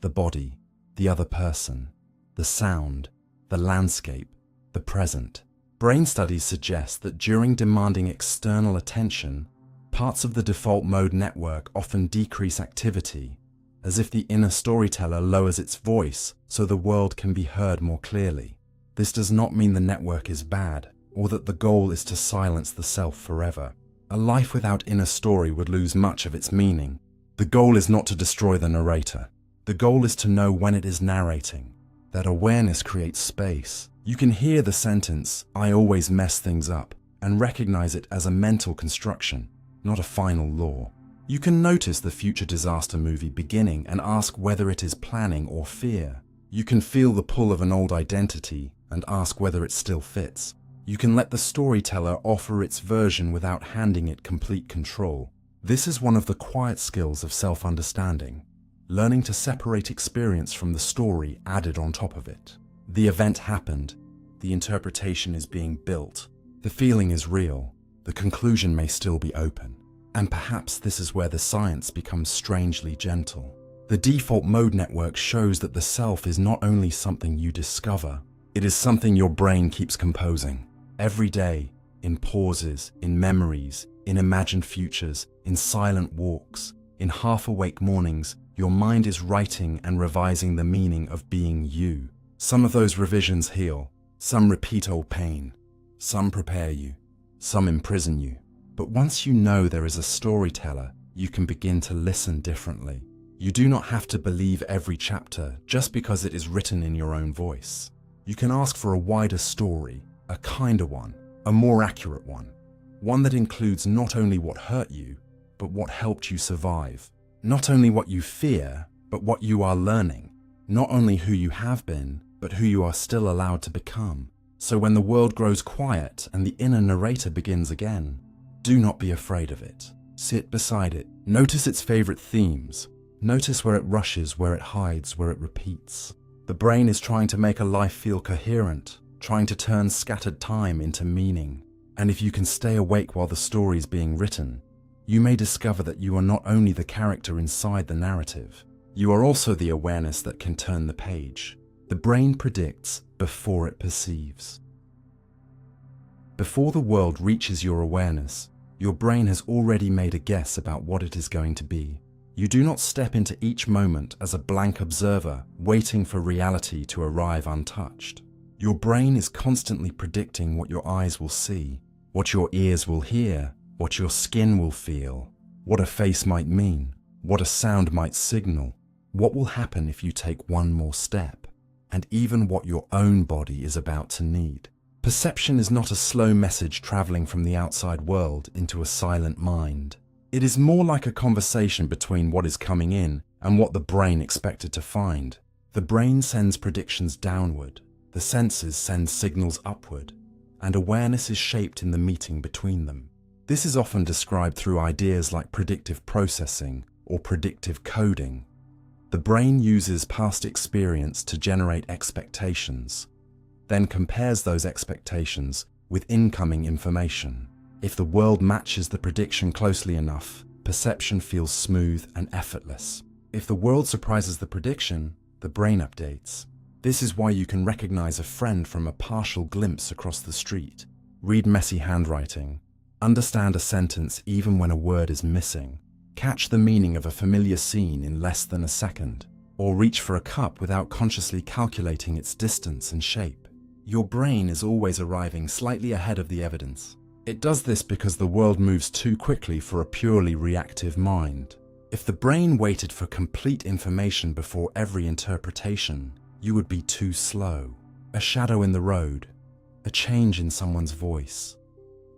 A: the body, the other person, the sound, the landscape, the present. Brain studies suggest that during demanding external attention, parts of the default mode network often decrease activity, as if the inner storyteller lowers its voice so the world can be heard more clearly. This does not mean the network is bad, or that the goal is to silence the self forever. A life without inner story would lose much of its meaning. The goal is not to destroy the narrator. The goal is to know when it is narrating. That awareness creates space. You can hear the sentence, "I always mess things up," and recognize it as a mental construction, not a final law. You can notice the future disaster movie beginning and ask whether it is planning or fear. You can feel the pull of an old identity and ask whether it still fits. You can let the storyteller offer its version without handing it complete control. This is one of the quiet skills of self-understanding, learning to separate experience from the story added on top of it. The event happened, the interpretation is being built, the feeling is real, the conclusion may still be open. And perhaps this is where the science becomes strangely gentle. The default mode network shows that the self is not only something you discover, it is something your brain keeps composing. Every day, in pauses, in memories, in imagined futures, in silent walks, in half-awake mornings, your mind is writing and revising the meaning of being you. Some of those revisions heal, some repeat old pain, some prepare you, some imprison you. But once you know there is a storyteller, you can begin to listen differently. You do not have to believe every chapter just because it is written in your own voice. You can ask for a wider story, a kinder one, a more accurate one. One that includes not only what hurt you, but what helped you survive. Not only what you fear, but what you are learning. Not only who you have been, but who you are still allowed to become. So when the world grows quiet and the inner narrator begins again, do not be afraid of it. Sit beside it. Notice its favorite themes. Notice where it rushes, where it hides, where it repeats. The brain is trying to make a life feel coherent, trying to turn scattered time into meaning. And if you can stay awake while the story is being written, you may discover that you are not only the character inside the narrative, you are also the awareness that can turn the page. The brain predicts before it perceives. Before the world reaches your awareness, your brain has already made a guess about what it is going to be. You do not step into each moment as a blank observer, waiting for reality to arrive untouched. Your brain is constantly predicting what your eyes will see, what your ears will hear, what your skin will feel, what a face might mean, what a sound might signal, what will happen if you take one more step, and even what your own body is about to need. Perception is not a slow message traveling from the outside world into a silent mind. It is more like a conversation between what is coming in and what the brain expected to find. The brain sends predictions downward, the senses send signals upward, and awareness is shaped in the meeting between them. This is often described through ideas like predictive processing or predictive coding. The brain uses past experience to generate expectations, then compares those expectations with incoming information. If the world matches the prediction closely enough, perception feels smooth and effortless. If the world surprises the prediction, the brain updates. This is why you can recognize a friend from a partial glimpse across the street, read messy handwriting, understand a sentence even when a word is missing, catch the meaning of a familiar scene in less than a second, or reach for a cup without consciously calculating its distance and shape. Your brain is always arriving slightly ahead of the evidence. It does this because the world moves too quickly for a purely reactive mind. If the brain waited for complete information before every interpretation, you would be too slow. A shadow in the road, a change in someone's voice,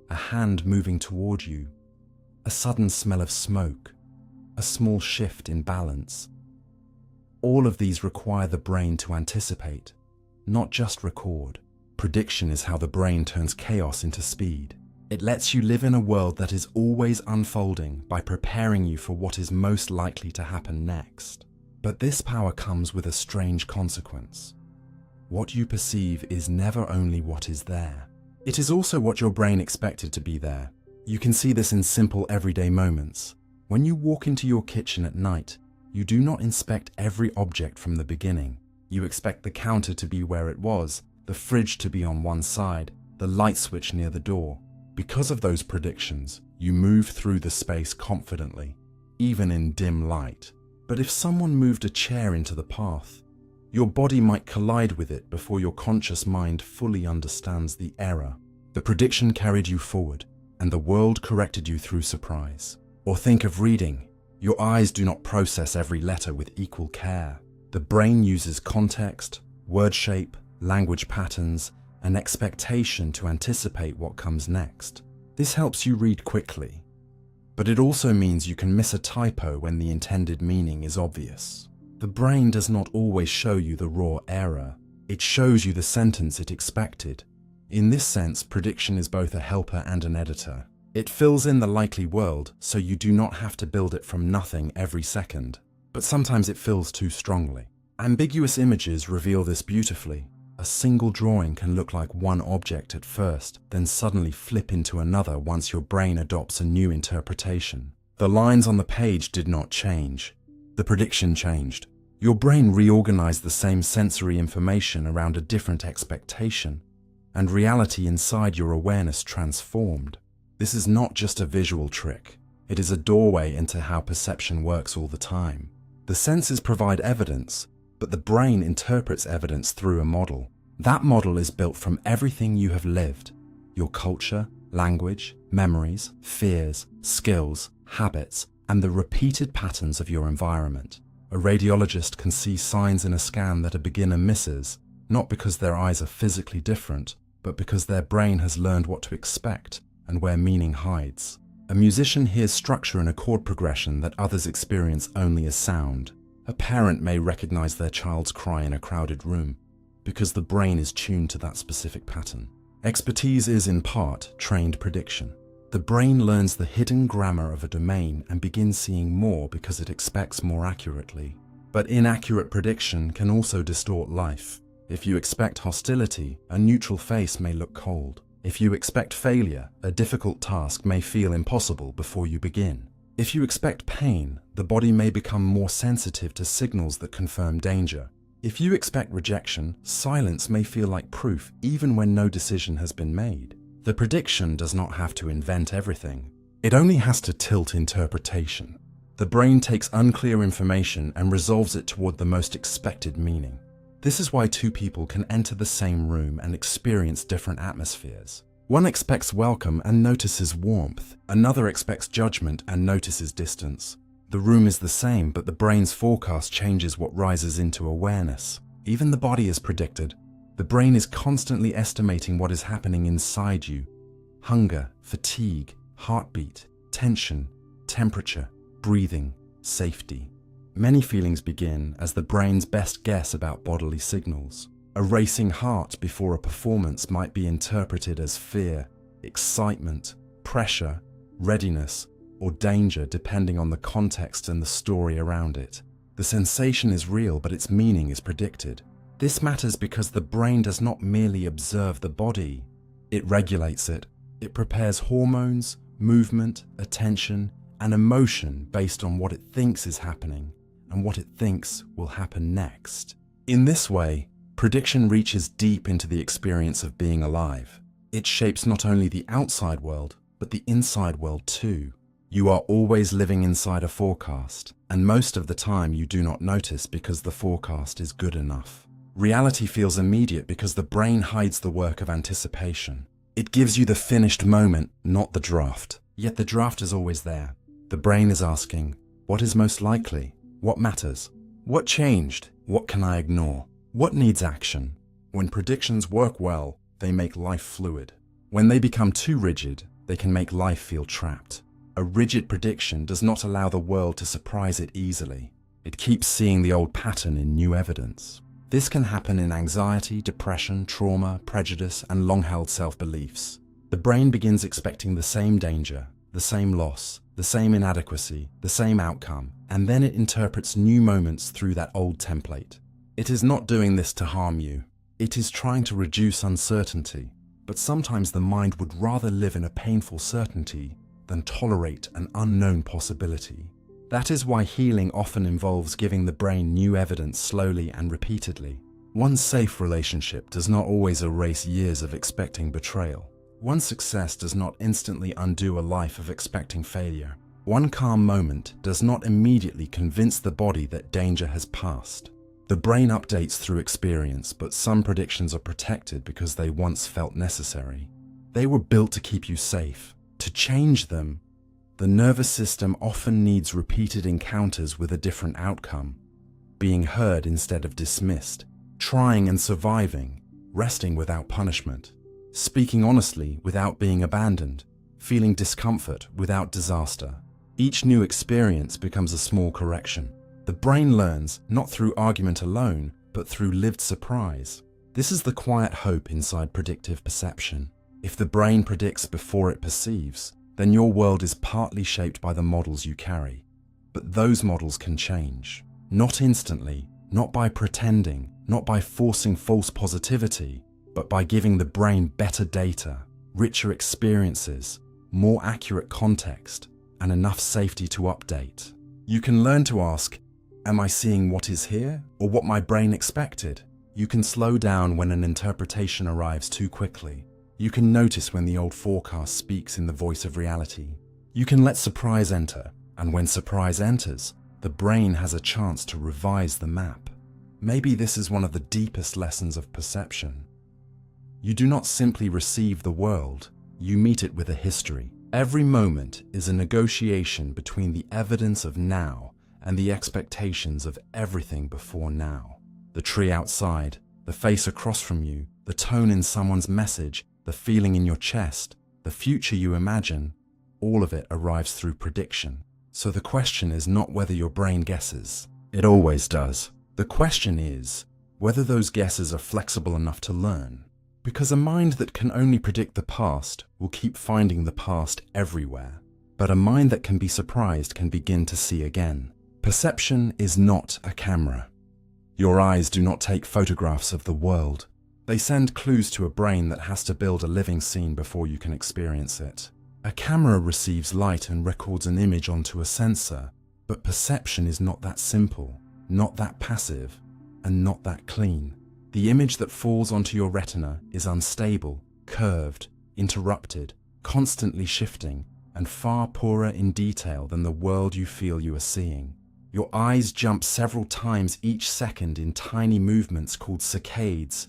A: a hand moving toward you, a sudden smell of smoke, a small shift in balance. All of these require the brain to anticipate, not just record. Prediction is how the brain turns chaos into speed. It lets you live in a world that is always unfolding by preparing you for what is most likely to happen next. But this power comes with a strange consequence. What you perceive is never only what is there. It is also what your brain expected to be there. You can see this in simple everyday moments. When you walk into your kitchen at night, you do not inspect every object from the beginning. You expect the counter to be where it was, the fridge to be on one side, the light switch near the door. Because of those predictions, you move through the space confidently, even in dim light. But if someone moved a chair into the path, your body might collide with it before your conscious mind fully understands the error. The prediction carried you forward, and the world corrected you through surprise. Or think of reading. Your eyes do not process every letter with equal care. The brain uses context, word shape, language patterns, and expectation to anticipate what comes next. This helps you read quickly, but it also means you can miss a typo when the intended meaning is obvious. The brain does not always show you the raw error. It shows you the sentence it expected. In this sense, prediction is both a helper and an editor. It fills in the likely world so you do not have to build it from nothing every second. But sometimes it fills too strongly. Ambiguous images reveal this beautifully. A single drawing can look like one object at first, then suddenly flip into another once your brain adopts a new interpretation. The lines on the page did not change. The prediction changed. Your brain reorganized the same sensory information around a different expectation, and reality inside your awareness transformed. This is not just a visual trick. It is a doorway into how perception works all the time. The senses provide evidence, but the brain interprets evidence through a model. That model is built from everything you have lived: your culture, language, memories, fears, skills, habits, and the repeated patterns of your environment. A radiologist can see signs in a scan that a beginner misses, not because their eyes are physically different, but because their brain has learned what to expect and where meaning hides. A musician hears structure in a chord progression that others experience only as sound. A parent may recognize their child's cry in a crowded room because the brain is tuned to that specific pattern. Expertise is, in part, trained prediction. The brain learns the hidden grammar of a domain and begins seeing more because it expects more accurately. But inaccurate prediction can also distort life. If you expect hostility, a neutral face may look cold. If you expect failure, a difficult task may feel impossible before you begin. If you expect pain, the body may become more sensitive to signals that confirm danger. If you expect rejection, silence may feel like proof even when no decision has been made. The prediction does not have to invent everything. It only has to tilt interpretation. The brain takes unclear information and resolves it toward the most expected meaning. This is why two people can enter the same room and experience different atmospheres. One expects welcome and notices warmth. Another expects judgment and notices distance. The room is the same, but the brain's forecast changes what rises into awareness. Even the body is predicted. The brain is constantly estimating what is happening inside you: hunger, fatigue, heartbeat, tension, temperature, breathing, safety. Many feelings begin as the brain's best guess about bodily signals. A racing heart before a performance might be interpreted as fear, excitement, pressure, readiness, or danger depending on the context and the story around it. The sensation is real, but its meaning is predicted. This matters because the brain does not merely observe the body, it regulates it. It prepares hormones, movement, attention, and emotion based on what it thinks is happening and what it thinks will happen next. In this way, prediction reaches deep into the experience of being alive. It shapes not only the outside world, but the inside world too. You are always living inside a forecast, and most of the time you do not notice because the forecast is good enough. Reality feels immediate because the brain hides the work of anticipation. It gives you the finished moment, not the draft. Yet the draft is always there. The brain is asking, what is most likely? What matters? What changed? What can I ignore? What needs action? When predictions work well, they make life fluid. When they become too rigid, they can make life feel trapped. A rigid prediction does not allow the world to surprise it easily. It keeps seeing the old pattern in new evidence. This can happen in anxiety, depression, trauma, prejudice, and long-held self-beliefs. The brain begins expecting the same danger, the same loss, the same inadequacy, the same outcome, and then it interprets new moments through that old template. It is not doing this to harm you. It is trying to reduce uncertainty, but sometimes the mind would rather live in a painful certainty than tolerate an unknown possibility. That is why healing often involves giving the brain new evidence slowly and repeatedly. One safe relationship does not always erase years of expecting betrayal. One success does not instantly undo a life of expecting failure. One calm moment does not immediately convince the body that danger has passed. The brain updates through experience, but some predictions are protected because they once felt necessary. They were built to keep you safe. To change them, the nervous system often needs repeated encounters with a different outcome, being heard instead of dismissed, trying and surviving, resting without punishment, speaking honestly without being abandoned, feeling discomfort without disaster. Each new experience becomes a small correction. The brain learns not through argument alone, but through lived surprise. This is the quiet hope inside predictive perception. If the brain predicts before it perceives, then your world is partly shaped by the models you carry. But those models can change. Not instantly, not by pretending, not by forcing false positivity, but by giving the brain better data, richer experiences, more accurate context, and enough safety to update. You can learn to ask, am I seeing what is here or what my brain expected? You can slow down when an interpretation arrives too quickly. You can notice when the old forecast speaks in the voice of reality. You can let surprise enter, and when surprise enters, the brain has a chance to revise the map. Maybe this is one of the deepest lessons of perception. You do not simply receive the world, you meet it with a history. Every moment is a negotiation between the evidence of now and the expectations of everything before now. The tree outside, the face across from you, the tone in someone's message, the feeling in your chest, the future you imagine, all of it arrives through prediction. So the question is not whether your brain guesses. It always does. The question is whether those guesses are flexible enough to learn. Because a mind that can only predict the past will keep finding the past everywhere. But a mind that can be surprised can begin to see again. Perception is not a camera. Your eyes do not take photographs of the world. They send clues to a brain that has to build a living scene before you can experience it. A camera receives light and records an image onto a sensor, but perception is not that simple, not that passive, and not that clean. The image that falls onto your retina is unstable, curved, interrupted, constantly shifting, and far poorer in detail than the world you feel you are seeing. Your eyes jump several times each second in tiny movements called saccades,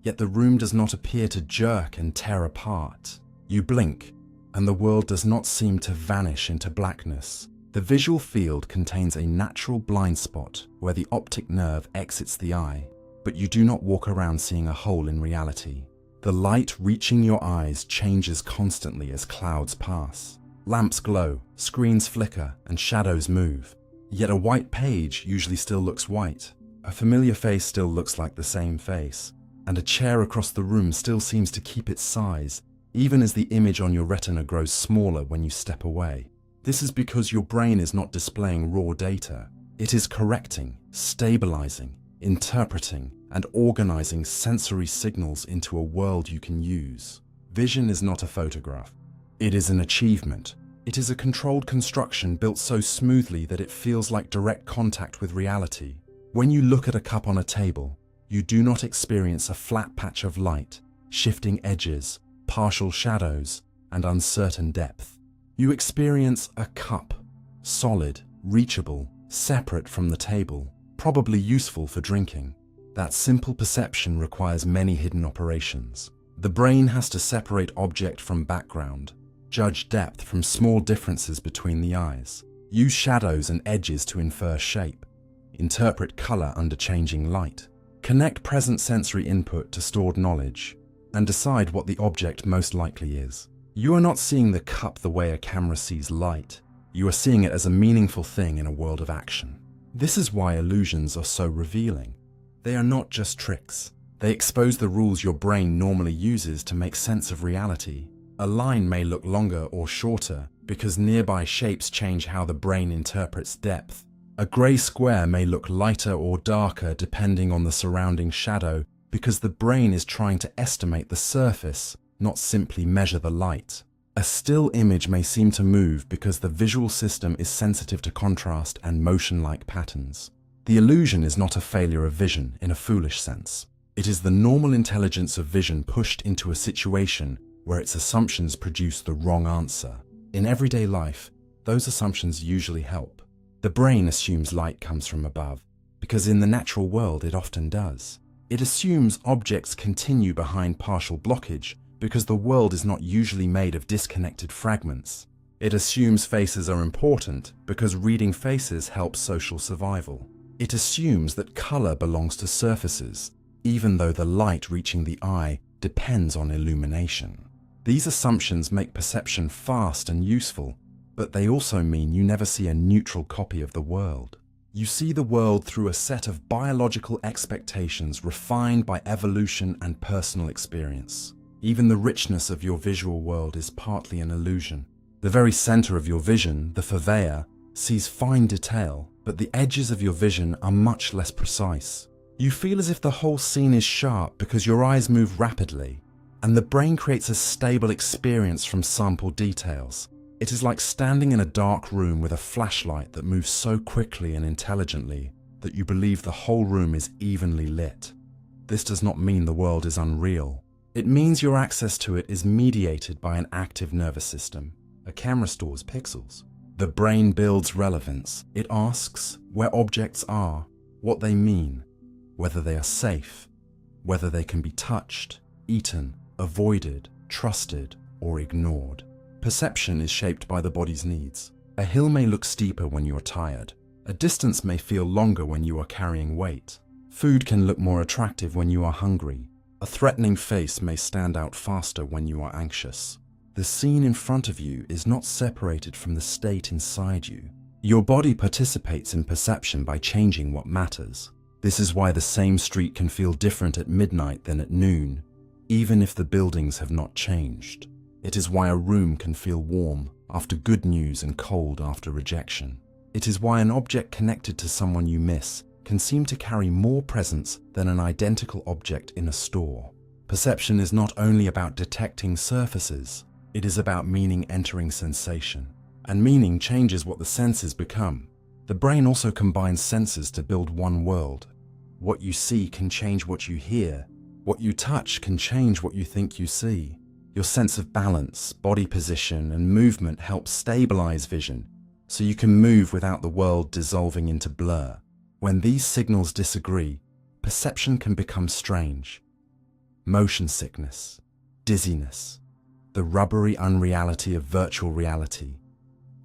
A: yet the room does not appear to jerk and tear apart. You blink, and the world does not seem to vanish into blackness. The visual field contains a natural blind spot where the optic nerve exits the eye, but you do not walk around seeing a hole in reality. The light reaching your eyes changes constantly as clouds pass. Lamps glow, screens flicker, and shadows move. Yet a white page usually still looks white. A familiar face still looks like the same face. And a chair across the room still seems to keep its size, even as the image on your retina grows smaller when you step away. This is because your brain is not displaying raw data. It is correcting, stabilizing, interpreting, and organizing sensory signals into a world you can use. Vision is not a photograph. It is an achievement. It is a controlled construction built so smoothly that it feels like direct contact with reality. When you look at a cup on a table, you do not experience a flat patch of light, shifting edges, partial shadows, and uncertain depth. You experience a cup, solid, reachable, separate from the table, probably useful for drinking. That simple perception requires many hidden operations. The brain has to separate object from background, judge depth from small differences between the eyes, use shadows and edges to infer shape, interpret color under changing light, connect present sensory input to stored knowledge, and decide what the object most likely is. You are not seeing the cup the way a camera sees light. You are seeing it as a meaningful thing in a world of action. This is why illusions are so revealing. They are not just tricks. They expose the rules your brain normally uses to make sense of reality. A line may look longer or shorter because nearby shapes change how the brain interprets depth. A grey square may look lighter or darker depending on the surrounding shadow because the brain is trying to estimate the surface, not simply measure the light. A still image may seem to move because the visual system is sensitive to contrast and motion-like patterns. The illusion is not a failure of vision in a foolish sense. It is the normal intelligence of vision pushed into a situation where its assumptions produce the wrong answer. In everyday life, those assumptions usually help. The brain assumes light comes from above, because in the natural world it often does. It assumes objects continue behind partial blockage, because the world is not usually made of disconnected fragments. It assumes faces are important, because reading faces helps social survival. It assumes that color belongs to surfaces, even though the light reaching the eye depends on illumination. These assumptions make perception fast and useful, but they also mean you never see a neutral copy of the world. You see the world through a set of biological expectations refined by evolution and personal experience. Even the richness of your visual world is partly an illusion. The very center of your vision, the fovea, sees fine detail, but the edges of your vision are much less precise. You feel as if the whole scene is sharp because your eyes move rapidly, and the brain creates a stable experience from sample details. It is like standing in a dark room with a flashlight that moves so quickly and intelligently that you believe the whole room is evenly lit. This does not mean the world is unreal. It means your access to it is mediated by an active nervous system. A camera stores pixels. The brain builds relevance. It asks where objects are, what they mean, whether they are safe, whether they can be touched, eaten, avoided, trusted, or ignored. Perception is shaped by the body's needs. A hill may look steeper when you are tired. A distance may feel longer when you are carrying weight. Food can look more attractive when you are hungry. A threatening face may stand out faster when you are anxious. The scene in front of you is not separated from the state inside you. Your body participates in perception by changing what matters. This is why the same street can feel different at midnight than at noon, even if the buildings have not changed. It is why a room can feel warm after good news and cold after rejection. It is why an object connected to someone you miss can seem to carry more presence than an identical object in a store. Perception is not only about detecting surfaces, it is about meaning entering sensation. And meaning changes what the senses become. The brain also combines senses to build one world. What you see can change what you hear. What you touch can change what you think you see. Your sense of balance, body position, and movement helps stabilize vision, so you can move without the world dissolving into blur. When these signals disagree, perception can become strange. Motion sickness, dizziness, the rubbery unreality of virtual reality,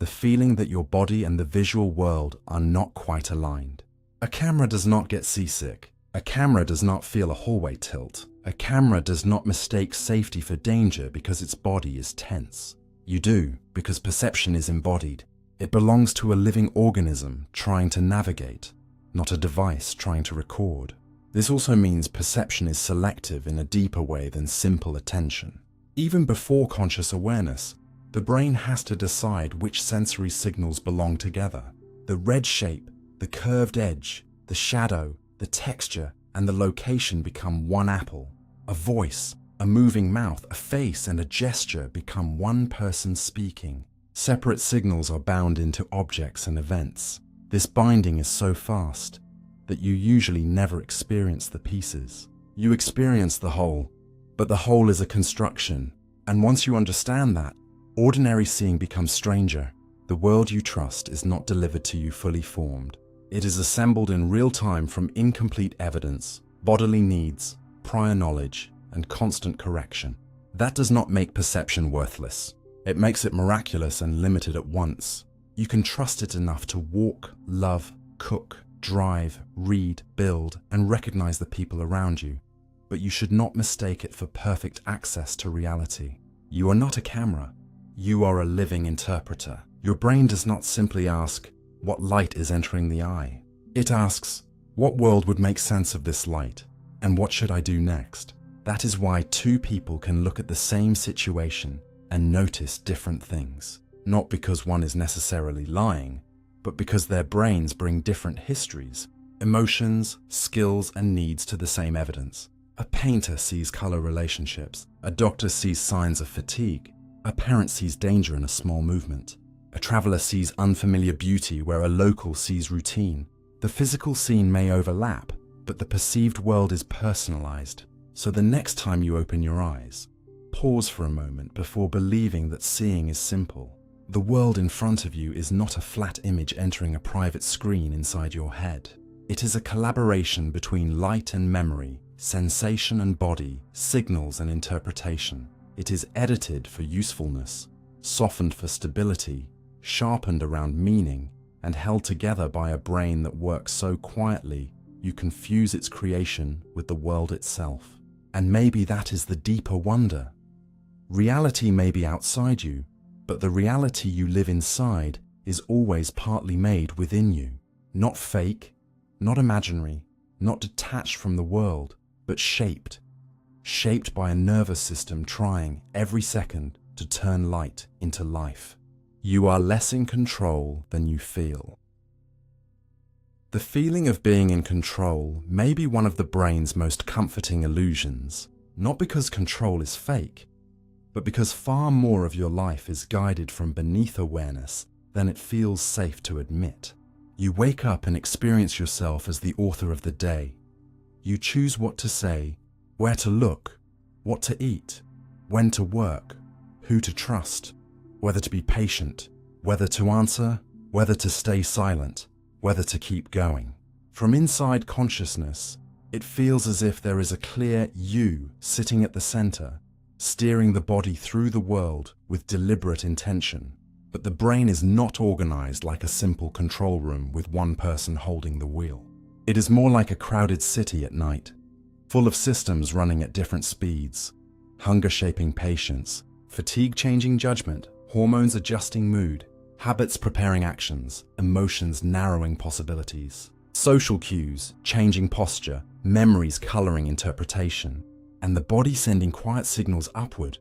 A: the feeling that your body and the visual world are not quite aligned. A camera does not get seasick. A camera does not feel a hallway tilt. A camera does not mistake safety for danger because its body is tense. You do, because perception is embodied. It belongs to a living organism trying to navigate, not a device trying to record. This also means perception is selective in a deeper way than simple attention. Even before conscious awareness, the brain has to decide which sensory signals belong together. The red shape, the curved edge, the shadow, the texture, and the location become one apple. A voice, A moving mouth, a face, and a gesture become one person speaking. Separate signals are bound into objects and events. This binding is so fast that you usually never experience the pieces. You experience the whole, but the whole is a construction. And once you understand that, ordinary seeing becomes stranger. The world you trust is not delivered to you fully formed. It is assembled in real time from incomplete evidence, bodily needs, prior knowledge, and constant correction. That does not make perception worthless. It makes it miraculous and limited at once. You can trust it enough to walk, love, cook, drive, read, build, and recognize the people around you. But you should not mistake it for perfect access to reality. You are not a camera. You are a living interpreter. Your brain does not simply ask, what light is entering the eye? It asks, what world would make sense of this light? And what should I do next? That is why two people can look at the same situation and notice different things. Not because one is necessarily lying, but because their brains bring different histories, emotions, skills, and needs to the same evidence. A painter sees color relationships. A doctor sees signs of fatigue. A parent sees danger in a small movement. A traveler sees unfamiliar beauty where a local sees routine. The physical scene may overlap, but the perceived world is personalized. So the next time you open your eyes, pause for a moment before believing that seeing is simple. The world in front of you is not a flat image entering a private screen inside your head. It is a collaboration between light and memory, sensation and body, signals and interpretation. It is edited for usefulness, softened for stability, sharpened around meaning, and held together by a brain that works so quietly you confuse its creation with the world itself. And maybe that is the deeper wonder. Reality may be outside you, but the reality you live inside is always partly made within you. Not fake, not imaginary, not detached from the world, but shaped by a nervous system trying every second to turn light into life. You are less in control than you feel. The feeling of being in control may be one of the brain's most comforting illusions, not because control is fake, but because far more of your life is guided from beneath awareness than it feels safe to admit. You wake up and experience yourself as the author of the day. You choose what to say, where to look, what to eat, when to work, who to trust, whether to be patient, whether to answer, whether to stay silent, whether to keep going. From inside consciousness, it feels as if there is a clear you sitting at the center, steering the body through the world with deliberate intention. But the brain is not organized like a simple control room with one person holding the wheel. It is more like a crowded city at night, full of systems running at different speeds, hunger shaping patience, fatigue changing judgment, hormones adjusting mood, habits preparing actions, emotions narrowing possibilities, social cues changing posture, memories coloring interpretation, and the body sending quiet signals upward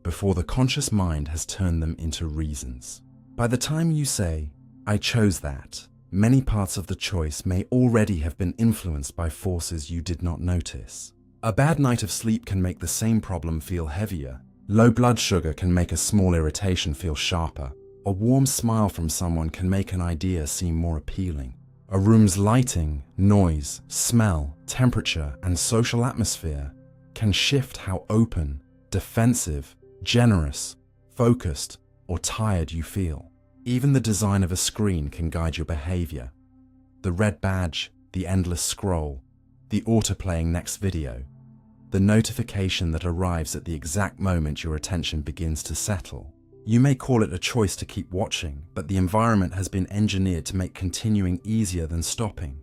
A: before the conscious mind has turned them into reasons. By the time you say, I chose that, many parts of the choice may already have been influenced by forces you did not notice. A bad night of sleep can make the same problem feel heavier. Low blood sugar can make a small irritation feel sharper. A warm smile from someone can make an idea seem more appealing. A room's lighting, noise, smell, temperature, and social atmosphere can shift how open, defensive, generous, focused, or tired you feel. Even the design of a screen can guide your behavior. The red badge, the endless scroll, the autoplaying next video, the notification that arrives at the exact moment your attention begins to settle. You may call it a choice to keep watching, but the environment has been engineered to make continuing easier than stopping.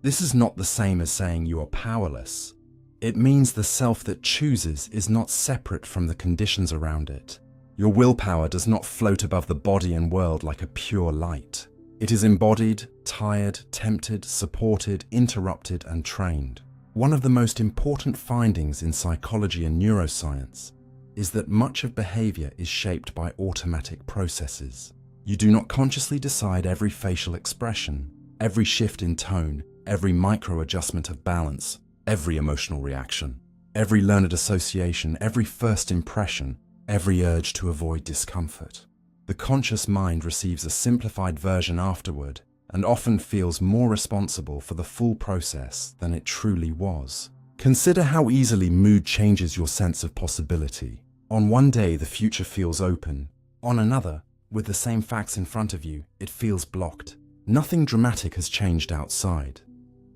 A: This is not the same as saying you are powerless. It means the self that chooses is not separate from the conditions around it. Your willpower does not float above the body and world like a pure light. It is embodied, tired, tempted, supported, interrupted, and trained. One of the most important findings in psychology and neuroscience is that much of behavior is shaped by automatic processes. You do not consciously decide every facial expression, every shift in tone, every micro adjustment of balance, every emotional reaction. Every learned association, every first impression, every urge to avoid discomfort. The conscious mind receives a simplified version afterward and often feels more responsible for the full process than it truly was. Consider how easily mood changes your sense of possibility. On one day, the future feels open. On another, with the same facts in front of you, it feels blocked. Nothing dramatic has changed outside,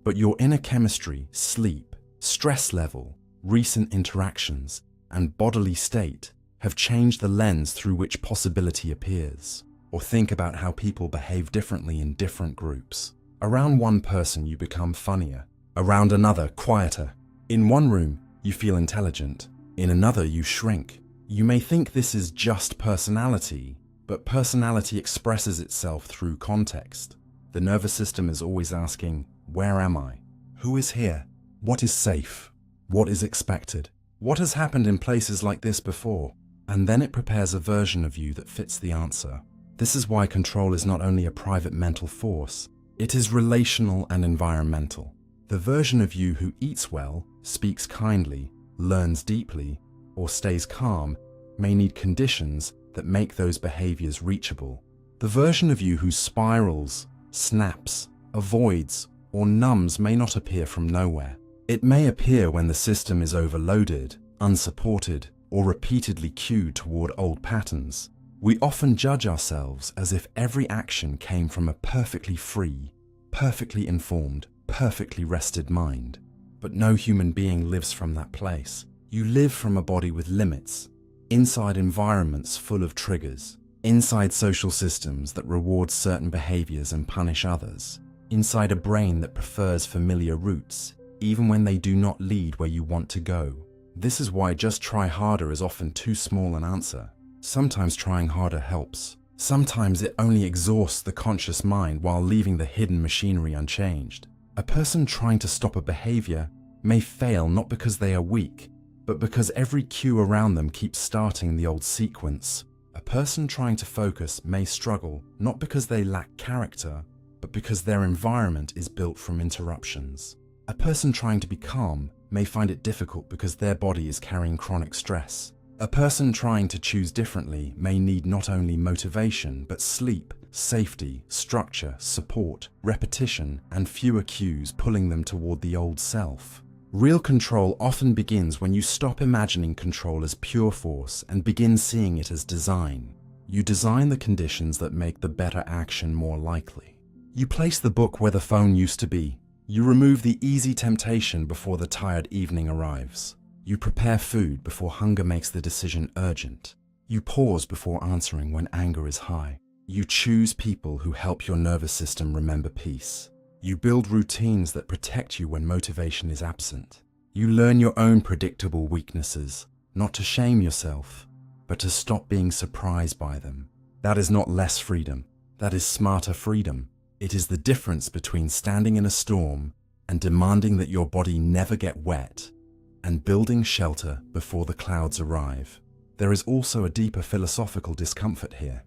A: but your inner chemistry, sleep, stress level, recent interactions, and bodily state have changed the lens through which possibility appears. Or think about how people behave differently in different groups. Around one person, you become funnier. Around another, quieter. In one room, you feel intelligent. In another, you shrink. You may think this is just personality, but personality expresses itself through context. The nervous system is always asking, where am I? Who is here? What is safe? What is expected? What has happened in places like this before? And then it prepares a version of you that fits the answer. This is why control is not only a private mental force, it is relational and environmental. The version of you who eats well, speaks kindly, learns deeply, or stays calm may need conditions that make those behaviors reachable. The version of you who spirals, snaps, avoids, or numbs may not appear from nowhere. It may appear when the system is overloaded, unsupported, or repeatedly cued toward old patterns. We often judge ourselves as if every action came from a perfectly free, perfectly informed, perfectly rested mind. But no human being lives from that place. You live from a body with limits, inside environments full of triggers, inside social systems that reward certain behaviors and punish others, inside a brain that prefers familiar routes, even when they do not lead where you want to go. This is why just try harder is often too small an answer. Sometimes trying harder helps. Sometimes it only exhausts the conscious mind while leaving the hidden machinery unchanged. A person trying to stop a behavior may fail not because they are weak, but because every cue around them keeps starting the old sequence. A person trying to focus may struggle not because they lack character, but because their environment is built from interruptions. A person trying to be calm may find it difficult because their body is carrying chronic stress. A person trying to choose differently may need not only motivation, but sleep, safety, structure, support, repetition, and fewer cues pulling them toward the old self. Real control often begins when you stop imagining control as pure force and begin seeing it as design. You design the conditions that make the better action more likely. You place the book where the phone used to be. You remove the easy temptation before the tired evening arrives. You prepare food before hunger makes the decision urgent. You pause before answering when anger is high. You choose people who help your nervous system remember peace. You build routines that protect you when motivation is absent. You learn your own predictable weaknesses, not to shame yourself, but to stop being surprised by them. That is not less freedom. That is smarter freedom. It is the difference between standing in a storm and demanding that your body never get wet, and building shelter before the clouds arrive. There is also a deeper philosophical discomfort here.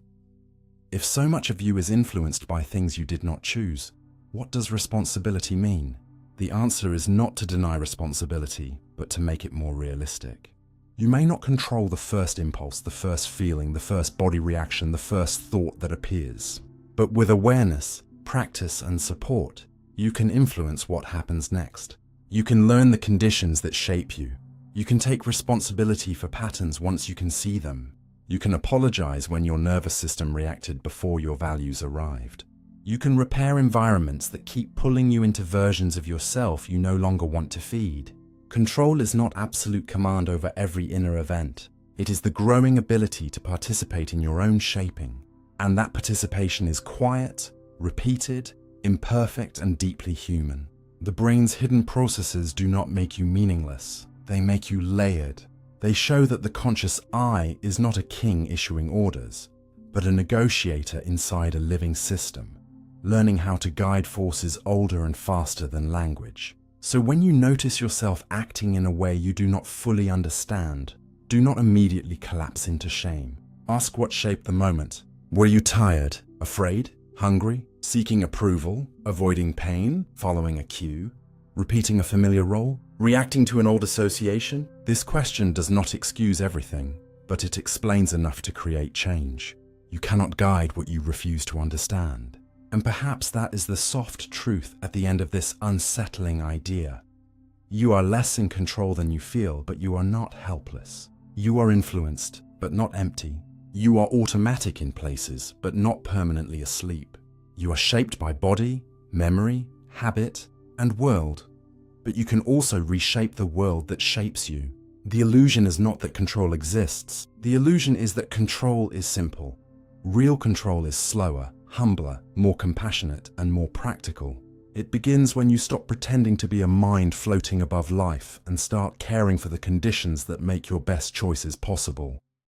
A: If so much of you is influenced by things you did not choose, what does responsibility mean? The answer is not to deny responsibility, but to make it more realistic. You may not control the first impulse, the first feeling, the first body reaction, the first thought that appears. But with awareness, practice, and support, you can influence what happens next. You can learn the conditions that shape you. You can take responsibility for patterns once you can see them. You can apologize when your nervous system reacted before your values arrived. You can repair environments that keep pulling you into versions of yourself you no longer want to feed. Control is not absolute command over every inner event. It is the growing ability to participate in your own shaping. And that participation is quiet, repeated, imperfect, and deeply human. The brain's hidden processes do not make you meaningless. They make you layered. They show that the conscious I is not a king issuing orders, but a negotiator inside a living system, learning how to guide forces older and faster than language. So when you notice yourself acting in a way you do not fully understand, do not immediately collapse into shame. Ask what shaped the moment. Were you tired, afraid, hungry, seeking approval, avoiding pain, following a cue? Repeating a familiar role? Reacting to an old association? This question does not excuse everything, but it explains enough to create change. You cannot guide what you refuse to understand. And perhaps that is the soft truth at the end of this unsettling idea. You are less in control than you feel, but you are not helpless. You are influenced, but not empty. You are automatic in places, but not permanently asleep. You are shaped by body, memory, habit, and world. But you can also reshape the world that shapes you. The illusion is not that control exists. The illusion is that control is simple. Real control is slower, humbler, more compassionate, and more practical. It begins when you stop pretending to be a mind floating above life and start caring for the conditions that make your best choices possible.